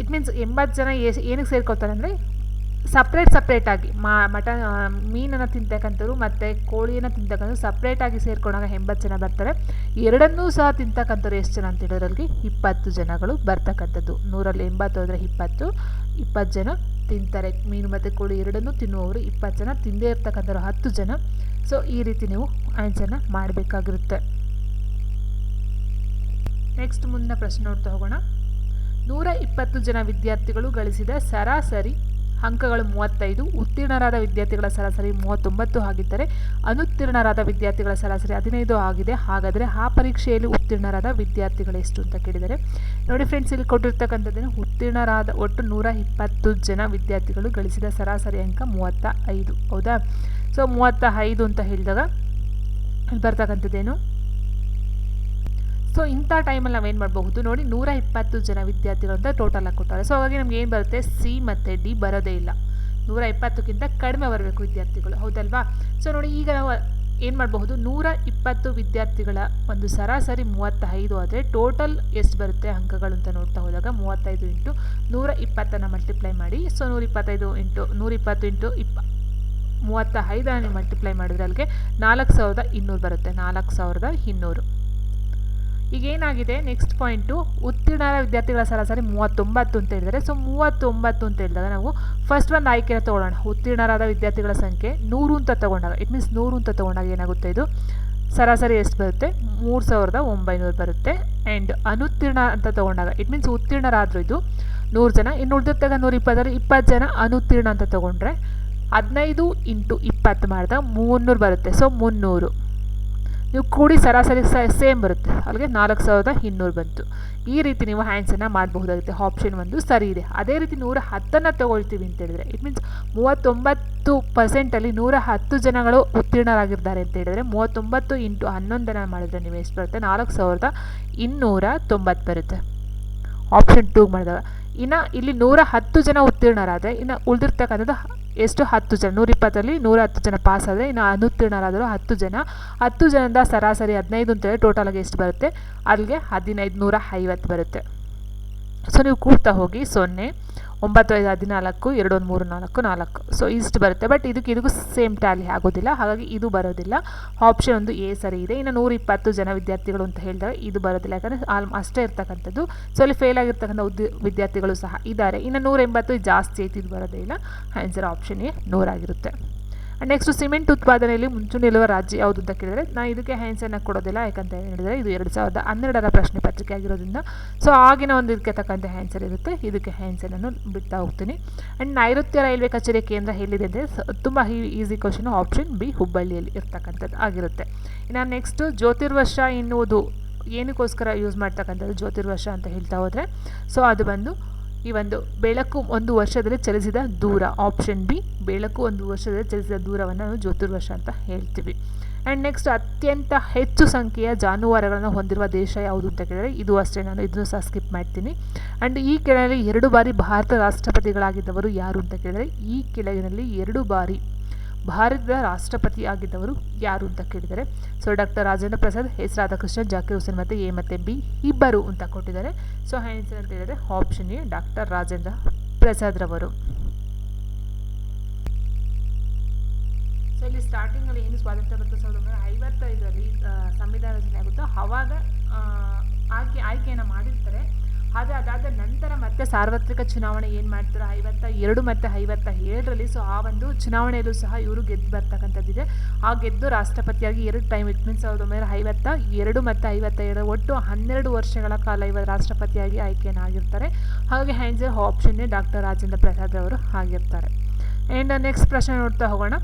ಇಟ್ ಮೀನ್ಸ್ 80 ಜನ ಏನಕ್ಕೆ ಸೇರ್ಕೊತಾರೆ ಅಂದರೆ ಸಪ್ರೇಟಾಗಿ ಮಟನ್ ಮೀನನ್ನು ತಿಂತಕ್ಕಂಥವ್ರು ಮತ್ತು ಕೋಳಿಯನ್ನು ತಿಂತಕ್ಕಂಥವ್ರು ಸಪ್ರೇಟಾಗಿ ಸೇರ್ಕೊಂಡಾಗ 80 ಜನ ಬರ್ತಾರೆ. ಎರಡನ್ನೂ ಸಹ ತಿಂತಕ್ಕಂಥವ್ರು ಎಷ್ಟು ಜನ ಅಂತ ಹೇಳಿದ್ರಲ್ಲಿ 20 ಜನಗಳು ಬರ್ತಕ್ಕಂಥದ್ದು. 100ರಲ್ಲಿ 80 ಹೋದರೆ 20 ಜನ ತಿಂತಾರೆ. ಮೀನು ಮತ್ತು ಕೋಳಿ ಎರಡನ್ನೂ ತಿನ್ನುವವರು 20 ಜನ, ತಿಂದೇ ಇರ್ತಕ್ಕಂಥವ್ರು 10 ಜನ. ಸೊ ಈ ರೀತಿ ನೀವು ಆನ್ಸರ್ನ ಮಾಡಬೇಕಾಗಿರುತ್ತೆ. ನೆಕ್ಸ್ಟ್ ಮುಂದಿನ ಪ್ರಶ್ನೆ ನೋಡ್ತಾ ಹೋಗೋಣ. 120 ಜನ ವಿದ್ಯಾರ್ಥಿಗಳು ಗಳಿಸಿದ ಸರಾಸರಿ ಅಂಕಗಳು 35, ಉತ್ತೀರ್ಣರಾದ ವಿದ್ಯಾರ್ಥಿಗಳ ಸರಾಸರಿ 39 ಆಗಿದ್ದರೆ ಅನುತ್ತೀರ್ಣರಾದ ವಿದ್ಯಾರ್ಥಿಗಳ ಸರಾಸರಿ 15 ಆಗಿದೆ. ಹಾಗಾದರೆ ಆ ಪರೀಕ್ಷೆಯಲ್ಲಿ ಉತ್ತೀರ್ಣರಾದ ವಿದ್ಯಾರ್ಥಿಗಳು ಎಷ್ಟು ಅಂತ ಕೇಳಿದರೆ, ನೋಡಿ ಫ್ರೆಂಡ್ಸ್, ಇಲ್ಲಿ ಕೊಟ್ಟಿರ್ತಕ್ಕಂಥದ್ದೇನು ಉತ್ತೀರ್ಣರಾದ ಒಟ್ಟು 120 ಜನ ವಿದ್ಯಾರ್ಥಿಗಳು ಗಳಿಸಿದ ಸರಾಸರಿ ಅಂಕ 35. ಹೌದಾ? ಸೊ 35 ಅಂತ ಹೇಳಿದಾಗ ಇಲ್ಲಿ ಬರ್ತಕ್ಕಂಥದ್ದೇನು, ಸೊ ಇಂಥ ಟೈಮಲ್ಲಿ ನಾವೇನು ಮಾಡಬಹುದು ನೋಡಿ, 120 ಜನ ವಿದ್ಯಾರ್ಥಿಗಳು ಅಂತ ಟೋಟಲಾಗಿ ಕೊಟ್ಟಾರೆ. ಸೊ ಹಾಗಾಗಿ ನಮ್ಗೆ ಏನು ಬರುತ್ತೆ, ಸಿ ಮತ್ತು ಡಿ ಬರೋದೇ ಇಲ್ಲ. 120ಕ್ಕಿಂತ ಕಡಿಮೆ ಬರಬೇಕು ವಿದ್ಯಾರ್ಥಿಗಳು, ಹೌದಲ್ವಾ? ಸೊ ನೋಡಿ, ಈಗ ನಾವು ಏನು ಮಾಡಬಹುದು, 120 ವಿದ್ಯಾರ್ಥಿಗಳ ಒಂದು ಸರಾಸರಿ 35 ಆದರೆ ಟೋಟಲ್ ಎಷ್ಟು ಬರುತ್ತೆ ಅಂಕಗಳು ಅಂತ ನೋಡ್ತಾ ಹೋದಾಗ 35 ಇಂಟು 120 ಮಲ್ಟಿಪ್ಲೈ ಮಾಡಿ. ಸೊ 120 ಇಂಟು 35 ಮಲ್ಟಿಪ್ಲೈ ಮಾಡಿದ್ರೆ ಅಲ್ಲಿಗೆ 4200 ಬರುತ್ತೆ. 4200. ಈಗ ಏನಾಗಿದೆ, ನೆಕ್ಸ್ಟ್ ಪಾಯಿಂಟು ಉತ್ತೀರ್ಣರ ವಿದ್ಯಾರ್ಥಿಗಳ ಸರಾಸರಿ 39 ಅಂತ ಹೇಳಿದರೆ, ಸೊ 39 ಅಂತ ಹೇಳಿದಾಗ ನಾವು ಫಸ್ಟ್ ಒಂದು ಆಯ್ಕೆನ ತೊಗೊಳ್ಳೋಣ. ಉತ್ತೀರ್ಣರಾದ ವಿದ್ಯಾರ್ಥಿಗಳ ಸಂಖ್ಯೆ 100 ಅಂತ ತೊಗೊಂಡಾಗ, ಇಟ್ ಮೀನ್ಸ್ 100 ಅಂತ ತೊಗೊಂಡಾಗ ಏನಾಗುತ್ತೆ, ಇದು ಸರಾಸರಿ ಎಷ್ಟು ಬರುತ್ತೆ, 3900 ಬರುತ್ತೆ. ಆ್ಯಂಡ್ ಅನುತ್ತೀರ್ಣ ಅಂತ ತೊಗೊಂಡಾಗ, ಇಟ್ ಮೀನ್ಸ್ ಉತ್ತೀರ್ಣರಾದರೂ ಇದು 100 ಜನ, ಇನ್ನು ಉಳಿದಿರ್ತಾಗ 120 20 ಜನ ಅನುತ್ತೀರ್ಣ ಅಂತ ತೊಗೊಂಡ್ರೆ 15 ಇಂಟು 20 ಮಾಡಿದಾಗ 300 ಬರುತ್ತೆ. ಸೊ 300 ನೀವು ಕೂಡಿ ಸರಾಸರಿ ಸೇಮ್ ಬರುತ್ತೆ, ಅಲ್ಲಿಗೆ 4200 ಬಂತು. ಈ ರೀತಿ ನೀವು ಆನ್ಸರ್ನ ಮಾಡಬಹುದಾಗುತ್ತೆ. ಆಪ್ಷನ್ 1 ಸರಿ ಇದೆ. ಅದೇ ರೀತಿ 110 ತೊಗೊಳ್ತೀವಿ ಅಂತ ಹೇಳಿದರೆ, ಇಟ್ ಮೀನ್ಸ್ 39% 110 ಜನಗಳು ಉತ್ತೀರ್ಣರಾಗಿದ್ದಾರೆ ಅಂತ ಹೇಳಿದರೆ 39 ಇಂಟು 11 ಮಾಡಿದರೆ ನೀವು ಎಷ್ಟು ಬರುತ್ತೆ, 4290 ಬರುತ್ತೆ. ಆಪ್ಷನ್ 2 ಮಾಡಿದಾಗ. ಇನ್ನು ಇಲ್ಲಿ 110 ಜನ ಉತ್ತೀರ್ಣರಾದರೆ ಇನ್ನು ಉಳಿದಿರ್ತಕ್ಕಂಥದ್ದು ಎಷ್ಟು, 10 ಜನ. 120ರಲ್ಲಿ 110 ಜನ ಪಾಸ್ ಆದರೆ ಇನ್ನು ಅನುತ್ತೀರ್ಣರಾದರು 10 ಜನ. 10 ಜನದ ಸರಾಸರಿ 15 ಅಂತೇಳಿ ಟೋಟಲಾಗಿ ಎಷ್ಟು ಬರುತ್ತೆ, ಅಲ್ಲಿಗೆ 1550 ಬರುತ್ತೆ. ಸೊ ನೀವು ಕೂಡ್ತಾ ಹೋಗಿ 0 9 5 14 2 1 3 4 4. ಸೊ ಇಷ್ಟು ಬರುತ್ತೆ. ಬಟ್ ಇದಕ್ಕೂ ಸೇಮ್ ಟ್ಯಾಲಿ ಆಗೋದಿಲ್ಲ, ಹಾಗಾಗಿ ಇದು ಬರೋದಿಲ್ಲ. ಆಪ್ಷನ್ 1 ಎ ಸರಿ ಇದೆ. ಇನ್ನು 120 ಜನ ವಿದ್ಯಾರ್ಥಿಗಳು ಅಂತ ಹೇಳಿದಾಗ ಇದು ಬರೋದಿಲ್ಲ, ಯಾಕಂದರೆ ಅಷ್ಟೇ ಇರ್ತಕ್ಕಂಥದ್ದು. ಸೊ ಅಲ್ಲಿ ಫೇಲ್ ಆಗಿರ್ತಕ್ಕಂಥ ವಿದ್ಯಾರ್ಥಿಗಳು ಸಹ ಇದ್ದಾರೆ. ಇನ್ನು 180 ಜಾಸ್ತಿ ಐತಿ, ಇದು ಬರೋದೇ ಇಲ್ಲ. ಆನ್ಸರ್ ಆಪ್ಷನ್ ಎ 100 ಆಗಿರುತ್ತೆ. ನೆಕ್ಸ್ಟ್ ಸಿಮೆಂಟ್ ಉತ್ಪಾದನೆಯಲ್ಲಿ ಮುಂಚೂಣಿಯಲ್ಲಿರುವ ರಾಜ್ಯ ಯಾವುದು ಅಂತ ಕೇಳಿದರೆ, ನಾನು ಇದಕ್ಕೆ ಆನ್ಸರ್ನ ಕೊಡೋದಿಲ್ಲ. ಯಾಕಂತ ಹೇಳಿದರೆ ಇದು 2012ರ ಪ್ರಶ್ನೆ ಪತ್ರಿಕೆ ಆಗಿರೋದ್ರಿಂದ ಸೊ ಆಗಿನ ಒಂದು ಇದಕ್ಕೆ ತಕ್ಕಂತೆ ಆನ್ಸರ್ ಇರುತ್ತೆ. ಇದಕ್ಕೆ ಆನ್ಸರನ್ನು ಬಿಡ್ತಾ ಹೋಗ್ತೀನಿ. ಆ್ಯಂಡ್ ನೈಋತ್ಯ ರೈಲ್ವೆ ಕಚೇರಿ ಕೇಂದ್ರ ಎಲ್ಲಿದೆ ಅಂದರೆ ತುಂಬ ಈಸಿ ಕ್ವಶನ್, ಆಪ್ಷನ್ ಬಿ ಹುಬ್ಬಳ್ಳಿಯಲ್ಲಿ ಇರ್ತಕ್ಕಂಥದ್ದು ಆಗಿರುತ್ತೆ. ಇನ್ನು ನೆಕ್ಸ್ಟು ಜ್ಯೋತಿರ್ವರ್ಷ ಎನ್ನುವುದು ಏನಕ್ಕೋಸ್ಕರ ಯೂಸ್ ಮಾಡ್ತಕ್ಕಂಥದ್ದು ಜ್ಯೋತಿರ್ವರ್ಷ ಅಂತ ಹೇಳ್ತಾ ಹೋದರೆ, ಸೊ ಅದು ಬಂದು ಈ ಒಂದು ಬೆಳಕು ಒಂದು ವರ್ಷದಲ್ಲಿ ಚಲಿಸಿದ ದೂರ. ಆಪ್ಷನ್ ಬಿ, ಬೆಳಕು ಒಂದು ವರ್ಷದಲ್ಲಿ ಚಲಿಸಿದ ದೂರವನ್ನು ನಾವು ಜ್ಯೋತಿರ್ವರ್ಷ ಅಂತ ಹೇಳ್ತೀವಿ. ಆ್ಯಂಡ್ ನೆಕ್ಸ್ಟ್ ಅತ್ಯಂತ ಹೆಚ್ಚು ಸಂಖ್ಯೆಯ ಜಾನುವಾರುಗಳನ್ನು ಹೊಂದಿರುವ ದೇಶ ಯಾವುದು ಅಂತ ಕೇಳಿದರೆ, ಇದು ಅಷ್ಟೇ, ನಾನು ಇದನ್ನು ಸಹ ಸ್ಕಿಪ್ ಮಾಡ್ತೀನಿ. ಆ್ಯಂಡ್ ಈ ಕೆಳಗಿನಲ್ಲಿ 2 ಬಾರಿ ಭಾರತ ರಾಷ್ಟ್ರಪತಿಗಳಾಗಿದ್ದವರು ಯಾರು ಅಂತ ಕೇಳಿದರೆ, ಈ ಕೆಳಗಿನಲ್ಲಿ 2 ಬಾರಿ ಭಾರತದ ರಾಷ್ಟ್ರಪತಿ ಆಗಿದ್ದವರು ಯಾರು ಅಂತ ಕೇಳಿದ್ದಾರೆ. So doctor Rajendra Prasad, S Radhakrishnan, Zakir Hussain ಮತ್ತು ಎ ಮತ್ತು ಬಿ ಇಬ್ಬರು ಅಂತ ಕೊಟ್ಟಿದ್ದಾರೆ. ಸೊ ಆನ್ಸರ್ ಅಂತ ಹೇಳಿದರೆ option A doctor Rajendra Prasad ರವರು. ಸೊ ಇಲ್ಲಿ ಸ್ಟಾರ್ಟಿಂಗಲ್ಲಿ ಏನು ಸ್ವಾತಂತ್ರ್ಯ ಬಂತು 1955ರಲ್ಲಿ ಸಂವಿಧಾನ ರಚನೆ ಆಗುತ್ತೋ ಆವಾಗ ಆಯ್ಕೆಯನ್ನು ಮಾಡಿರ್ತಾರೆ. ಆದರೆ ಅದಾದ ನಂತರ ಮತ್ತೆ ಸಾರ್ವತ್ರಿಕ ಚುನಾವಣೆ ಏನು ಮಾಡ್ತಾರೆ 52 ಮತ್ತು 57ರಲ್ಲಿ. ಸೊ ಆ ಒಂದು ಚುನಾವಣೆಯಲ್ಲೂ ಸಹ ಇವರು ಗೆದ್ದು ಬರ್ತಕ್ಕಂಥದ್ದಿದೆ. ಆ ಗೆದ್ದು ರಾಷ್ಟ್ರಪತಿಯಾಗಿ 2 ಟೈಮ್, ಇಟ್ ಮೀನ್ಸ್ 1952 ಮತ್ತು 57 ಒಟ್ಟು 12 ವರ್ಷಗಳ ಕಾಲ ಇವರು ರಾಷ್ಟ್ರಪತಿಯಾಗಿ ಆಯ್ಕೆಯನ್ನು ಆಗಿರ್ತಾರೆ. ಹಾಗಾಗಿ ಆನ್ಸರ್ ಆಪ್ಷನ್ನೇ ಡಾಕ್ಟರ್ ರಾಜೇಂದ್ರ ಪ್ರಸಾದ್ ಅವರು ಆಗಿರ್ತಾರೆ. ಆ್ಯಂಡ್ ನೆಕ್ಸ್ಟ್ ಪ್ರಶ್ನೆ ನೋಡ್ತಾ ಹೋಗೋಣ.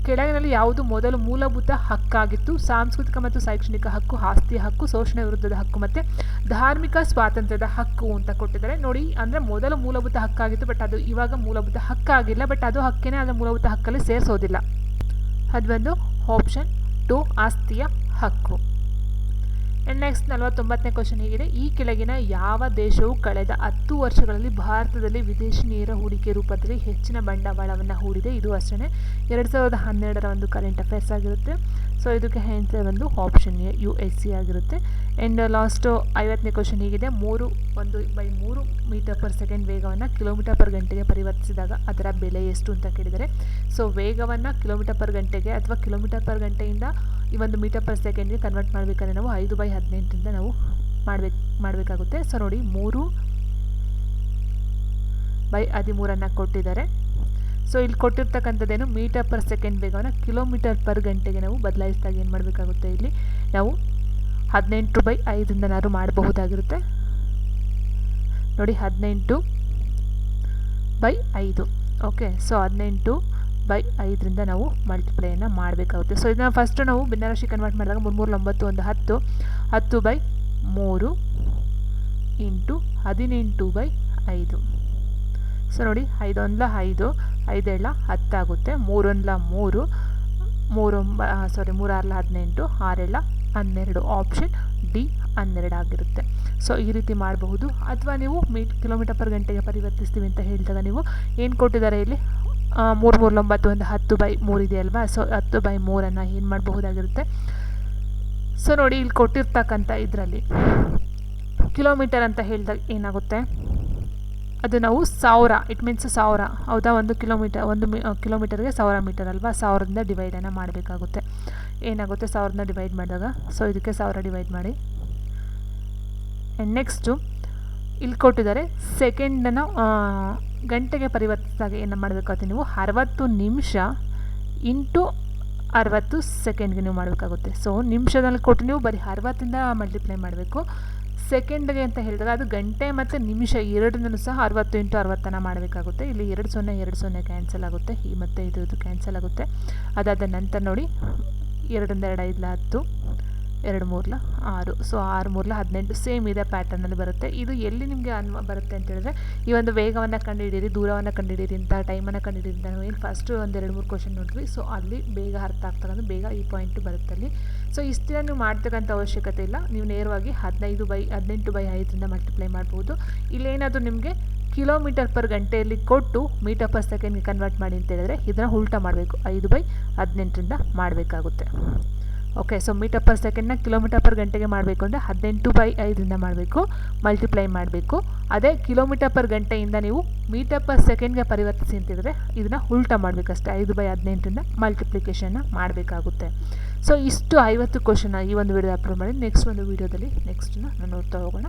ಕೆಳಗಿನಲ್ಲಿ ಯಾವುದು ಮೊದಲು ಮೂಲಭೂತ ಹಕ್ಕಾಗಿತ್ತು? ಸಾಂಸ್ಕೃತಿಕ ಮತ್ತು ಶೈಕ್ಷಣಿಕ ಹಕ್ಕು, ಆಸ್ತಿಯ ಹಕ್ಕು, ಶೋಷಣೆ ವಿರುದ್ಧದ ಹಕ್ಕು ಮತ್ತು ಧಾರ್ಮಿಕ ಸ್ವಾತಂತ್ರ್ಯದ ಹಕ್ಕು ಅಂತ ಕೊಟ್ಟಿದ್ದಾರೆ. ನೋಡಿ, ಅಂದರೆ ಮೊದಲು ಮೂಲಭೂತ ಹಕ್ಕಾಗಿತ್ತು, ಬಟ್ ಅದು ಇವಾಗ ಮೂಲಭೂತ ಹಕ್ಕಾಗಿಲ್ಲ. ಬಟ್ ಅದು ಹಕ್ಕೇನೆ, ಅದರ ಮೂಲಭೂತ ಹಕ್ಕಲ್ಲಿ ಸೇರಿಸೋದಿಲ್ಲ. ಅದು ಬಂದು ಆಪ್ಷನ್ 2 ಆಸ್ತಿಯ ಹಕ್ಕು. ಆ್ಯಂಡ್ ನೆಕ್ಸ್ಟ್ 49ನೇ ಕ್ವಶನ್ ಹೀಗಿದೆ. ಈ ಕೆಳಗಿನ ಯಾವ ದೇಶವು ಕಳೆದ 10 ವರ್ಷಗಳಲ್ಲಿ ಭಾರತದಲ್ಲಿ ವಿದೇಶಿ ನೇರ ಹೂಡಿಕೆ ರೂಪದಲ್ಲಿ ಹೆಚ್ಚಿನ ಬಂಡವಾಳವನ್ನು ಹೂಡಿದೆ? ಇದು ಅಷ್ಟೇ 2012ರ ಒಂದು ಕರೆಂಟ್ ಅಫೇರ್ಸ್ ಆಗಿರುತ್ತೆ. ಸೊ ಇದಕ್ಕೆ ಆನ್ಸರ್ ಬಂದು ಆಪ್ಷನ್ ಎ USC ಆಗಿರುತ್ತೆ. ಆ್ಯಂಡ್ ಲಾಸ್ಟು 50ನೇ ಕ್ವಶನ್ ಹೀಗಿದೆ. 3 ಮೀಟರ್ ಪರ್ ಸೆಕೆಂಡ್ ವೇಗವನ್ನು ಕಿಲೋಮೀಟರ್ ಪರ್ ಗಂಟೆಗೆ ಪರಿವರ್ತಿಸಿದಾಗ ಅದರ ಬೆಲೆ ಎಷ್ಟು ಅಂತ ಕೇಳಿದರೆ, ಸೊ ವೇಗವನ್ನು ಕಿಲೋಮೀಟರ್ ಪರ್ ಗಂಟೆಗೆ ಅಥವಾ ಕಿಲೋಮೀಟರ್ ಪರ್ ಗಂಟೆಯಿಂದ ಈ ಒಂದು ಮೀಟರ್ ಪರ್ ಸೆಕೆಂಡ್ಗೆ ಕನ್ವರ್ಟ್ ಮಾಡಬೇಕಾದ್ರೆ ನಾವು 5/18 ನಾವು ಮಾಡಬೇಕಾಗುತ್ತೆ. ಸೊ ನೋಡಿ 3/13 ಕೊಟ್ಟಿದ್ದಾರೆ. ಸೊ ಇಲ್ಲಿ ಕೊಟ್ಟಿರ್ತಕ್ಕಂಥದ್ದೇನು ಮೀಟರ್ ಪರ್ ಸೆಕೆಂಡ್ ವೇಗವನ್ನು ಕಿಲೋಮೀಟರ್ ಪರ್ ಗಂಟೆಗೆ ನಾವು ಬದಲಾಯಿಸಿದಾಗ ಏನು ಮಾಡಬೇಕಾಗುತ್ತೆ, ಇಲ್ಲಿ ನಾವು 18/5 ನಾವು ಮಾಡಬಹುದಾಗಿರುತ್ತೆ. ನೋಡಿ 18/5. ಓಕೆ, ಸೊ 18/5 ನಾವು ಮಲ್ಟಿಪ್ಲೈಯನ್ನು ಮಾಡಬೇಕಾಗುತ್ತೆ. ಸೊ ಇದನ್ನು ಫಸ್ಟು ನಾವು ಭಿನ್ನರಾಶಿ ಕನ್ವರ್ಟ್ ಮಾಡಿದಾಗ 3 3 9 1 10 10/3 ಇಂಟು 18/5. ಸೊ ನೋಡಿ 5 1 5 5 7 10 ಆಗುತ್ತೆ. 3 1 3 3 6 18 6 12. ಆಪ್ಷನ್ ಡಿ 12 ಆಗಿರುತ್ತೆ. ಸೊ ಈ ರೀತಿ ಮಾಡಬಹುದು. ಅಥವಾ ನೀವು ಕಿಲೋಮೀಟರ್ ಪರ್ ಗಂಟೆಗೆ ಪರಿವರ್ತಿಸ್ತೀವಿ ಅಂತ ಹೇಳಿದಾಗ ನೀವು ಏನು ಕೊಟ್ಟಿದ್ದಾರೆ ಇಲ್ಲಿ 3 3 9 1 10/3 ಇದೆಯಲ್ವಾ. ಸೊ 10/3 ಏನು ಮಾಡಬಹುದಾಗಿರುತ್ತೆ. ಸೊ ನೋಡಿ ಇಲ್ಲಿ ಕೊಟ್ಟಿರ್ತಕ್ಕಂಥ ಇದರಲ್ಲಿ ಕಿಲೋಮೀಟರ್ ಅಂತ ಹೇಳಿದಾಗ ಏನಾಗುತ್ತೆ, ಅದು ನಾವು 1000, ಇಟ್ ಮೀನ್ಸ್ 1000 ಹೌದಾ. 1 ಕಿಲೋಮೀಟರ್ಗೆ 1000 ಮೀಟರ್ ಅಲ್ವಾ. 1000ರಿಂದ ಡಿವೈಡನ್ನು ಮಾಡಬೇಕಾಗುತ್ತೆ. ಏನಾಗುತ್ತೆ 1000ರಿಂದ ಡಿವೈಡ್ ಮಾಡಿದಾಗ, ಸೊ ಇದಕ್ಕೆ 1000 ಡಿವೈಡ್ ಮಾಡಿ. ಆ್ಯಂಡ್ ನೆಕ್ಸ್ಟು ಇಲ್ಲಿ ಕೊಟ್ಟಿದ್ದಾರೆ ಸೆಕೆಂಡನ್ನು ಗಂಟೆಗೆ ಪರಿವರ್ತಿಸಿದಾಗ ಏನು ಮಾಡಬೇಕಾಗುತ್ತೆ, ನೀವು 60 ನಿಮಿಷ ಇಂಟು 60 ಸೆಕೆಂಡ್ಗೆ ನೀವು ಮಾಡಬೇಕಾಗುತ್ತೆ. ಸೊ ನಿಮಿಷದಲ್ಲಿ ಕೊಟ್ಟು ನೀವು ಬರೀ 60ಇಂದ ಮಲ್ಟಿಪ್ಲೈ ಮಾಡಬೇಕು. ಸೆಕೆಂಡ್ಗೆ ಅಂತ ಹೇಳಿದಾಗ ಅದು ಗಂಟೆ ಮತ್ತು ನಿಮಿಷ ಎರಡನ್ನೂ ಸಹ 60 ಇಂಟು 60 ಮಾಡಬೇಕಾಗುತ್ತೆ. ಇಲ್ಲಿ 2 0 2 0 ಕ್ಯಾನ್ಸಲ್ ಆಗುತ್ತೆ. ಈ ಮತ್ತು ಇದು ಕ್ಯಾನ್ಸಲ್ ಆಗುತ್ತೆ. ಅದಾದ ನಂತರ ನೋಡಿ 2 2 5 10 2 3 6. ಸೊ 6 3 18. ಸೇಮ್ ಇದೆ ಪ್ಯಾಟರ್ನಲ್ಲಿ ಬರುತ್ತೆ. ಇದು ಎಲ್ಲಿ ನಿಮಗೆ ಬರುತ್ತೆ ಅಂತ ಹೇಳಿದ್ರೆ, ಈ ಒಂದು ವೇಗವನ್ನು ಕಂಡುಹಿಡೀರಿ, ದೂರವನ್ನು ಕಂಡುಹಿಡೀರಿ ಅಂತ, ಟೈಮನ್ನು ಕಂಡುಹಿಡೀರಿ ಅಂತ ನಾವು ಏನು ಫಸ್ಟು 1 2 3 ಕ್ವಶನ್ ನೋಡಿದ್ವಿ. ಸೊ ಅಲ್ಲಿ ಬೇಗ ಅರ್ಥ ಆಗ್ತಕ್ಕಂಥ ಬೇಗ ಈ ಪಾಯಿಂಟ್ ಬರುತ್ತೆ ಅಲ್ಲಿ. ಸೊ ಇಷ್ಟಿನ ನೀವು ಮಾಡ್ತಕ್ಕಂಥ ಅವಶ್ಯಕತೆ ಇಲ್ಲ. ನೀವು ನೇರವಾಗಿ 18/5 ಮಲ್ಟಿಪ್ಲೈ ಮಾಡ್ಬೋದು. ಇಲ್ಲೇನಾದರೂ ನಿಮಗೆ ಕಿಲೋಮೀಟರ್ ಪರ್ ಗಂಟೆಯಲ್ಲಿ ಕೊಟ್ಟು ಮೀಟರ್ ಪರ್ ಸೆಕೆಂಡ್ಗೆ ಕನ್ವರ್ಟ್ ಮಾಡಿ ಅಂತ ಹೇಳಿದ್ರೆ ಇದನ್ನು ಉಲ್ಟಾ ಮಾಡಬೇಕು, 5/18 ಮಾಡಬೇಕಾಗುತ್ತೆ. ಓಕೆ, ಸೊ ಮೀಟರ್ ಪರ್ ಸೆಕೆಂಡ್ನ ಕಿಲೋಮೀಟರ್ ಪರ್ ಗಂಟೆಗೆ ಮಾಡಬೇಕು ಅಂದರೆ 18/5 ಮಾಡಬೇಕು, ಮಲ್ಟಿಪ್ಲೈ ಮಾಡಬೇಕು. ಅದೇ ಕಿಲೋಮೀಟರ್ ಪರ್ ಗಂಟೆಯಿಂದ ನೀವು ಮೀಟರ್ ಪರ್ ಸೆಕೆಂಡ್ಗೆ ಪರಿವರ್ತಿಸಿ ಅಂತಿದ್ರೆ ಇದನ್ನು ಉಲ್ಟಾ ಮಾಡಬೇಕಷ್ಟೇ, 5/18 ಮಲ್ಟಿಪ್ಲಿಕೇಶನ್ನ ಮಾಡಬೇಕಾಗುತ್ತೆ. ಸೊ ಇಷ್ಟು 50 ಕ್ವಶನ್ ಈ ಒಂದು ವಿಡಿಯೋ ಅಪ್ಲೋಡ್ ಮಾಡಿ ನೆಕ್ಸ್ಟ್ ಒಂದು ವೀಡಿಯೋದಲ್ಲಿ ನೆಕ್ಸ್ಟನ್ನ ನಾನು ನೋಡ್ತಾ ಹೋಗೋಣ.